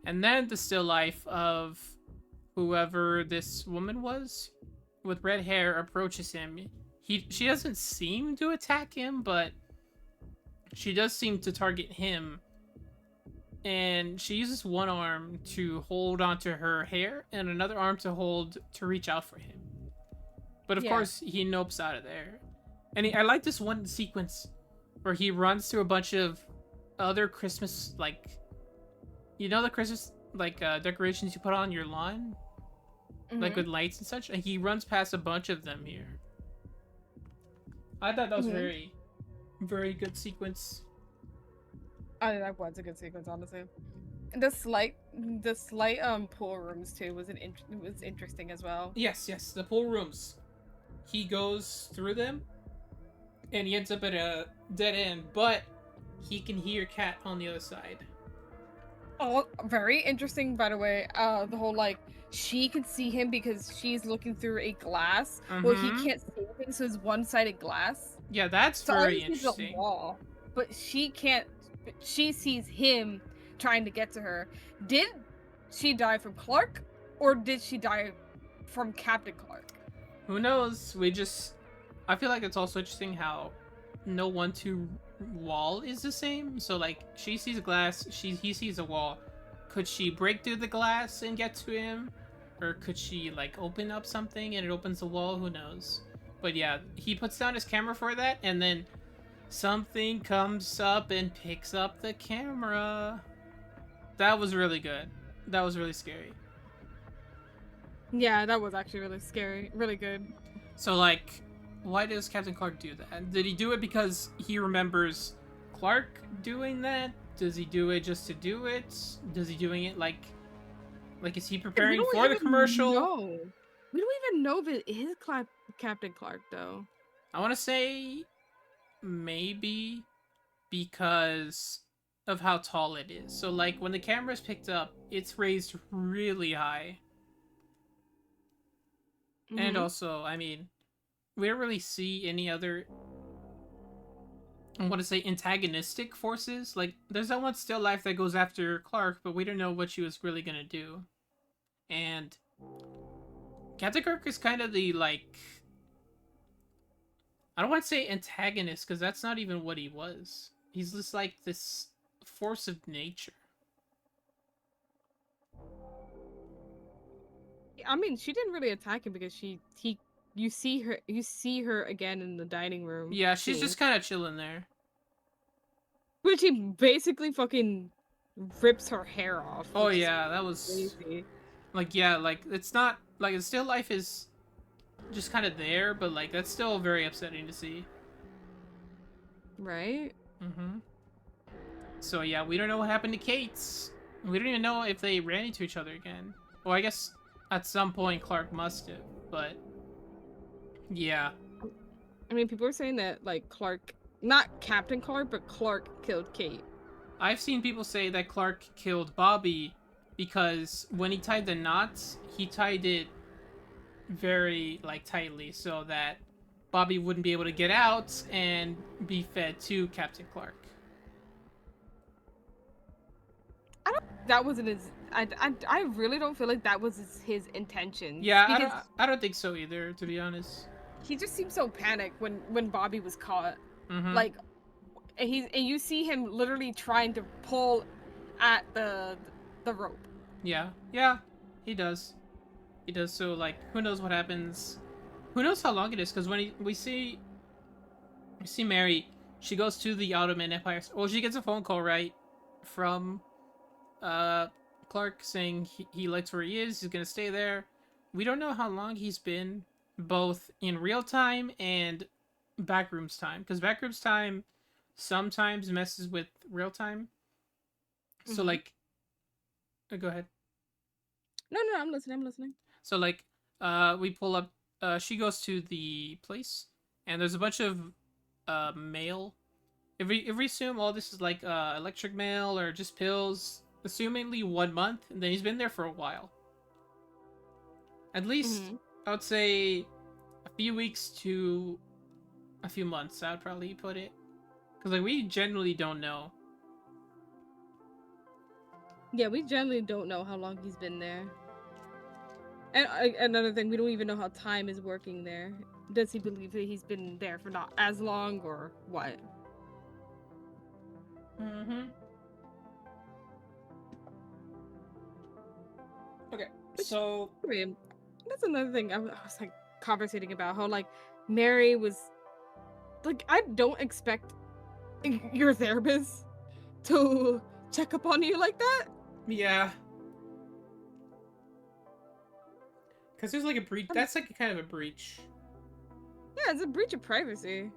And then the still life of whoever this woman was with red hair approaches him. She doesn't seem to attack him, but she does seem to target him. And she uses one arm to hold onto her hair and another arm to reach out for him. But of course, he nopes out of there. And I like this one sequence where he runs through a bunch of other Christmas, like, you know, the Christmas, like, decorations you put on your lawn? Like, with lights and such? And he runs past a bunch of them here. I thought that was very, very good sequence. That was a good sequence, honestly. And the slight pool rooms too was interesting as well. Yes, the pool rooms. He goes through them, and he ends up at a dead end, but he can hear Kat on the other side. Oh, very interesting, by the way. The whole, like, she can see him because she's looking through a glass. Well, he can't see anything, so it's one-sided glass. Yeah, that's very interesting. A wall, but she can't. She sees him trying to get to her. Did she die from Clark, or did she die from Captain Clark? Who knows? I feel like it's also interesting how no 1-2 wall is the same. So, like, she sees a glass, he sees a wall. Could she break through the glass and get to him? Or could she, like, open up something and it opens the wall? Who knows? But yeah, he puts down his camera for that, and then something comes up and picks up the camera. That was really good. That was really scary. Yeah, that was actually really scary. Really good. So, like, why does Captain Clark do that? Did he do it because he remembers Clark doing that? Does he do it just to do it? Does he doing it like is he preparing for the commercial? No, we don't even know if it is Captain Clark though. I want to say maybe because of how tall it is. So, like, when the camera's picked up, it's raised really high. And also, I mean, we don't really see any other, I want to say, antagonistic forces. Like, there's that one still life that goes after Clark, but we don't know what she was really gonna do. And Captain Clark is kind of the, like, I don't want to say antagonist, because that's not even what he was. He's just like this force of nature. I mean, she didn't really attack him because you see her again in the dining room. Yeah, she's scene. just kind of chilling there. But she basically fucking rips her hair off. Oh which is yeah, that was crazy. like, yeah, like, it's not like, the still life is just kind of there, but like, that's still very upsetting to see. Right? So yeah, we don't know what happened to Kate's. We don't even know if they ran into each other again. Well, I guess at some point Clark must have, but yeah. I mean, people are saying that, like, Clark, not Captain Clark, but Clark killed Kate. I've seen people say that Clark killed Bobby because when he tied the knots, he tied it very, like, tightly so that Bobby wouldn't be able to get out and be fed to Captain Clark. That wasn't his. I really don't feel like that was his intention. Yeah, because I don't think so either, to be honest. he just seemed so panicked when Bobby was caught. Mhm. Like, and you see him literally trying to pull at the rope. Yeah, he does. He does. So, like, who knows what happens? Who knows how long it is? Because when we see Mary, she goes to the Ottoman Empire. Well, she gets a phone call, right, from Clark saying he likes where he is. He's gonna stay there. We don't know how long he's been, both in real time and Backrooms time, because Backrooms time sometimes messes with real time. So, like, go ahead. No, I'm listening. So, like, we pull up, she goes to the place, and there's a bunch of mail. If we assume all this is like electric mail or just pills, assumingly 1 month, and then he's been there for a while. At least, I would say a few weeks to a few months, I would probably put it. Because, like, we generally don't know. Yeah, we generally don't know how long he's been there. And another thing, we don't even know how time is working there. Does he believe that he's been there for not as long, or what? Okay, so that's another thing I was like conversating about, how, like, Mary was like, I don't expect your therapist to check up on you like that. Yeah. Because there's like a breach. That's like kind of a breach. Yeah, it's a breach of privacy.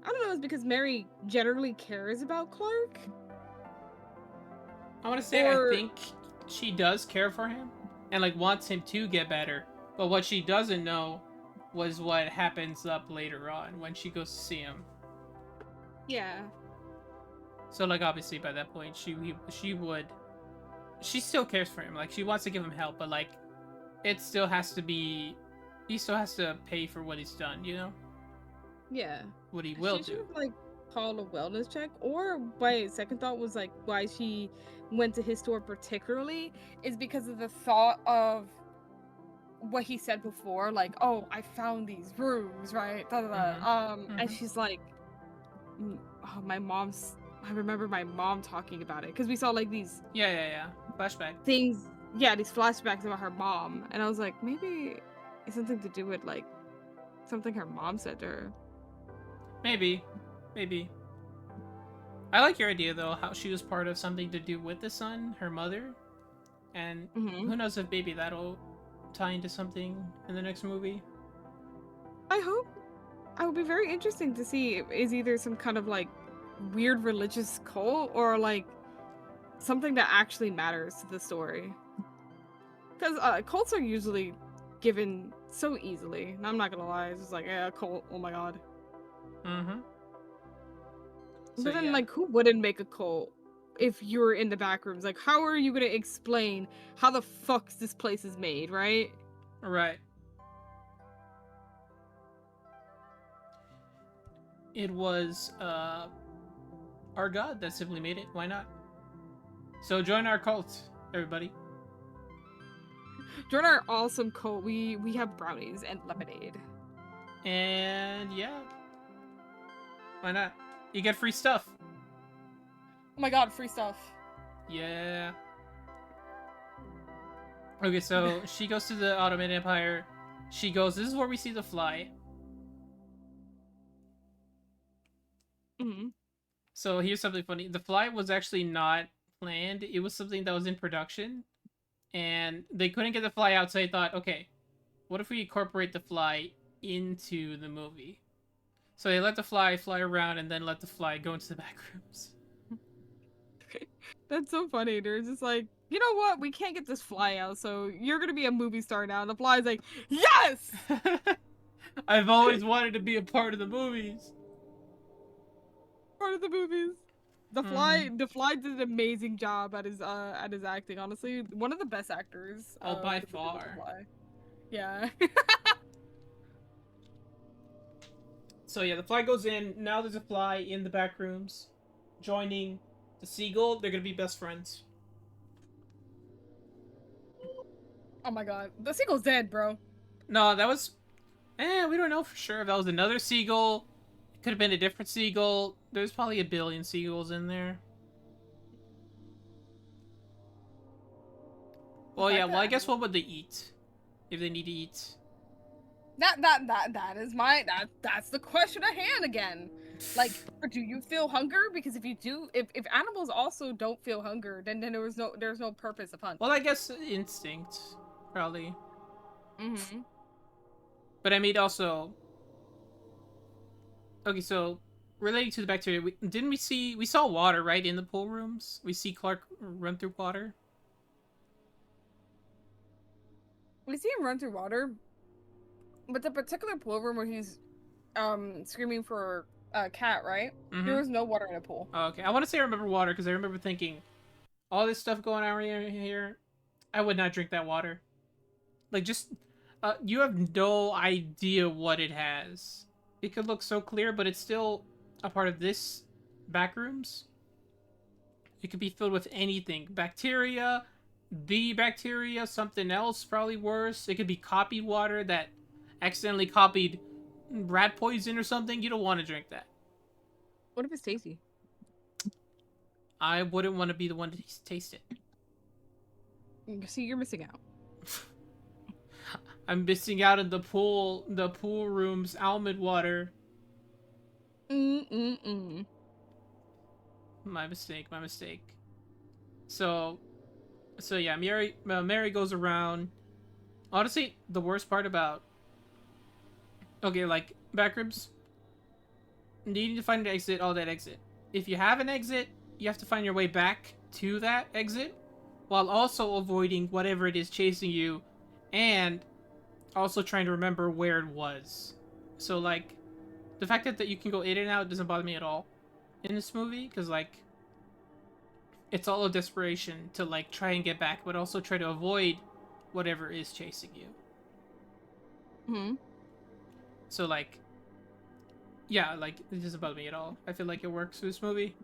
I don't know, it's because Mary generally cares about Clark. I want to say, I think she does care for him and, like, wants him to get better. But what she doesn't know was what happens up later on when she goes to see him. Yeah. So, like, obviously by that point, she still cares for him. Like, she wants to give him help, but, like, it still has to be, he still has to pay for what he's done, you know? Yeah. What he will She do. should have, like, called a wellness check. Or my second thought was, like, why she went to his store particularly is because of the thought of what he said before, like, oh, I found these rooms, right? And she's like, oh, I remember my mom talking about it, because we saw, like, these flashback things, these flashbacks about her mom, and I was like, maybe it's something to do with, like, something her mom said to her. Maybe maybe. I like your idea though, how she was part of something to do with the son, her mother, and who knows if maybe that'll tie into something in the next movie. I hope. It would be very interesting to see is either some kind of like weird religious cult or like something that actually matters to the story. Because cults are usually given so easily. And I'm not gonna lie, it's just like, yeah, cult, oh my god. Mm-hmm. But then, like, who wouldn't make a cult if you're in the back rooms? Like, how are you gonna explain how the fuck this place is made, right? Right. It was our god that simply made it. Why not? So join our cult, everybody. Join our awesome cult. We have brownies and lemonade. And yeah. Why not? You get free stuff. Oh my god, free stuff. Yeah. Okay, so she goes to the Ottoman Empire. She goes, this is where we see the fly. So here's something funny. The fly was actually not planned. It was something that was in production. And they couldn't get the fly out, so they thought, okay, what if we incorporate the fly into the movie? So they let the fly fly around and then let the fly go into the back rooms. That's so funny. They're just like, you know what? We can't get this fly out, so you're gonna be a movie star now. And the fly's like, yes! I've always wanted to be a part of the movies. Part of the movies. The fly did an amazing job at his acting, honestly. One of the best actors. By far. Yeah. So yeah, the fly goes in. Now there's a fly in the back rooms, joining the seagull. They're gonna be best friends. Oh my god, the seagull's dead, bro. No, that was. We don't know for sure if that was another seagull. It could have been a different seagull. There's probably a billion seagulls in there. Well, yeah. Well, I guess what would they eat if they need to eat? That's the question at hand again. Like, do you feel hunger? Because if you do, if animals also don't feel hunger, then there's no purpose of hunt. Well, I guess instinct, probably. But I mean, also. Okay, so relating to the bacteria, we saw water, right, in the pool rooms? We see Clark run through water. We see him run through water, but the particular pool room where he's screaming for a cat, right? There was no water in the pool. Oh, okay, I want to say I remember water because I remember thinking, all this stuff going on here, I would not drink that water. Like, just you have no idea what it has. It could look so clear, but it's still a part of this backrooms. It could be filled with anything. Bacteria, the bacteria, something else, probably worse. It could be copied water that accidentally copied rat poison or something. You don't want to drink that. What if it's tasty? I wouldn't want to be the one to taste it. See, you're missing out. I'm missing out on the pool room's almond water. My mistake. So yeah, Mary goes around. Honestly, the worst part about like backrooms, needing to find an exit, all that exit. If you have an exit, you have to find your way back to that exit, while also avoiding whatever it is chasing you, and also trying to remember where it was. So like, the fact that you can go in and out doesn't bother me at all in this movie, because like, it's all a desperation to like try and get back, but also try to avoid whatever is chasing you. So like, yeah, like, it doesn't bother me at all. I feel like it works for this movie.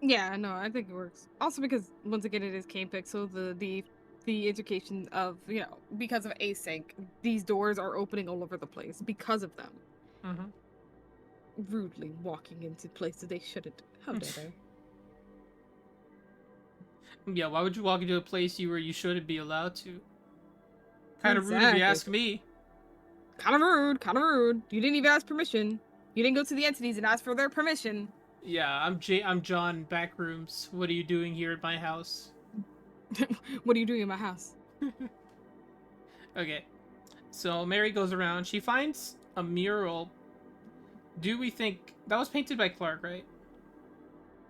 Yeah, no, I think it works. Also because once again it is Kane Pixel, the education of, you know, because of async, these doors are opening all over the place because of them. Rudely walking into places they shouldn't. How dare they? Yeah, why would you walk into a place where you shouldn't be allowed to? Kind of rude if you ask me. Kind of rude. You didn't even ask permission. You didn't go to the entities and ask for their permission. Yeah, I'm John Backrooms. What are you doing here at my house? What are you doing in my house? Okay. So Mary goes around. She finds a mural. Do we think that was painted by Clark, right?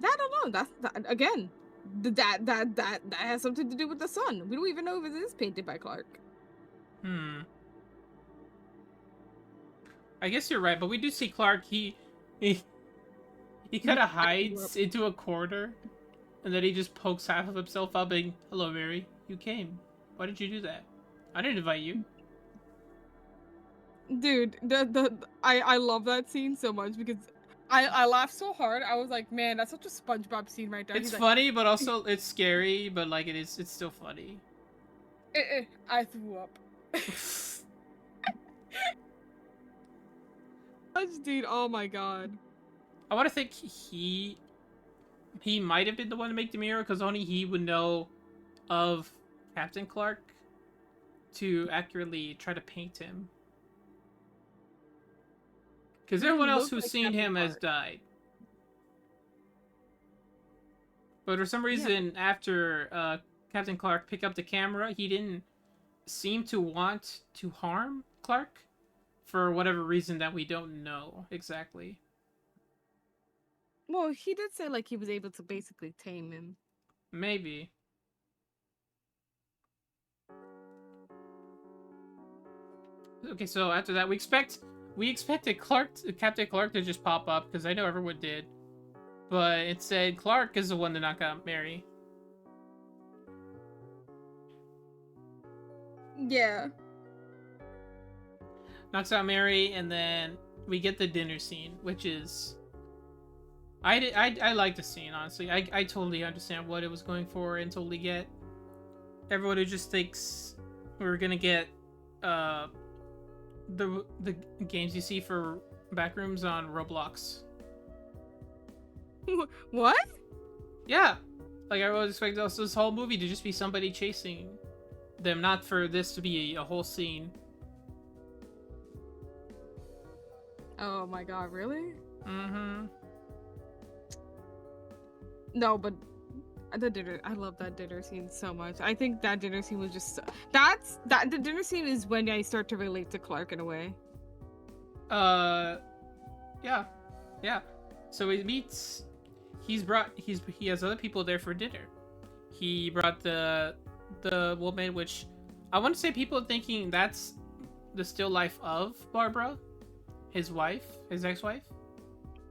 I don't know. Again, that has something to do with the sun. We don't even know if it is painted by Clark. I guess you're right, but we do see Clark. He kind of hides into a corner, and then he just pokes half of himself up, and hello, Mary. You came. Why did you do that? I didn't invite you. Dude, I love that scene so much because I laughed so hard. I was like, man, that's such a SpongeBob scene right there. It's He's funny, like, but also it's scary. But like it's still funny. I threw up. Dude, oh my god. I want to think he might have been the one to make the mirror because only he would know of Captain Clark to accurately try to paint him. Because everyone else who's seen him has died. But for some reason, after Captain Clark picked up the camera, he didn't seem to want to harm Clark for whatever reason that we don't know exactly. Well, he did say like he was able to basically tame him. Maybe. Okay, so after that, we expected Captain Clark to just pop up because I know everyone did, but it said Clark is the one to knock out Mary. Yeah. Knocks out Mary, and then we get the dinner scene, which is I like the scene, honestly. I totally understand what it was going for and totally get everyone who just thinks we're gonna get the games you see for Backrooms on Roblox. What? Yeah, like I was expecting this whole movie to just be somebody chasing them, not for this to be a whole scene. Oh my god, really? Mm-hmm. No, but I love that dinner scene so much. I think that dinner scene was just the dinner scene is when I start to relate to Clark in a way. Yeah. So he meets. He has other people there for dinner. He brought the woman, which I want to say people are thinking that's the still life of Barbara, his wife, his ex-wife.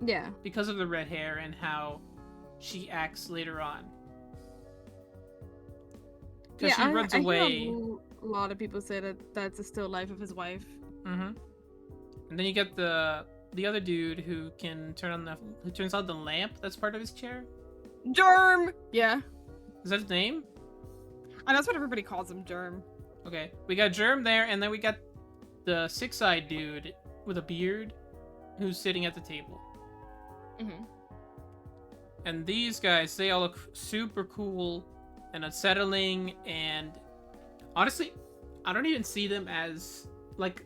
Yeah. Because of the red hair and how she acts later on. Because she runs away. A lot of people say that that's a still life of his wife. Mm-hmm. And then you get the other dude who turns on the lamp that's part of his chair. Germ. Yeah. Is that his name? And that's what everybody calls him, Germ. Okay, we got Germ there, and then we got the six-eyed dude with a beard who's sitting at the table. Mm-hmm. And these guys, they all look super cool and unsettling, and honestly, I don't even see them as, like,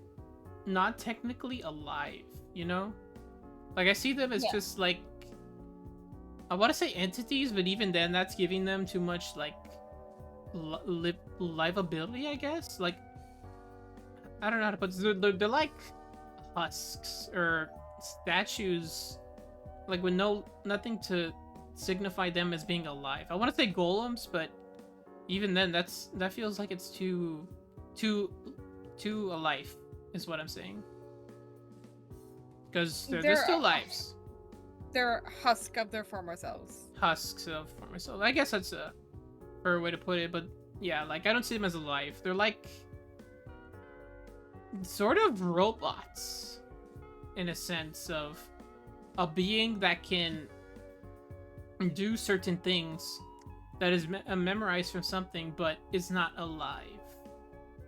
not technically alive, you know? Like, I see them as just, like, I want to say entities, but even then, that's giving them too much, like, livability, I guess? Like, I don't know how to put this. They're like husks or statues, like, with nothing to signify them as being alive. I want to say golems, but even then, that feels like it's too alive, is what I'm saying. Because they're still lives. They're husk of their former selves. Husks of former selves. I guess that's a fair way to put it, but yeah, like, I don't see them as alive. They're like sort of robots in a sense of a being that can do certain things that is memorized from something but is not alive.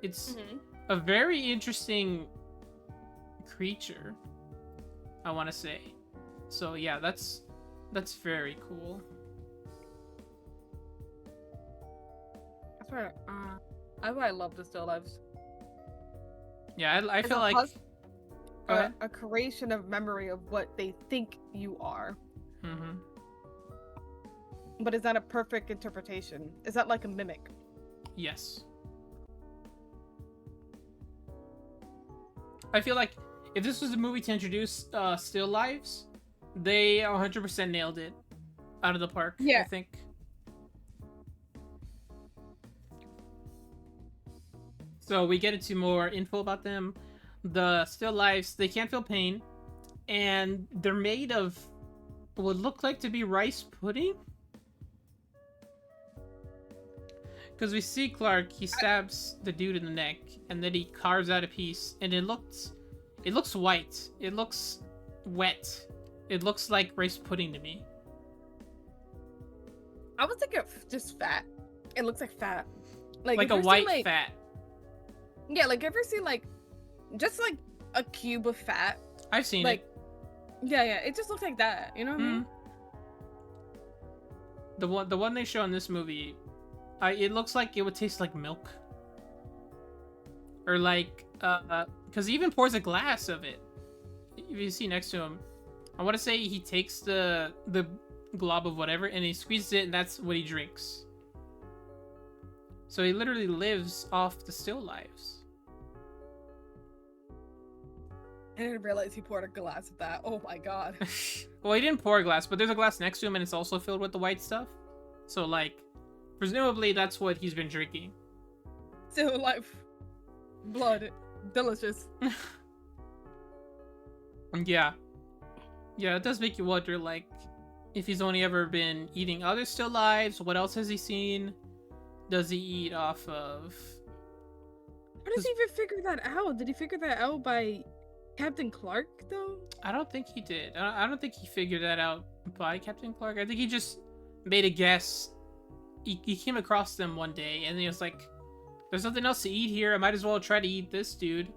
It's a very interesting creature, I want to say. So yeah, that's very cool. That's why I love the still lives. Yeah, I feel like ahead. a creation of memory of what they think you are. Mm-hmm. But is that a perfect interpretation? Is that like a mimic? Yes. I feel like if this was a movie to introduce still lives, they 100% nailed it out of the park. Yeah. I think. So we get into more info about them. The still lives, they can't feel pain, and they're made of what look like to be rice pudding. Because we see Clark, he stabs the dude in the neck, and then he carves out a piece, and it looks white. It looks wet. It looks like rice pudding to me. I was thinking of just fat. It looks like fat. Like if a you've seen, white like- fat. Yeah, like ever seen like just like a cube of fat? I've seen like, it. Yeah, it just looks like that. You know what I mean? The one they show in this movie, it looks like it would taste like milk. Or like, because he even pours a glass of it. If you see next to him, I want to say he takes the glob of whatever and he squeezes it, and that's what he drinks. So he literally lives off the still lives. I didn't realize he poured a glass of that. Oh my god. Well, he didn't pour a glass, but there's a glass next to him and it's also filled with the white stuff. So like, presumably that's what he's been drinking. Still life. Blood. Delicious. Yeah. Yeah, it does make you wonder, like, if he's only ever been eating other still lives. What else has he seen? Does he eat off of... How does he even figure that out? Did he figure that out by Captain Clark, though? I don't think he did. I don't think he figured that out by Captain Clark. I think he just made a guess. He came across them one day, and he was like, there's nothing else to eat here. I might as well try to eat this dude.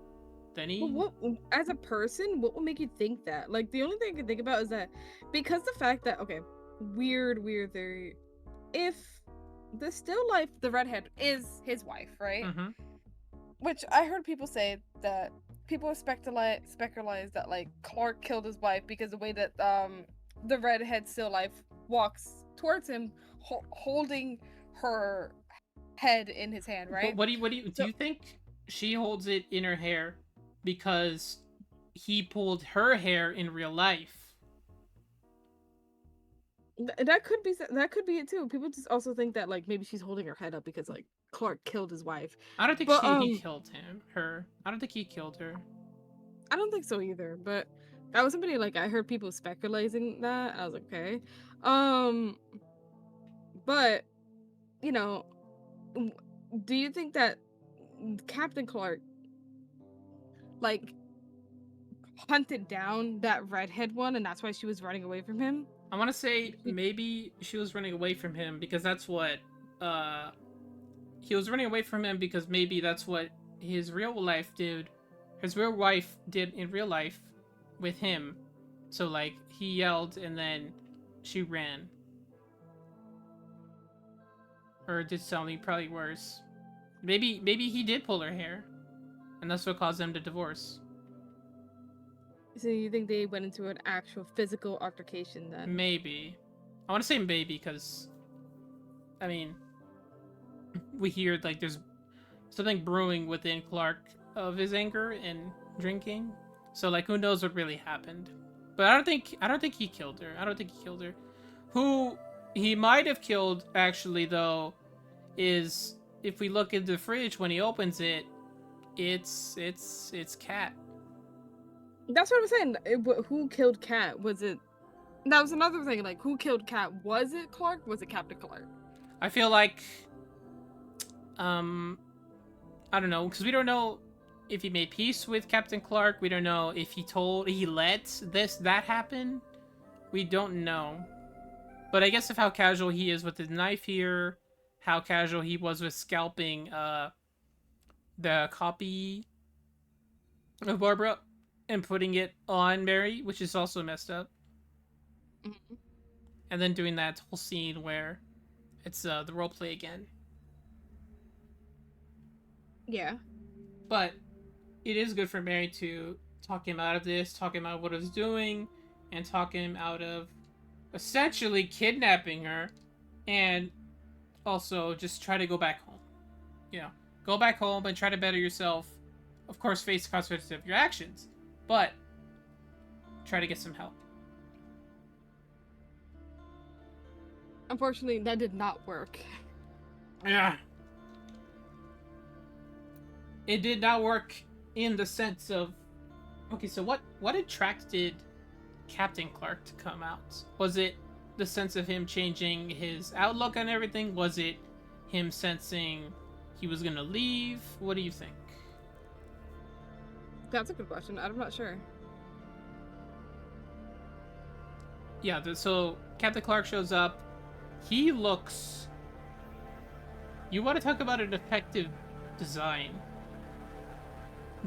Then he... Well, what, as a person, what would make you think that? Like, the only thing I can think about is that because the fact that, okay, weird theory. If the still life, the redhead, is his wife, right? Mm-hmm. Which I heard people say that people speculate that like Clark killed his wife because the way that the redhead still life walks towards him holding her head in his hand, right? But do you think she holds it in her hair because he pulled her hair in real life? That could be it too. People just also think that like maybe she's holding her head up because like Clark killed his wife. I don't think he killed her. I don't think he killed her. I don't think so either. But that was somebody like I heard people speculating that. I was like, okay. But you know, do you think that Captain Clark like hunted down that redhead one and that's why she was running away from him? I want to say maybe she was running away from him because that's what he was running away from him because maybe that's what his real wife did in real life with him. So like he yelled and then she ran. Or did something probably worse. Maybe he did pull her hair. And that's what caused them to divorce. So you think they went into an actual physical altercation then? Maybe. I want to say maybe because, I mean, we hear like there's something brewing within Clark of his anger and drinking. So like, who knows what really happened? But I don't think he killed her. I don't think he killed her. Who he might have killed actually though is if we look in the fridge when he opens it, it's Cat. That's what I'm saying. Who killed Cat? Was it? That was another thing. Like, who killed Cat? Was it Clark? Was it Captain Clark? I feel like, I don't know, because we don't know if he made peace with Captain Clark. We don't know if he let that happen. We don't know. But I guess of how casual he is with his knife here, how casual he was with scalping the copy of Barbara and putting it on Mary, which is also messed up. Mm-hmm. And then doing that whole scene where it's the roleplay again. Yeah. But it is good for Mary to talk him out of this, talk him out of what he was doing, and talk him out of essentially kidnapping her, and also just try to go back home. You know, go back home and try to better yourself. Of course, face the consequences of your actions, but try to get some help. Unfortunately, that did not work. Yeah. It did not work in the sense of... Okay, so what attracted Captain Clark to come out? Was it the sense of him changing his outlook on everything? Was it him sensing he was gonna leave? What do you think? That's a good question. I'm not sure. Yeah, so Captain Clark shows up. He looks... You want to talk about an effective design.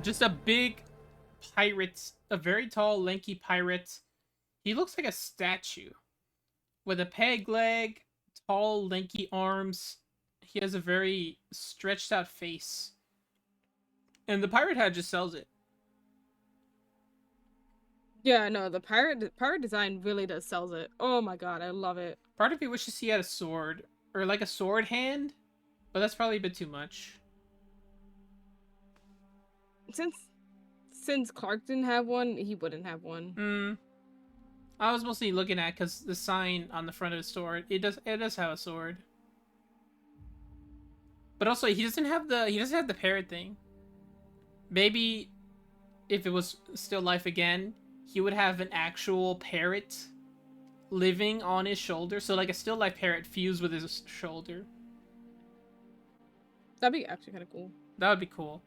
Just a big pirate, a very tall, lanky pirate. He looks like a statue. With a peg leg, tall, lanky arms. He has a very stretched out face. And the pirate hat just sells it. Yeah, no, the pirate design really does sells it. Oh my god, I love it. Part of me wishes he had a sword. Or like a sword hand. But that's probably a bit too much. Since Clark didn't have one, he wouldn't have one. I was mostly looking at because the sign on the front of his sword, it does have a sword. But also he doesn't have the parrot thing. Maybe if it was still life again, he would have an actual parrot living on his shoulder. So like a still life parrot fused with his shoulder. That'd be actually kind of cool. That would be cool.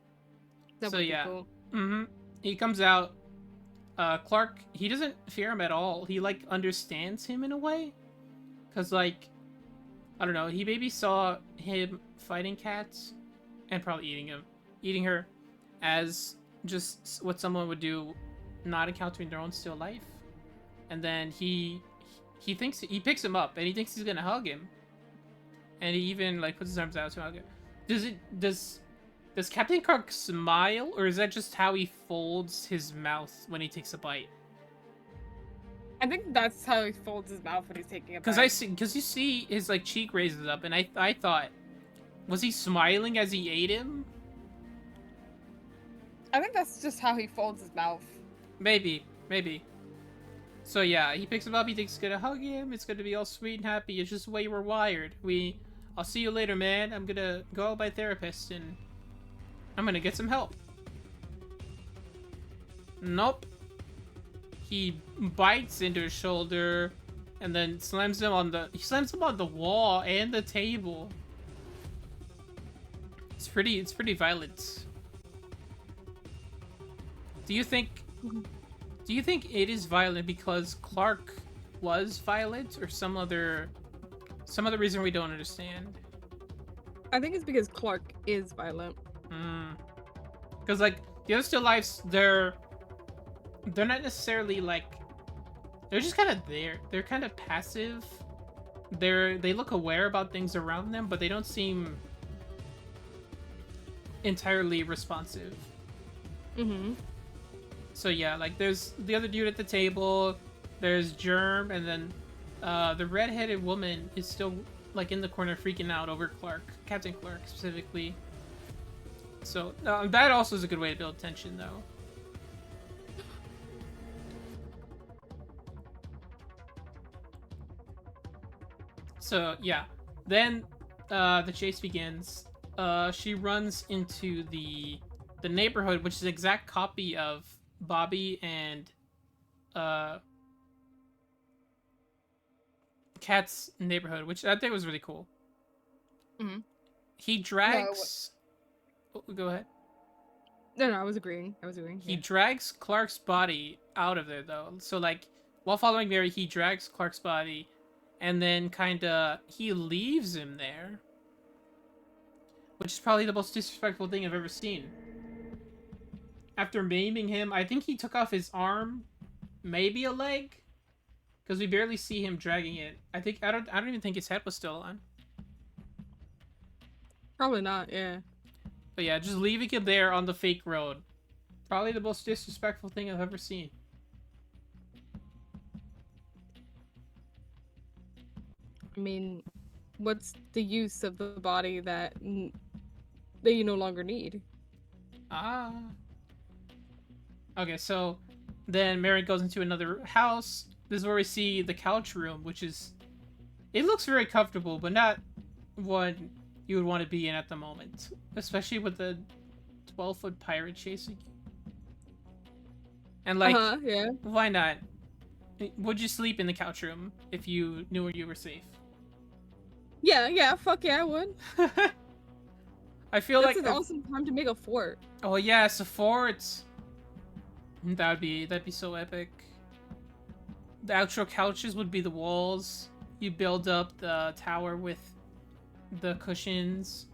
That so would be yeah. cool. He comes out. Clark, he doesn't fear him at all. He like understands him in a way. Cause like, I don't know, he maybe saw him fighting cats and probably eating her as just what someone would do, not encountering their own still life. And then he picks him up and he thinks he's gonna hug him. And he even like puts his arms out to hug him. Does Captain Clark smile, or is that just how he folds his mouth when he takes a bite? I think that's how he folds his mouth when he's taking a bite. Because you see his like cheek raises up, and I thought, was he smiling as he ate him? I think that's just how he folds his mouth. Maybe. So yeah, he picks him up. He thinks he's gonna hug him. It's gonna be all sweet and happy. It's just the way we're wired. I'll see you later, man. I'm gonna go out my therapist and I'm gonna get some help. Nope. He bites into his shoulder and then slams him on the wall and the table. It's pretty violent. Do you think it is violent because Clark was violent, or some other reason we don't understand? I think it's because Clark is violent. Because like the other still lives, they're not necessarily like, they're just kind of there. They're kind of passive. They look aware about things around them, but they don't seem entirely responsive. So yeah, like there's the other dude at the table, there's Germ, and then the redheaded woman is still like in the corner freaking out over Clark, Captain Clark specifically. So that also is a good way to build tension, though. So yeah, then the chase begins. She runs into the neighborhood, which is an exact copy of Bobby and Kat's neighborhood, which I think was really cool. He drags... Go ahead. No, I was agreeing. He drags Clark's body out of there, though. So, like, while following Mary, he drags Clark's body, and then he leaves him there. Which is probably the most disrespectful thing I've ever seen. After maiming him, I think he took off his arm, maybe a leg, because we barely see him dragging it. I don't even think his head was still on. Probably not, yeah. But yeah, just leaving him there on the fake road. Probably the most disrespectful thing I've ever seen. I mean, what's the use of the body that you no longer need? Ah. Okay, so then Mary goes into another house. This is where we see the couch room, which is... It looks very comfortable, but not what you would want to be in at the moment. Especially with the 12-foot pirate chasing you. And like, yeah. why not? Would you sleep in the couch room if you knew where you were safe? Yeah, fuck yeah, I would. I feel That's like an awesome time to make a fort. Oh yeah, it's a fort. That'd be so epic. The actual couches would be the walls. You build up the tower with the cushions.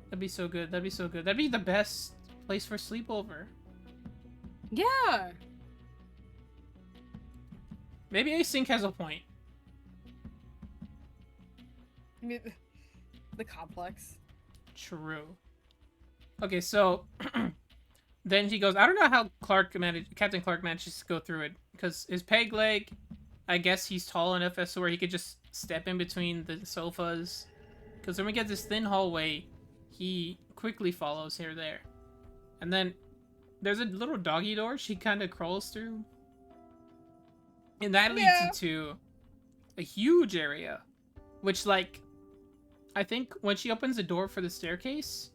That'd be so good. That'd be so good. That'd be the best place for sleepover. Yeah. Maybe Async has a point. I mean, the complex. True. Okay, so then he goes, I don't know how Captain Clark manages to go through it, because his peg leg, I guess he's tall enough as to where he could just step in between the sofas. Because when we get this thin hallway, he quickly follows here there. And then there's a little doggy door she kind of crawls through. And that leads into a huge area, which, like, I think when she opens the door for the staircase,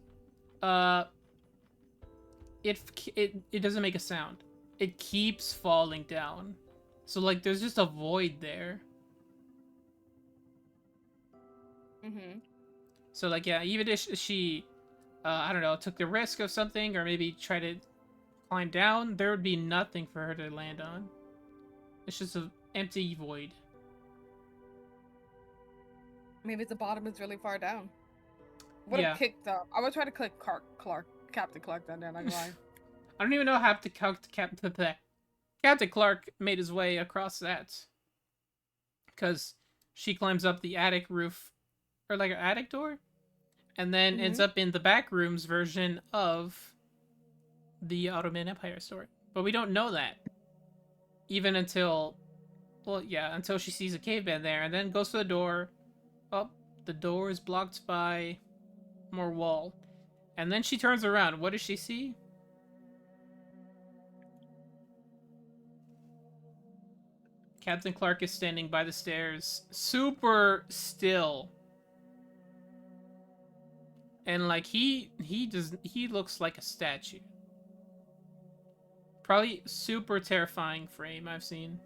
it doesn't make a sound. It keeps falling down. So, like, there's just a void there. Mm-hmm. So, like, yeah, even if she, I don't know, took the risk of something or maybe tried to climb down, there would be nothing for her to land on. It's just an empty void. Maybe the bottom is really far down. Would have Yeah. kicked up. I would try to click Captain Clark down there, not gonna lie. I don't even know how Captain Clark made his way across that. Because she climbs up the attic roof, or like an attic door, and then ends up in the Backrooms version of the Ottoman Empire story. But we don't know that. Even until, well, yeah, until she sees a caveman there, and then goes to the door. Oh, the door is blocked by more wall. And then she turns around. What does she see? Captain Clark is standing by the stairs, super still. And like he looks like a statue. Probably super terrifying frame I've seen.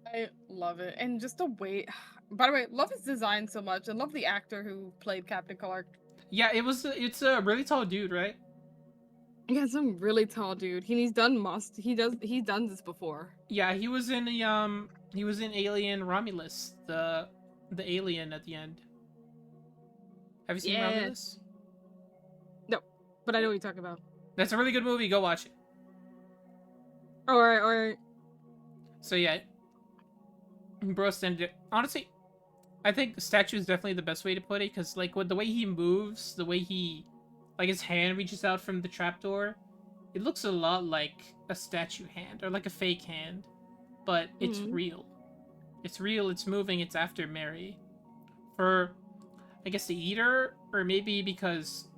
I love it. And just the way, by the way, love his design so much. I love the actor who played Captain Clark. Yeah, it's a really tall dude, right? Yeah, some really tall dude. He's done this before. Yeah, he was in Alien Romulus, the alien at the end. Have you seen Romulus? No, but I know what you're talking about. That's a really good movie. Go watch it. Alright. So yeah, bro, honestly, I think statue is definitely the best way to put it, because like with the way he moves, the way he, like his hand reaches out from the trapdoor, it looks a lot like a statue hand or like a fake hand, but it's real. It's real. It's moving. It's after Mary. For, I guess, the eater, or maybe because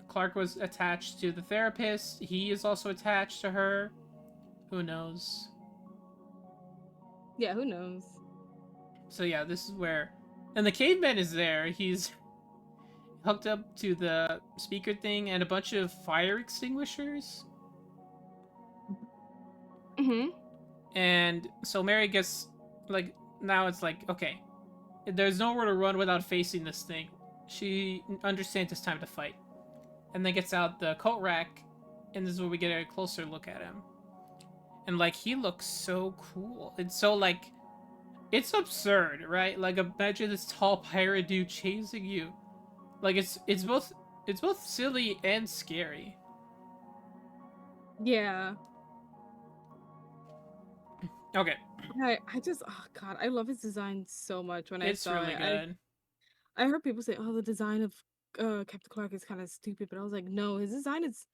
Clark was attached to the therapist, he is also attached to her. Who knows? Yeah, who knows? So yeah, this is where... And the caveman is there. He's hooked up to the speaker thing and a bunch of fire extinguishers. And so Mary gets, like, now it's like, okay, there's nowhere to run without facing this thing. She understands it's time to fight. And then gets out the coat rack, and this is where we get a closer look at him. And, like, he looks so cool. It's so, like, it's absurd, right? Like, imagine this tall pirate dude chasing you. Like, it's both silly and scary. Yeah. Okay. I just, oh god, I love his design so much. When I It's saw really it, good. I heard people say, "Oh, the design of Captain Clark is kind of stupid," but I was like, no, his design is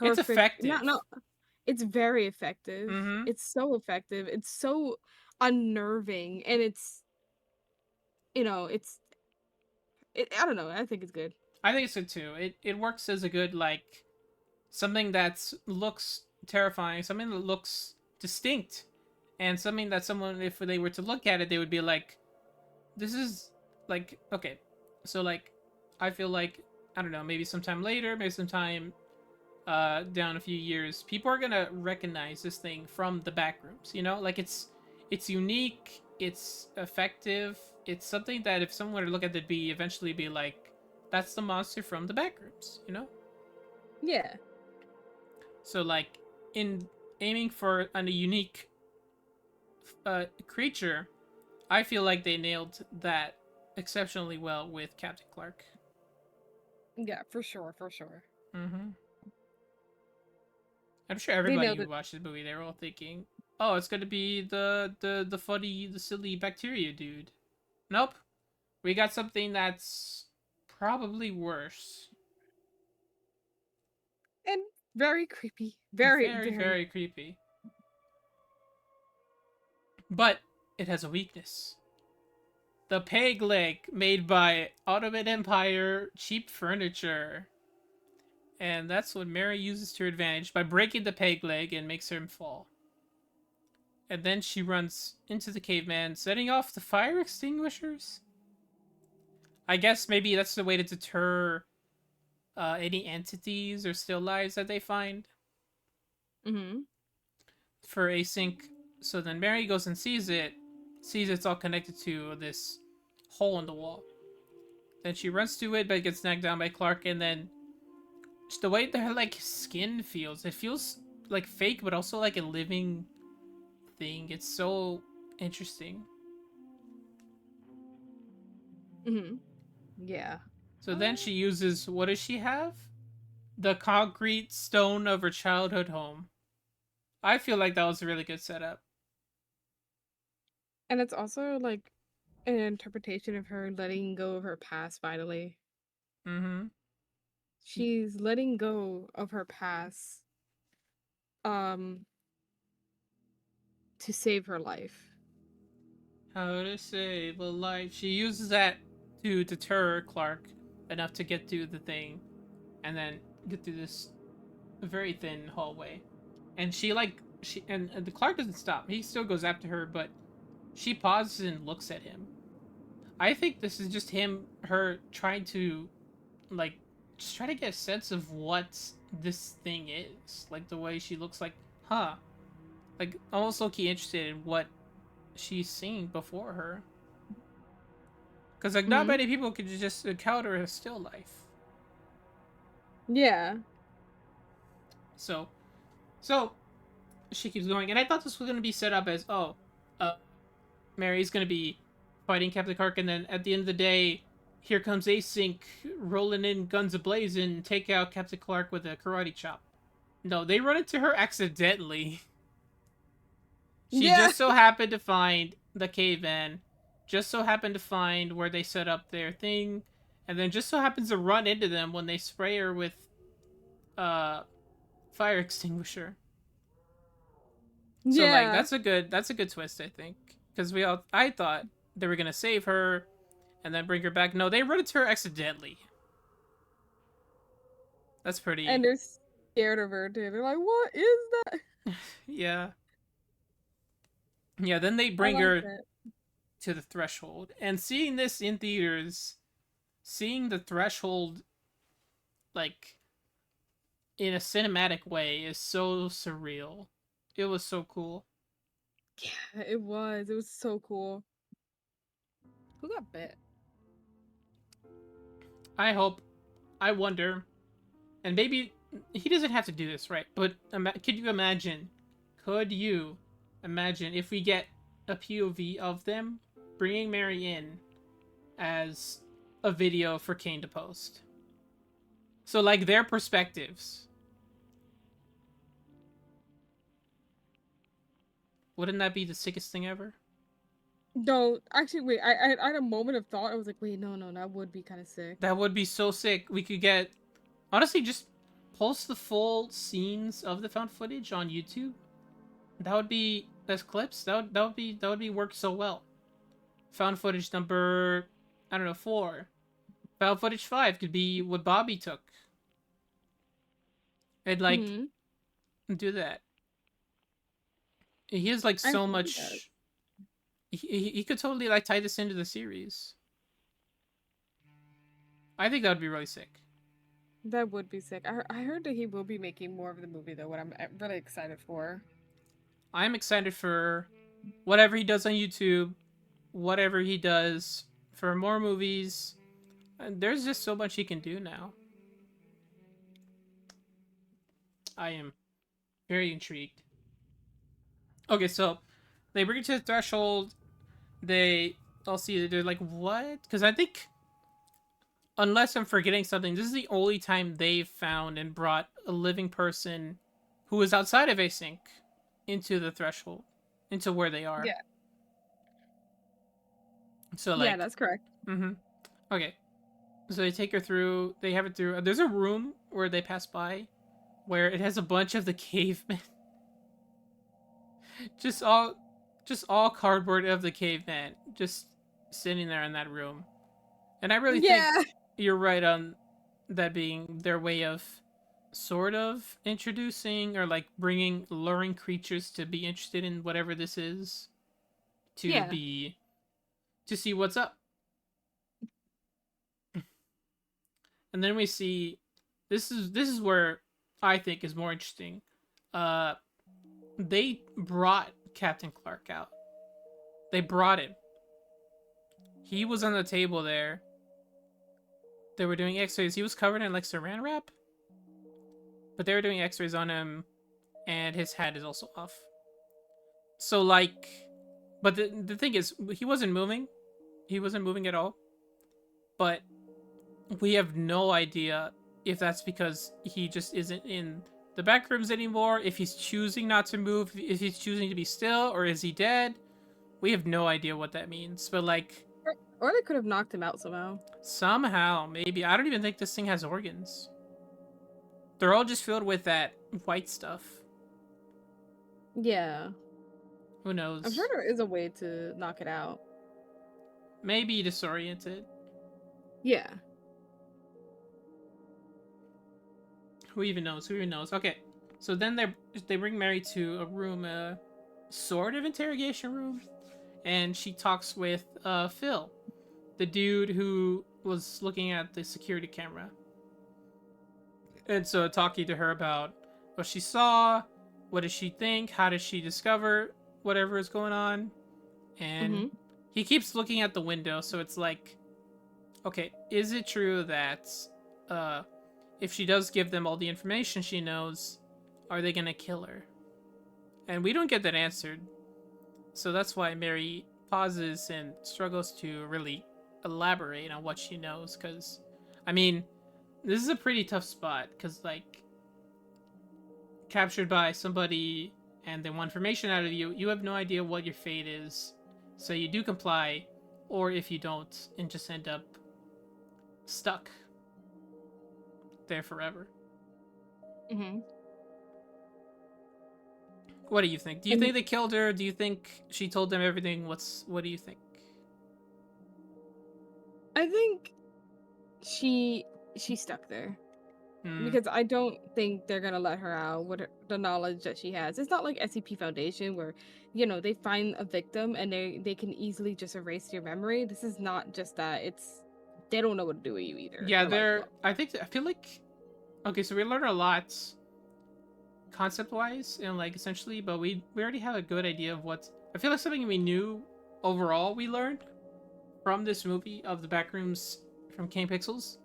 It's perfect. effective. No, it's very effective. Mm-hmm. It's so effective. It's so unnerving, and it's I don't know. I think it's good. I think so too. It works as a good like something that looks terrifying, something that looks distinct, and something that someone, if they were to look at it, they would be like, "This is like okay." So like, I feel like I don't know, maybe sometime later, maybe sometime down a few years, people are gonna recognize this thing from the Backrooms. You know, like it's unique, it's effective, it's something that if someone were to look at it, eventually be like, that's the monster from the Backrooms. You know. Yeah. So like in aiming for a unique creature, I feel like they nailed that exceptionally well with Captain Clark. Yeah, for sure, for sure. Mm-hmm. I'm sure They everybody nailed who it. watched this movie, they were all thinking, "Oh, it's gonna be the funny, the silly bacteria dude." Nope, we got something that's probably worse. And very creepy. Very, Very, very. very creepy. But it has a weakness. The peg leg made by Ottoman Empire cheap furniture. And that's what Mary uses to her advantage by breaking the peg leg and makes him fall. And then she runs into the caveman, setting off the fire extinguishers. I guess maybe that's the way to deter any entities or still lives that they find. Mm-hmm. For async. So then Mary goes and sees it's all connected to this hole in the wall. Then she runs to it, but gets knocked down by Clark, and then just the way their like skin feels, it feels like fake, but also like a living thing. It's so interesting. Mm-hmm. Yeah. So then she uses, what does she have? The concrete stone of her childhood home. I feel like that was a really good setup. And it's also like an interpretation of her letting go of her past finally. Mm-hmm. She's letting go of her past um to save her life. How to save a life. She uses that to deter Clark enough to get through the thing and then get through this very thin hallway. And and the Clark doesn't stop. He still goes after her, but she pauses and looks at him. I think this is just her trying to like just try to get a sense of what this thing is. Like the way she looks like, huh? Like almost low-key interested in what she's seen before her. Because like not many people could just encounter a still life. Yeah. So she keeps going, and I thought this was gonna be set up as Mary's gonna be fighting Captain Clark, and then at the end of the day, here comes Async rolling in guns ablazing, take out Captain Clark with a karate chop. No, they run into her accidentally. She just so happened to find the caveman, just so happened to find where they set up their thing, and then just so happens to run into them when they spray her with fire extinguisher. So like that's a good twist, I think, because I thought they were gonna save her and then bring her back. No, they run into her accidentally. That's pretty. And they're scared of her too. They're like, "What is that?" Yeah. Yeah, then they bring her to the threshold. And seeing this in theaters, seeing the threshold like in a cinematic way is so surreal. It was so cool. Yeah, it was. It was so cool. Who got bit? I wonder, and maybe he doesn't have to do this, right? But could you imagine if we get a POV of them bringing Mary in as a video for Kane to post? So, like, their perspectives. Wouldn't that be the sickest thing ever? No, actually, wait. I had a moment of thought. I was like, wait, no, that would be kind of sick. That would be so sick. We could get, honestly, just post the full scenes of the found footage on YouTube, that would be as clips. That would be worked so well. Found footage number, I don't know, 4. Found footage 5 could be what Bobby took. And like do that. He has like so much. He could totally like tie this into the series. I think that would be really sick. That would be sick. I heard that he will be making more of the movie though, what I'm really excited for. I'm excited for whatever he does on YouTube, whatever he does for more movies. There's just so much he can do now. I am very intrigued. Okay, so they bring it to the threshold. I'll see, they're like, what? Because I think, unless I'm forgetting something, this is the only time they've found and brought a living person who is outside of async into the threshold, into where they are. Yeah. So like, yeah, that's correct. Okay. So they take her through, they have it through, there's a room where they pass by where it has a bunch of the cavemen. just all cardboard of the caveman just sitting there in that room. And I really think you're right on that being their way of sort of introducing or like luring creatures to be interested in whatever this is, to see what's up. And then we see this is where I think is more interesting. They brought Captain Clark out. They brought him. He was on the table there. They were doing x-rays. He was covered in like saran wrap. But they were doing x-rays on him, and his hat is also off. So like, but the thing is, he wasn't moving. He wasn't moving at all. But we have no idea if that's because he just isn't in the back rooms anymore, if he's choosing not to move, if he's choosing to be still, or is he dead? We have no idea what that means. But like, or they could have knocked him out somehow. Somehow, maybe. I don't even think this thing has organs. They're all just filled with that white stuff. Yeah. Who knows? I'm sure there is a way to knock it out. Maybe disoriented. Yeah. Who even knows? Who even knows? Okay. So then they bring Mary to a room, a sort of interrogation room. And she talks with Phil, the dude who was looking at the security camera. And so talking to her about what she saw, what does she think, how does she discover whatever is going on. And he keeps looking at the window, so it's like, okay, is it true that if she does give them all the information she knows, are they gonna kill her? And we don't get that answered. So that's why Mary pauses and struggles to really elaborate on what she knows, because, I mean, this is a pretty tough spot, because, like, captured by somebody and they want information out of you, you have no idea what your fate is. So you do comply, or if you don't, and just end up stuck there forever. What do you think? Do you think they killed her? Do you think she told them everything? What do you think? I think she's stuck there. Because I don't think they're gonna let her out with the knowledge that she has. It's not like SCP Foundation where, you know, they find a victim and they can easily just erase your memory. This is not just that. It's they don't know what to do with you either. Yeah, like, I feel like, okay, so we learned a lot concept-wise and like essentially, but we already have a good idea of what. I feel like something we knew overall we learned from this movie of the Backrooms from Kane Pixels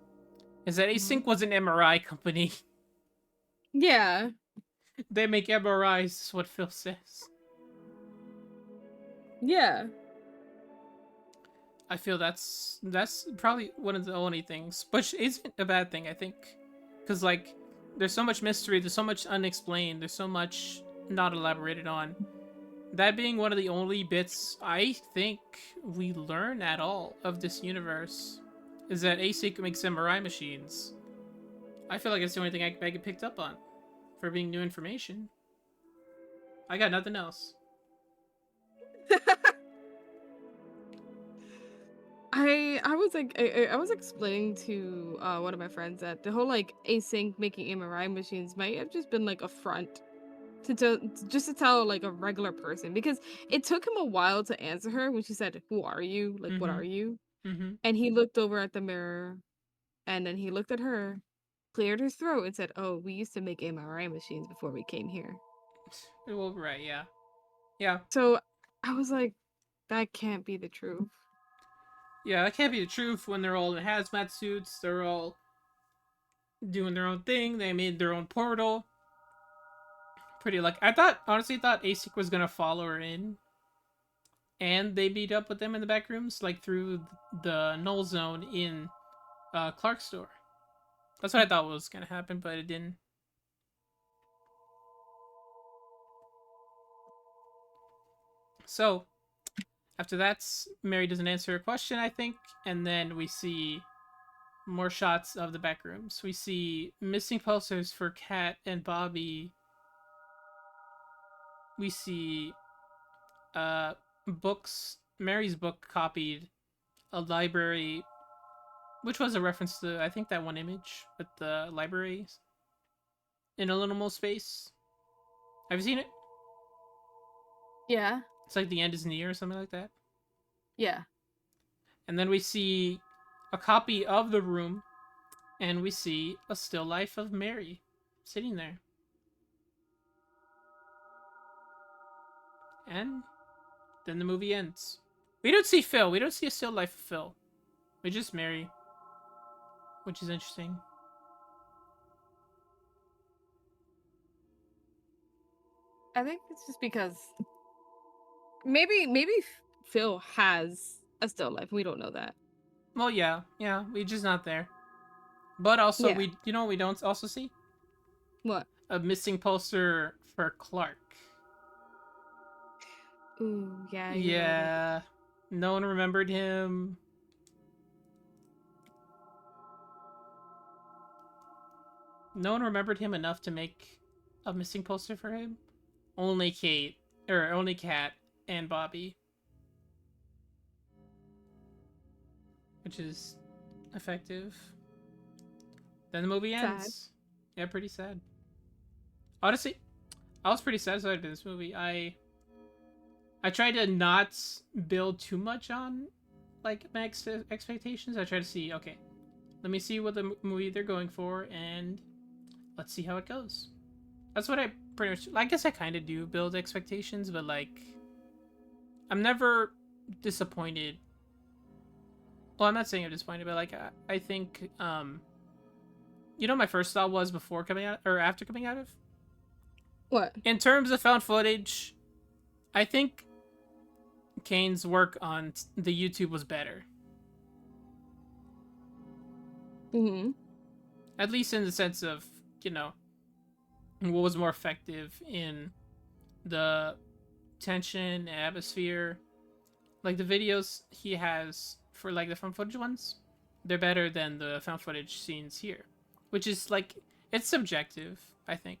is that Async was an MRI company. Yeah. They make MRIs, is what Phil says. Yeah. I feel that's probably one of the only things, which isn't a bad thing, I think. Because, like, there's so much mystery, there's so much unexplained, there's so much not elaborated on. That being one of the only bits I think we learn at all of this universe is that ASIC makes MRI machines. I feel like it's the only thing I get picked up on for being new information. I got nothing else. I was explaining to one of my friends that the whole like async making MRI machines might have just been like a front to tell like a regular person, because it took him a while to answer her when she said, "Who are you? Like, what are you?" Mm-hmm. And he looked over at the mirror, and then he looked at her, cleared his throat, and said, "Oh, we used to make MRI machines before we came here." Well, right, yeah. Yeah. So I was like, that can't be the truth. Yeah, that can't be the truth when they're all in hazmat suits. They're all doing their own thing. They made their own portal. Pretty like honestly thought ASIC was gonna follow her in, and they beat up with them in the back rooms, like through the null zone in Clark's store. That's what I thought was gonna happen, but it didn't. So, after that, Mary doesn't answer a question, I think, and then we see more shots of the back rooms. We see missing posters for Kat and Bobby. We see books. Mary's book copied a library, which was a reference to, I think, that one image with the libraries in a liminal space. Have you seen it? Yeah. It's like the end is near or something like that. Yeah. And then we see a copy of the room, and we see a still life of Mary sitting there. And then the movie ends. We don't see Phil. We don't see a still life of Phil. We just Mary, which is interesting. I think it's just because maybe Phil has a still life. We don't know that. Well, yeah, we're just not there. But also, Yeah. we don't also see What? a missing poster for Clark. Ooh, yeah. Yeah, no one remembered him. No one remembered him enough to make a missing poster for him. Only Kat and Bobby. Which is effective. Then the movie ends. Sad. Yeah, pretty sad. Honestly, I was pretty satisfied with this movie. I tried to not build too much on like my expectations. I tried to see, okay, let me see what the movie they're going for, and let's see how it goes. That's what I pretty much. I guess I kind of do build expectations, but like, I'm never disappointed. Well, I'm not saying I'm disappointed, but like, I think, you know, my first thought was before coming out or after coming out of. What? In terms of found footage, I think Kane's work on the YouTube was better. Mm-hmm. At least in the sense of, you know, what was more effective in the tension, atmosphere. Like the videos he has for like the found footage ones, they're better than the found footage scenes here. Which is like, it's subjective, I think.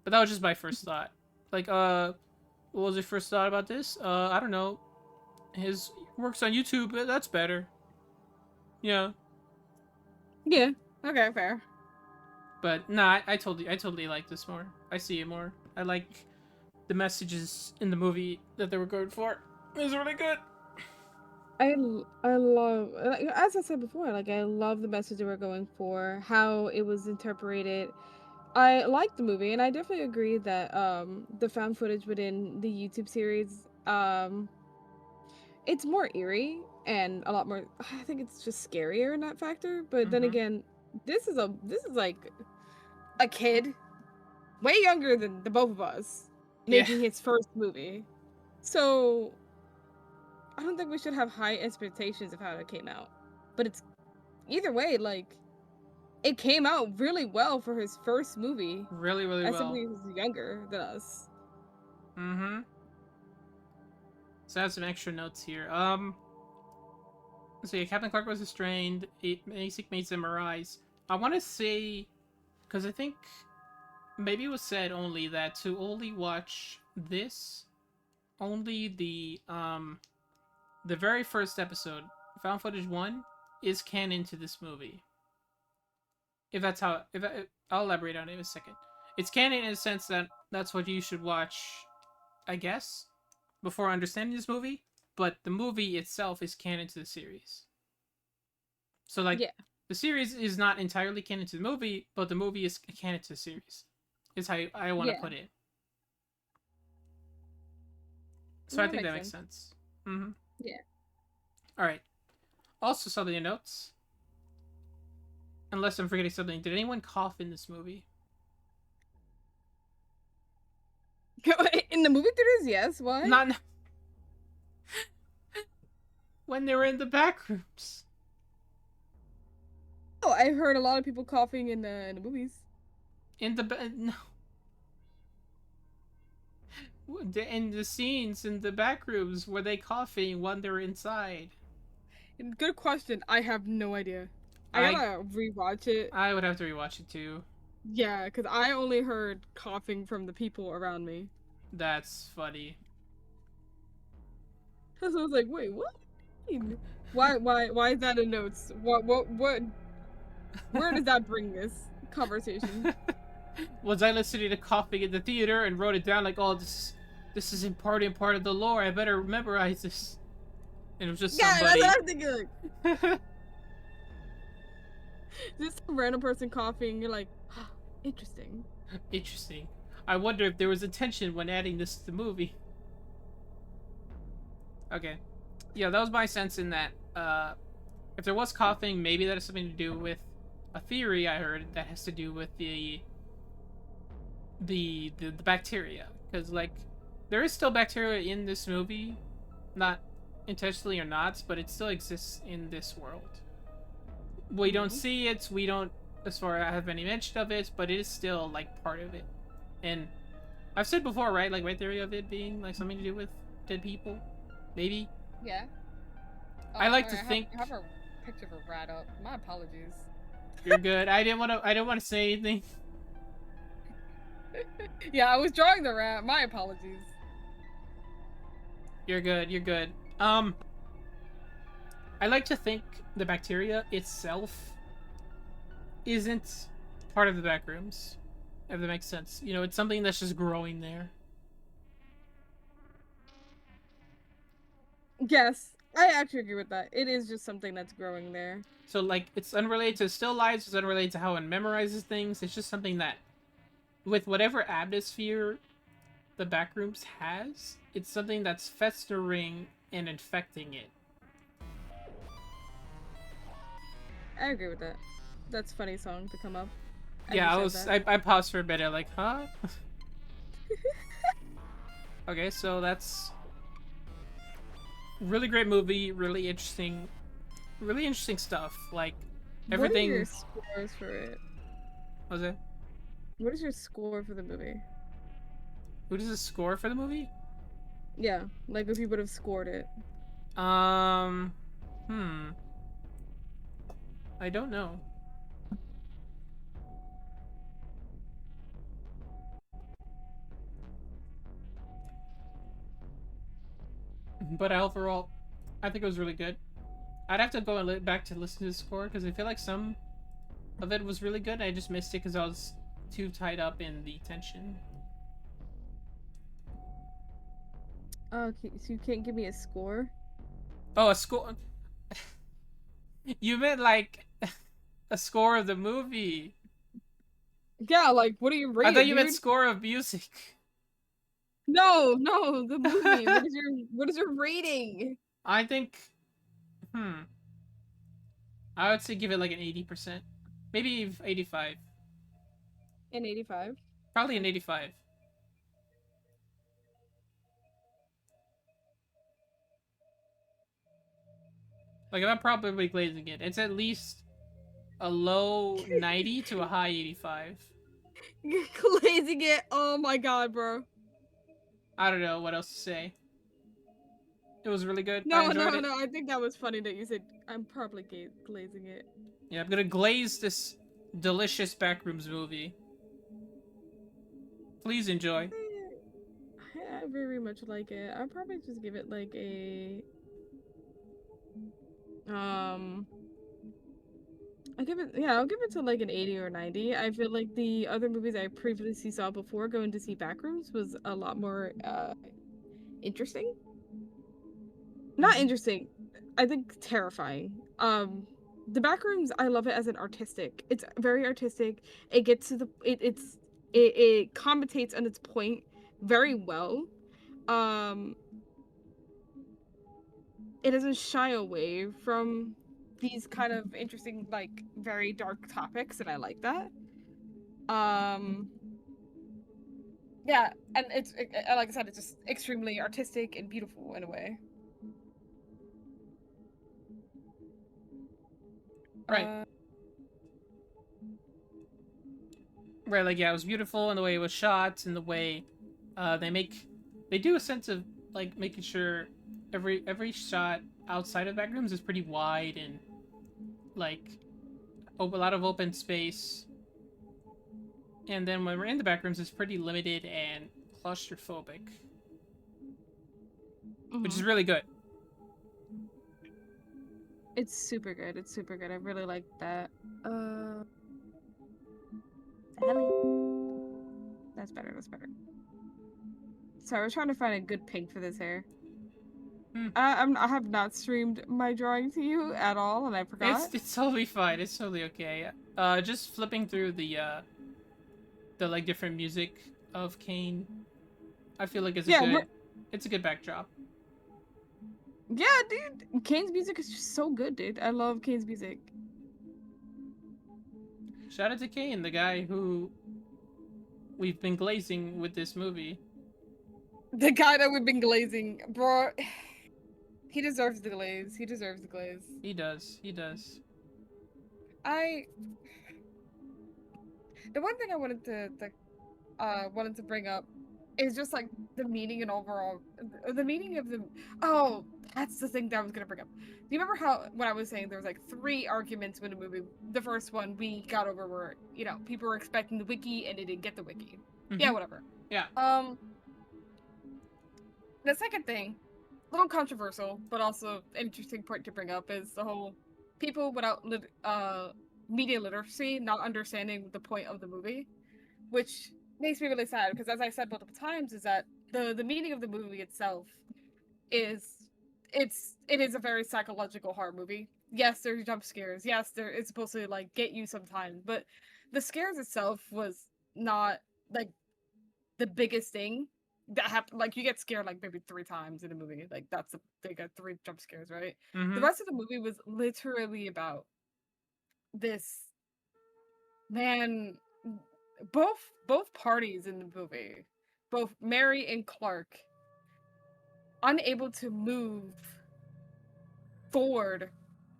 But that was just my first thought. Like, what was your first thought about this? I don't know. His works on YouTube, that's better. Yeah. Yeah. Okay, fair. But nah, I totally like this more. I see it more. I like the messages in the movie that they were going for. It was really good. I love, as I said before, like I love the message they were going for, how it was interpreted. I like the movie, and I definitely agree that the found footage within the YouTube series, it's more eerie and a lot more. I think it's just scarier in that factor. But then again, this is like a kid, way younger than the both of us, making his first movie. So I don't think we should have high expectations of how it came out. But it's either way, like it came out really well for his first movie. Really, really as well. somebody who's younger than us. Mm-hmm. So I have some extra notes here. So yeah, Captain Clark was restrained. ASIC made some MRIs. I want to say because I think maybe it was said only that to only watch this, only the very first episode, found footage 1, is canon to this movie. If that's how, I'll elaborate on it in a second. It's canon in the sense that that's what you should watch, I guess, before understanding this movie. But the movie itself is canon to the series. So like, the series is not entirely canon to the movie, but the movie is canon to the series. Is how I want to put it. So I think that makes sense. Mm-hmm. Yeah. All right. Also, some of your notes. Unless I'm forgetting something, did anyone cough in this movie? In the movie theaters, yes. Why? Not when they were in the back rooms. Oh, I heard a lot of people coughing in the movies. No. In the scenes in the back rooms, were they coughing when they were inside? Good question. I have no idea. I gotta rewatch it. I would have to rewatch it too. Yeah, because I only heard coughing from the people around me. That's funny. So I was like, wait, what? Why is that in notes? What, where does that bring this conversation? Was I listening to coughing in the theater and wrote it down like, oh, this is important part of the lore, I better memorize this. And it was just somebody. Yeah, that's what I'm thinking. Like. Just some random person coughing, you're like, oh, interesting. Interesting. I wonder if there was intention when adding this to the movie. Okay. Yeah, that was my sense in that, if there was coughing, maybe that has something to do with a theory I heard that has to do with the bacteria. Because, like, there is still bacteria in this movie. Not intentionally or not, but it still exists in this world. We don't see it, we don't, as far as I have any mention of it, but it is still, like, part of it. And I've said before, right, like, my theory of it being, like, something to do with dead people? Maybe? Yeah. I like to think... I have a picture of a rat up. My apologies. You're good. I didn't want to say anything. Yeah, I was drawing the rat. My apologies. You're good, you're good. I like to think the bacteria itself isn't part of the Backrooms, if that makes sense. You know, it's something that's just growing there. Yes, I actually agree with that. It is just something that's growing there. So, like, it's unrelated to still lives, it's unrelated to how it memorizes things. It's just something that, with whatever atmosphere the Backrooms has, it's something that's festering and infecting it. I agree with that. That's a funny song to come up. Yeah, I paused for a bit. I'm like, huh? Okay, so that's really great movie, really interesting stuff. Like everything. What are your scores for it? What was it? What is your score for the movie? Who does the score for the movie? Yeah, like if you would have scored it. I don't know. But overall, I think it was really good. I'd have to go and back to listen to the score because I feel like some of it was really good. I just missed it because I was too tied up in the tension. Oh, okay, so you can't give me a score? Oh, a score? You meant like a score of the movie. Yeah, like what do you rate? I thought you meant dude? score of music. No, the movie. What is your rating? I think, I would say give it like an 80%. Maybe 85. An 85? Probably an 85. Like, I'm probably glazing it. It's at least a low 90 to a high 85. You're glazing it. Oh my god, bro. I don't know what else to say. It was really good. No, I enjoyed it. I think that was funny that you said I'm probably glazing it. Yeah, I'm gonna glaze this delicious Backrooms movie. Please enjoy. I very much like it. I'll probably just give it like a I'll give it to like an 80 or 90. I feel like the other movies I previously saw before going to see Backrooms was a lot more interesting. Not interesting. I think terrifying. The Backrooms, I love it as an artistic. It's very artistic. It gets to the it commentates on its point very well. It doesn't shy away from these kind of interesting, like, very dark topics, and I like that. Yeah, and it's like I said, it's just extremely artistic and beautiful in a way. Right. Right, like, yeah, it was beautiful in the way it was shot, and the way they do a sense of, like, making sure every shot outside of Backrooms is pretty wide and, like, a lot of open space. And then when we're in the Backrooms, it's pretty limited and claustrophobic. Which is really good. It's super good. It's super good. I really like that. Ellie. That's better. That's better. Sorry, I was trying to find a good pink for this hair. I have not streamed my drawing to you at all, and I forgot. It's totally fine. It's totally okay. Just flipping through the like different music of Kane, I feel like it's a good backdrop. Yeah, dude. Kane's music is just so good, dude. I love Kane's music. Shout out to Kane, the guy who we've been glazing with this movie. The guy that we've been glazing, bro. He deserves the glaze. He deserves the glaze. He does. He does. The one thing I wanted to bring up is just like the meaning and overall the meaning of the that's the thing that I was gonna bring up. Do you remember how when I was saying there was like 3 arguments with a movie? The first one we got over where, you know, people were expecting the wiki and they didn't get the wiki. Yeah, whatever. Yeah. The second thing, a little controversial, but also an interesting point to bring up, is the whole people without media literacy not understanding the point of the movie, which makes me really sad because, as I said multiple times, is that the meaning of the movie itself is it is a very psychological horror movie. Yes, there's jump scares. Yes, it's supposed to like get you sometimes, but the scares itself was not like the biggest thing that happened. Like, you get scared like maybe 3 times in a movie. Like, they got 3 jump scares, right? The rest of the movie was literally about this man. Both parties in the movie, both Mary and Clark, unable to move forward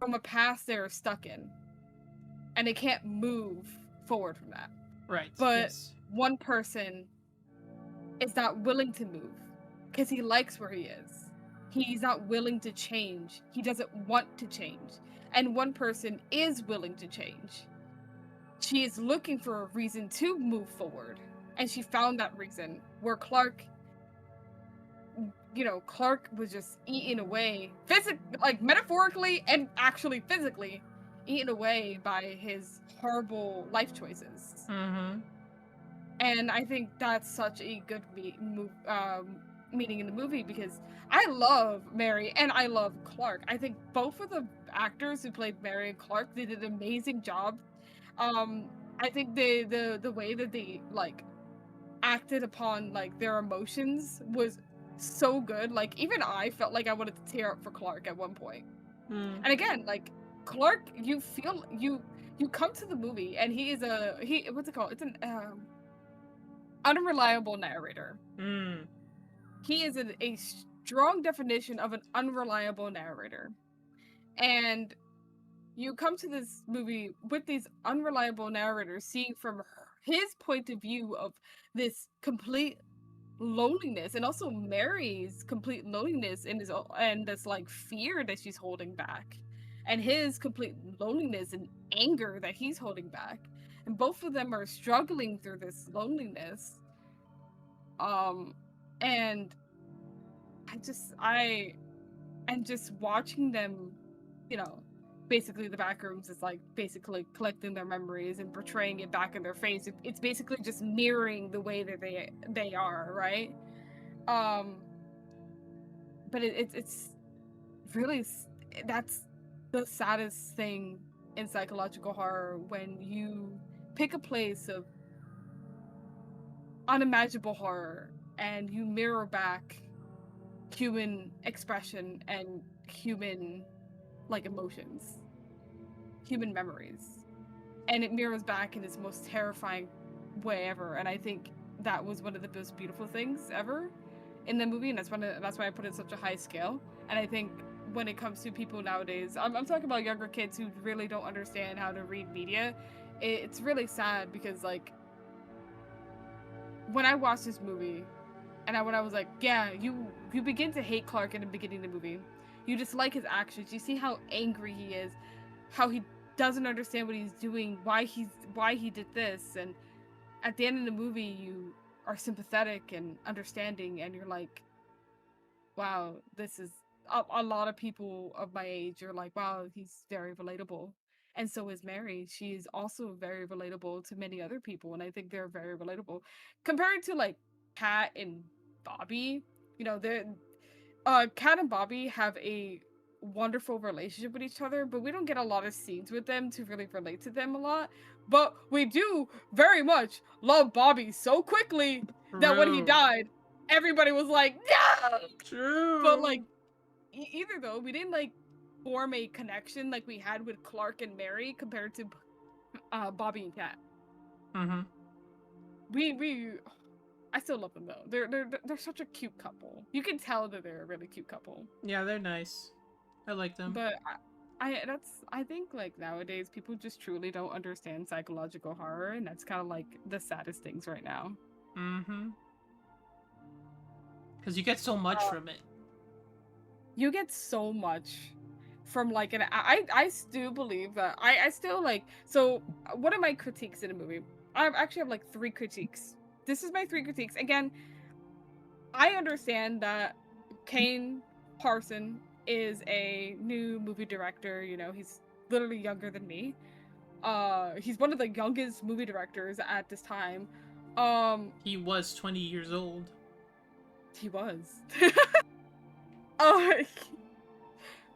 from a past they're stuck in, and they can't move forward from that. Right. But one person is not willing to move because he likes where he is. He's not willing to change. He doesn't want to change. And one person is willing to change. She is looking for a reason to move forward. And she found that reason where Clark was just eaten away, like metaphorically and actually physically eaten away by his horrible life choices. And I think that's such a good meaning in the movie, because I love Mary and I love Clark. I think both of the actors who played Mary and Clark did an amazing job. I think the way that they like acted upon like their emotions was so good. Like, even I felt like I wanted to tear up for Clark at one point. And again, like, Clark, you come to the movie and what's it called? It's an unreliable narrator. He is a strong definition of an unreliable narrator. And you come to this movie with these unreliable narrators, seeing from his point of view of this complete loneliness, and also Mary's complete loneliness and this like fear that she's holding back. and his complete loneliness and anger that he's holding back. And both of them are struggling through this loneliness. And and just watching them, you know, basically the Backrooms is like basically collecting their memories and portraying it back in their face. It's basically just mirroring the way that they are, right? But it's really, that's the saddest thing in psychological horror, when you pick a place of unimaginable horror and you mirror back human expression and human like emotions, human memories, and it mirrors back in its most terrifying way ever. And I think that was one of the most beautiful things ever in the movie, and that's why I put it such a high scale. And I think when it comes to people nowadays, I'm talking about younger kids who really don't understand how to read media. It's really sad because, like, when I watched this movie, and when I was like, yeah, you begin to hate Clark in the beginning of the movie. You dislike his actions. You see how angry he is, how he doesn't understand what he's doing, why he did this, and at the end of the movie, you are sympathetic and understanding, and you're like, wow, this is a lot of people of my age are like, wow, he's very relatable. And so is Mary. She's also very relatable to many other people, and I think they're very relatable. Compared to like Kat and Bobby, you know, Kat and Bobby have a wonderful relationship with each other, but we don't get a lot of scenes with them to really relate to them a lot. But we do very much love Bobby so quickly that when he True. died, everybody was like, no! True. But like, either though, we didn't like form a connection like we had with Clark and Mary compared to Bobby and Kat. Mm-hmm. I still love them though. They're such a cute couple. You can tell that they're a really cute couple. Yeah, they're nice. I like them. But I think like nowadays people just truly don't understand psychological horror, and that's kind of like the saddest things right now. Mm-hmm. Because you get so much from it. You get so much from like, and I still believe that I still like. So what are my critiques in a movie? I actually have like 3 critiques. This is my 3 critiques. Again, I understand that Kane Parsons is a new movie director. You know, he's literally younger than me. He's one of the youngest movie directors at this time. He was 20 years old. He was.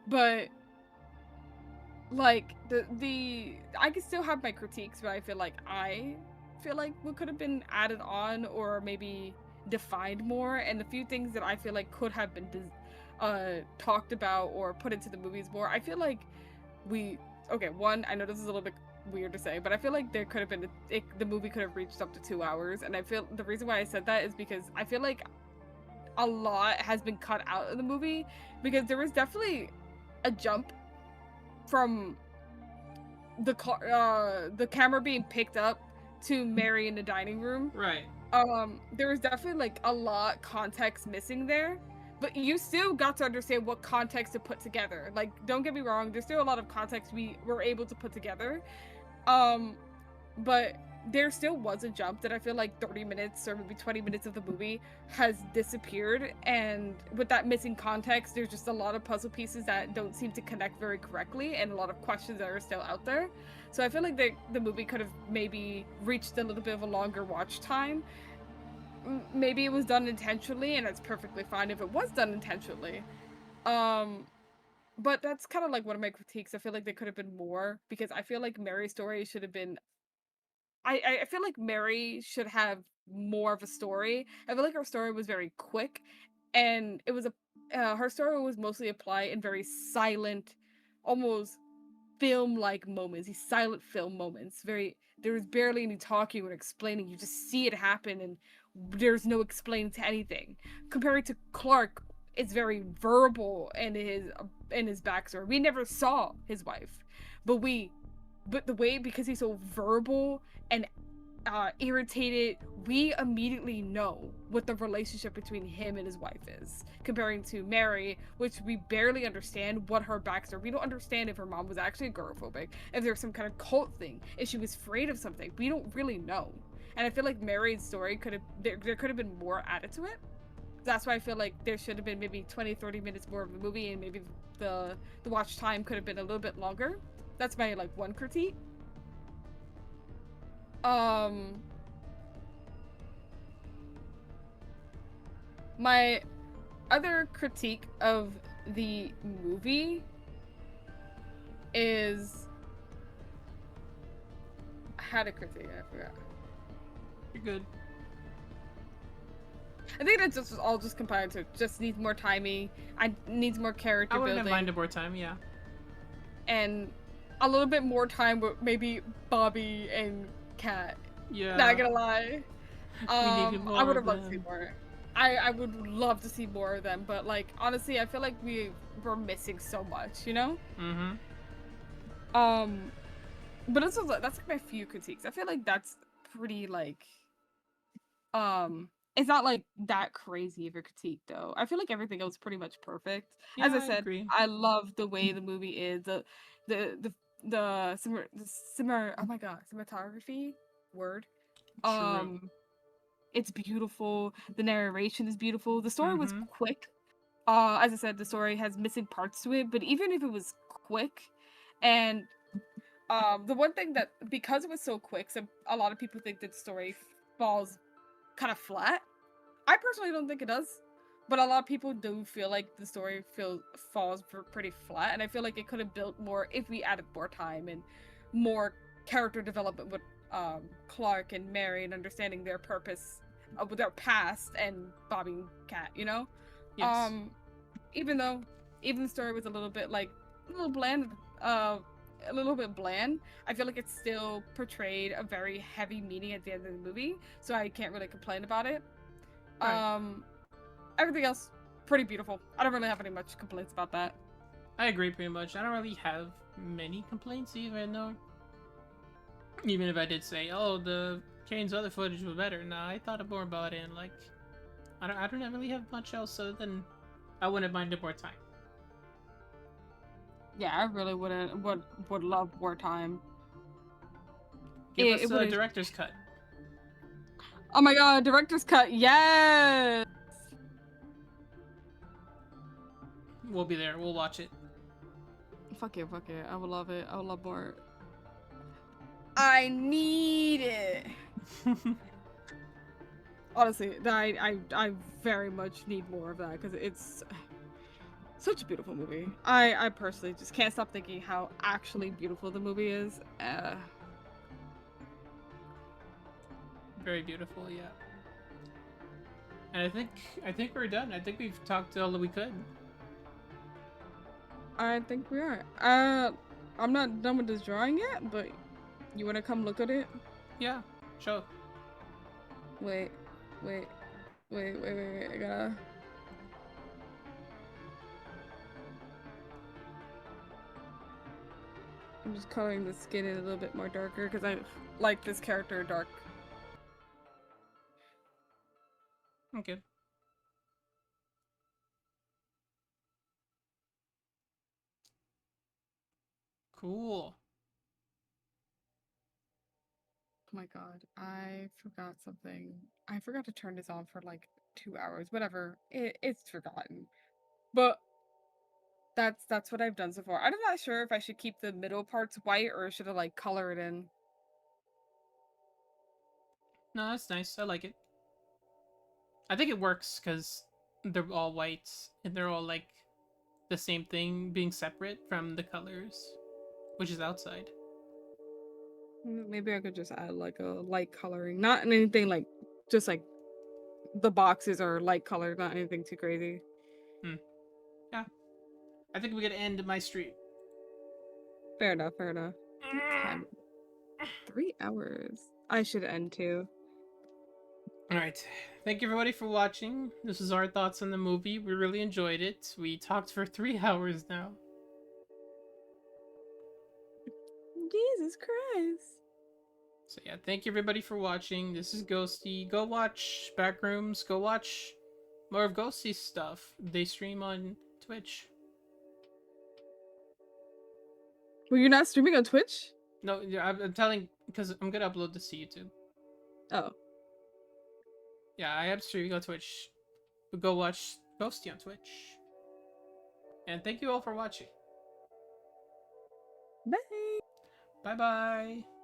But like I can still have my critiques, but I feel like what could have been added on or maybe defined more, and the few things that I feel like could have been talked about or put into the movies more. I feel like one, I know this is a little bit weird to say, but I feel like there could have been the movie could have reached up to 2 hours, and I feel the reason why I said that is because I feel like a lot has been cut out of the movie, because there was definitely a jump from the camera being picked up to Mary in the dining room. Right. There was definitely like a lot context missing there, but you still got to understand what context to put together. Like, don't get me wrong, there's still a lot of context we were able to put together. But there still was a jump that I feel like 30 minutes or maybe 20 minutes of the movie has disappeared, and with that missing context, there's just a lot of puzzle pieces that don't seem to connect very correctly, and a lot of questions that are still out there. So I feel like the movie could have maybe reached a little bit of a longer watch time. Maybe it was done intentionally, and it's perfectly fine if it was done intentionally. But that's kind of like one of my critiques. I feel like there could have been more, because I feel like Mary's story should have been I feel like Mary should have more of a story. I feel like her story was very quick, and it was her story was mostly applied in very silent, almost film-like moments. These silent film moments. There was barely any talking or explaining. You just see it happen, and there's no explaining to anything. Compared to Clark, it's very verbal in his backstory. We never saw his wife, but the way, because he's so verbal and irritated, we immediately know what the relationship between him and his wife is, comparing to Mary, which we barely understand what her backstory. We don't understand if her mom was actually agoraphobic, if there's some kind of cult thing, if she was afraid of something. We don't really know. And I feel like Mary's story could have, there could have been more added to it. That's why I feel like there should have been maybe 20-30 minutes more of the movie, and maybe the watch time could have been a little bit longer. That's my like one critique. My other critique of the movie is, I had a critique, I forgot. You're good. I think that's just all just compared to just needs more timing. I needs more character I wouldn't building. have minded more time, yeah. And a little bit more time with maybe Bobby and Kat. Yeah. Not gonna lie. We needed more I would of have loved to see them. more. I would love to see more of them, but like honestly, I feel like we were missing so much, you know? Mm-hmm. But that's like my few critiques. I feel like that's pretty like it's not like that crazy of a critique though. I feel like everything else is pretty much perfect. As Yeah, I I said, agree. I love the way the movie is, the oh my god, cinematography word. True. It's beautiful. The narration is beautiful. The story was Mhm. quick. As I said, the story has missing parts to it, but even if it was quick, and the one thing that, because it was so quick, so a lot of people think that the story falls kind of flat. I personally don't think it does, but a lot of people do feel like the story falls pretty flat, and I feel like it could have built more if we added more time and more character development with Clark and Mary, and understanding their purpose with their past, and Bobby and Kat, you know. Yes. Even the story was a little bit like a little bland, a little bit bland, I feel like it still portrayed a very heavy meaning at the end of the movie, so I can't really complain about it. Right. Everything else pretty beautiful. I don't really have any much complaints about that. I agree pretty much. I don't really have many complaints even though. Even if I did say, oh, the Kane's other footage was better. Nah, I thought more about it, and like, I don't really have much else other than I wouldn't mind it more time. Yeah, I really would love more time. Give us a director's cut. Oh my god, director's cut, yes! We'll be there. We'll watch it. Fuck it. I would love it. I would love more. I need it. Honestly, I very much need more of that, because it's such a beautiful movie. I personally just can't stop thinking how actually beautiful the movie is. Very beautiful, yeah. And I think we're done. I think we've talked all that we could. I think we are. I'm not done with this drawing yet, but you wanna come look at it? Yeah, sure. Wait. I gotta. I'm just coloring the skin in a little bit more darker because I like this character dark. Okay. Cool. Oh my god, I forgot something. I forgot to turn this on for like 2 hours. Whatever. It's forgotten. But that's what I've done so far. I'm not sure if I should keep the middle parts white or should I like color it in. No, that's nice. I like it. I think it works because they're all white and they're all like the same thing, being separate from the colors, which is outside. Maybe I could just add like a light coloring. Not anything like, just like the boxes are light colored, not anything too crazy. Yeah. I think we could end my stream. Fair enough. Time. 3 hours. I should end too. Alright. Thank you everybody for watching. This is our thoughts on the movie. We really enjoyed it. We talked for 3 hours now. Jesus Christ. So yeah, thank you everybody for watching. This is Ghosty. Go watch Backrooms. Go watch more of Ghosty's stuff. They stream on Twitch. Well, you're not streaming on Twitch? No, yeah, I'm telling because I'm gonna upload this to YouTube. Oh. Yeah, I am streaming on Twitch. But go watch Ghosty on Twitch. And thank you all for watching. Bye. Bye bye.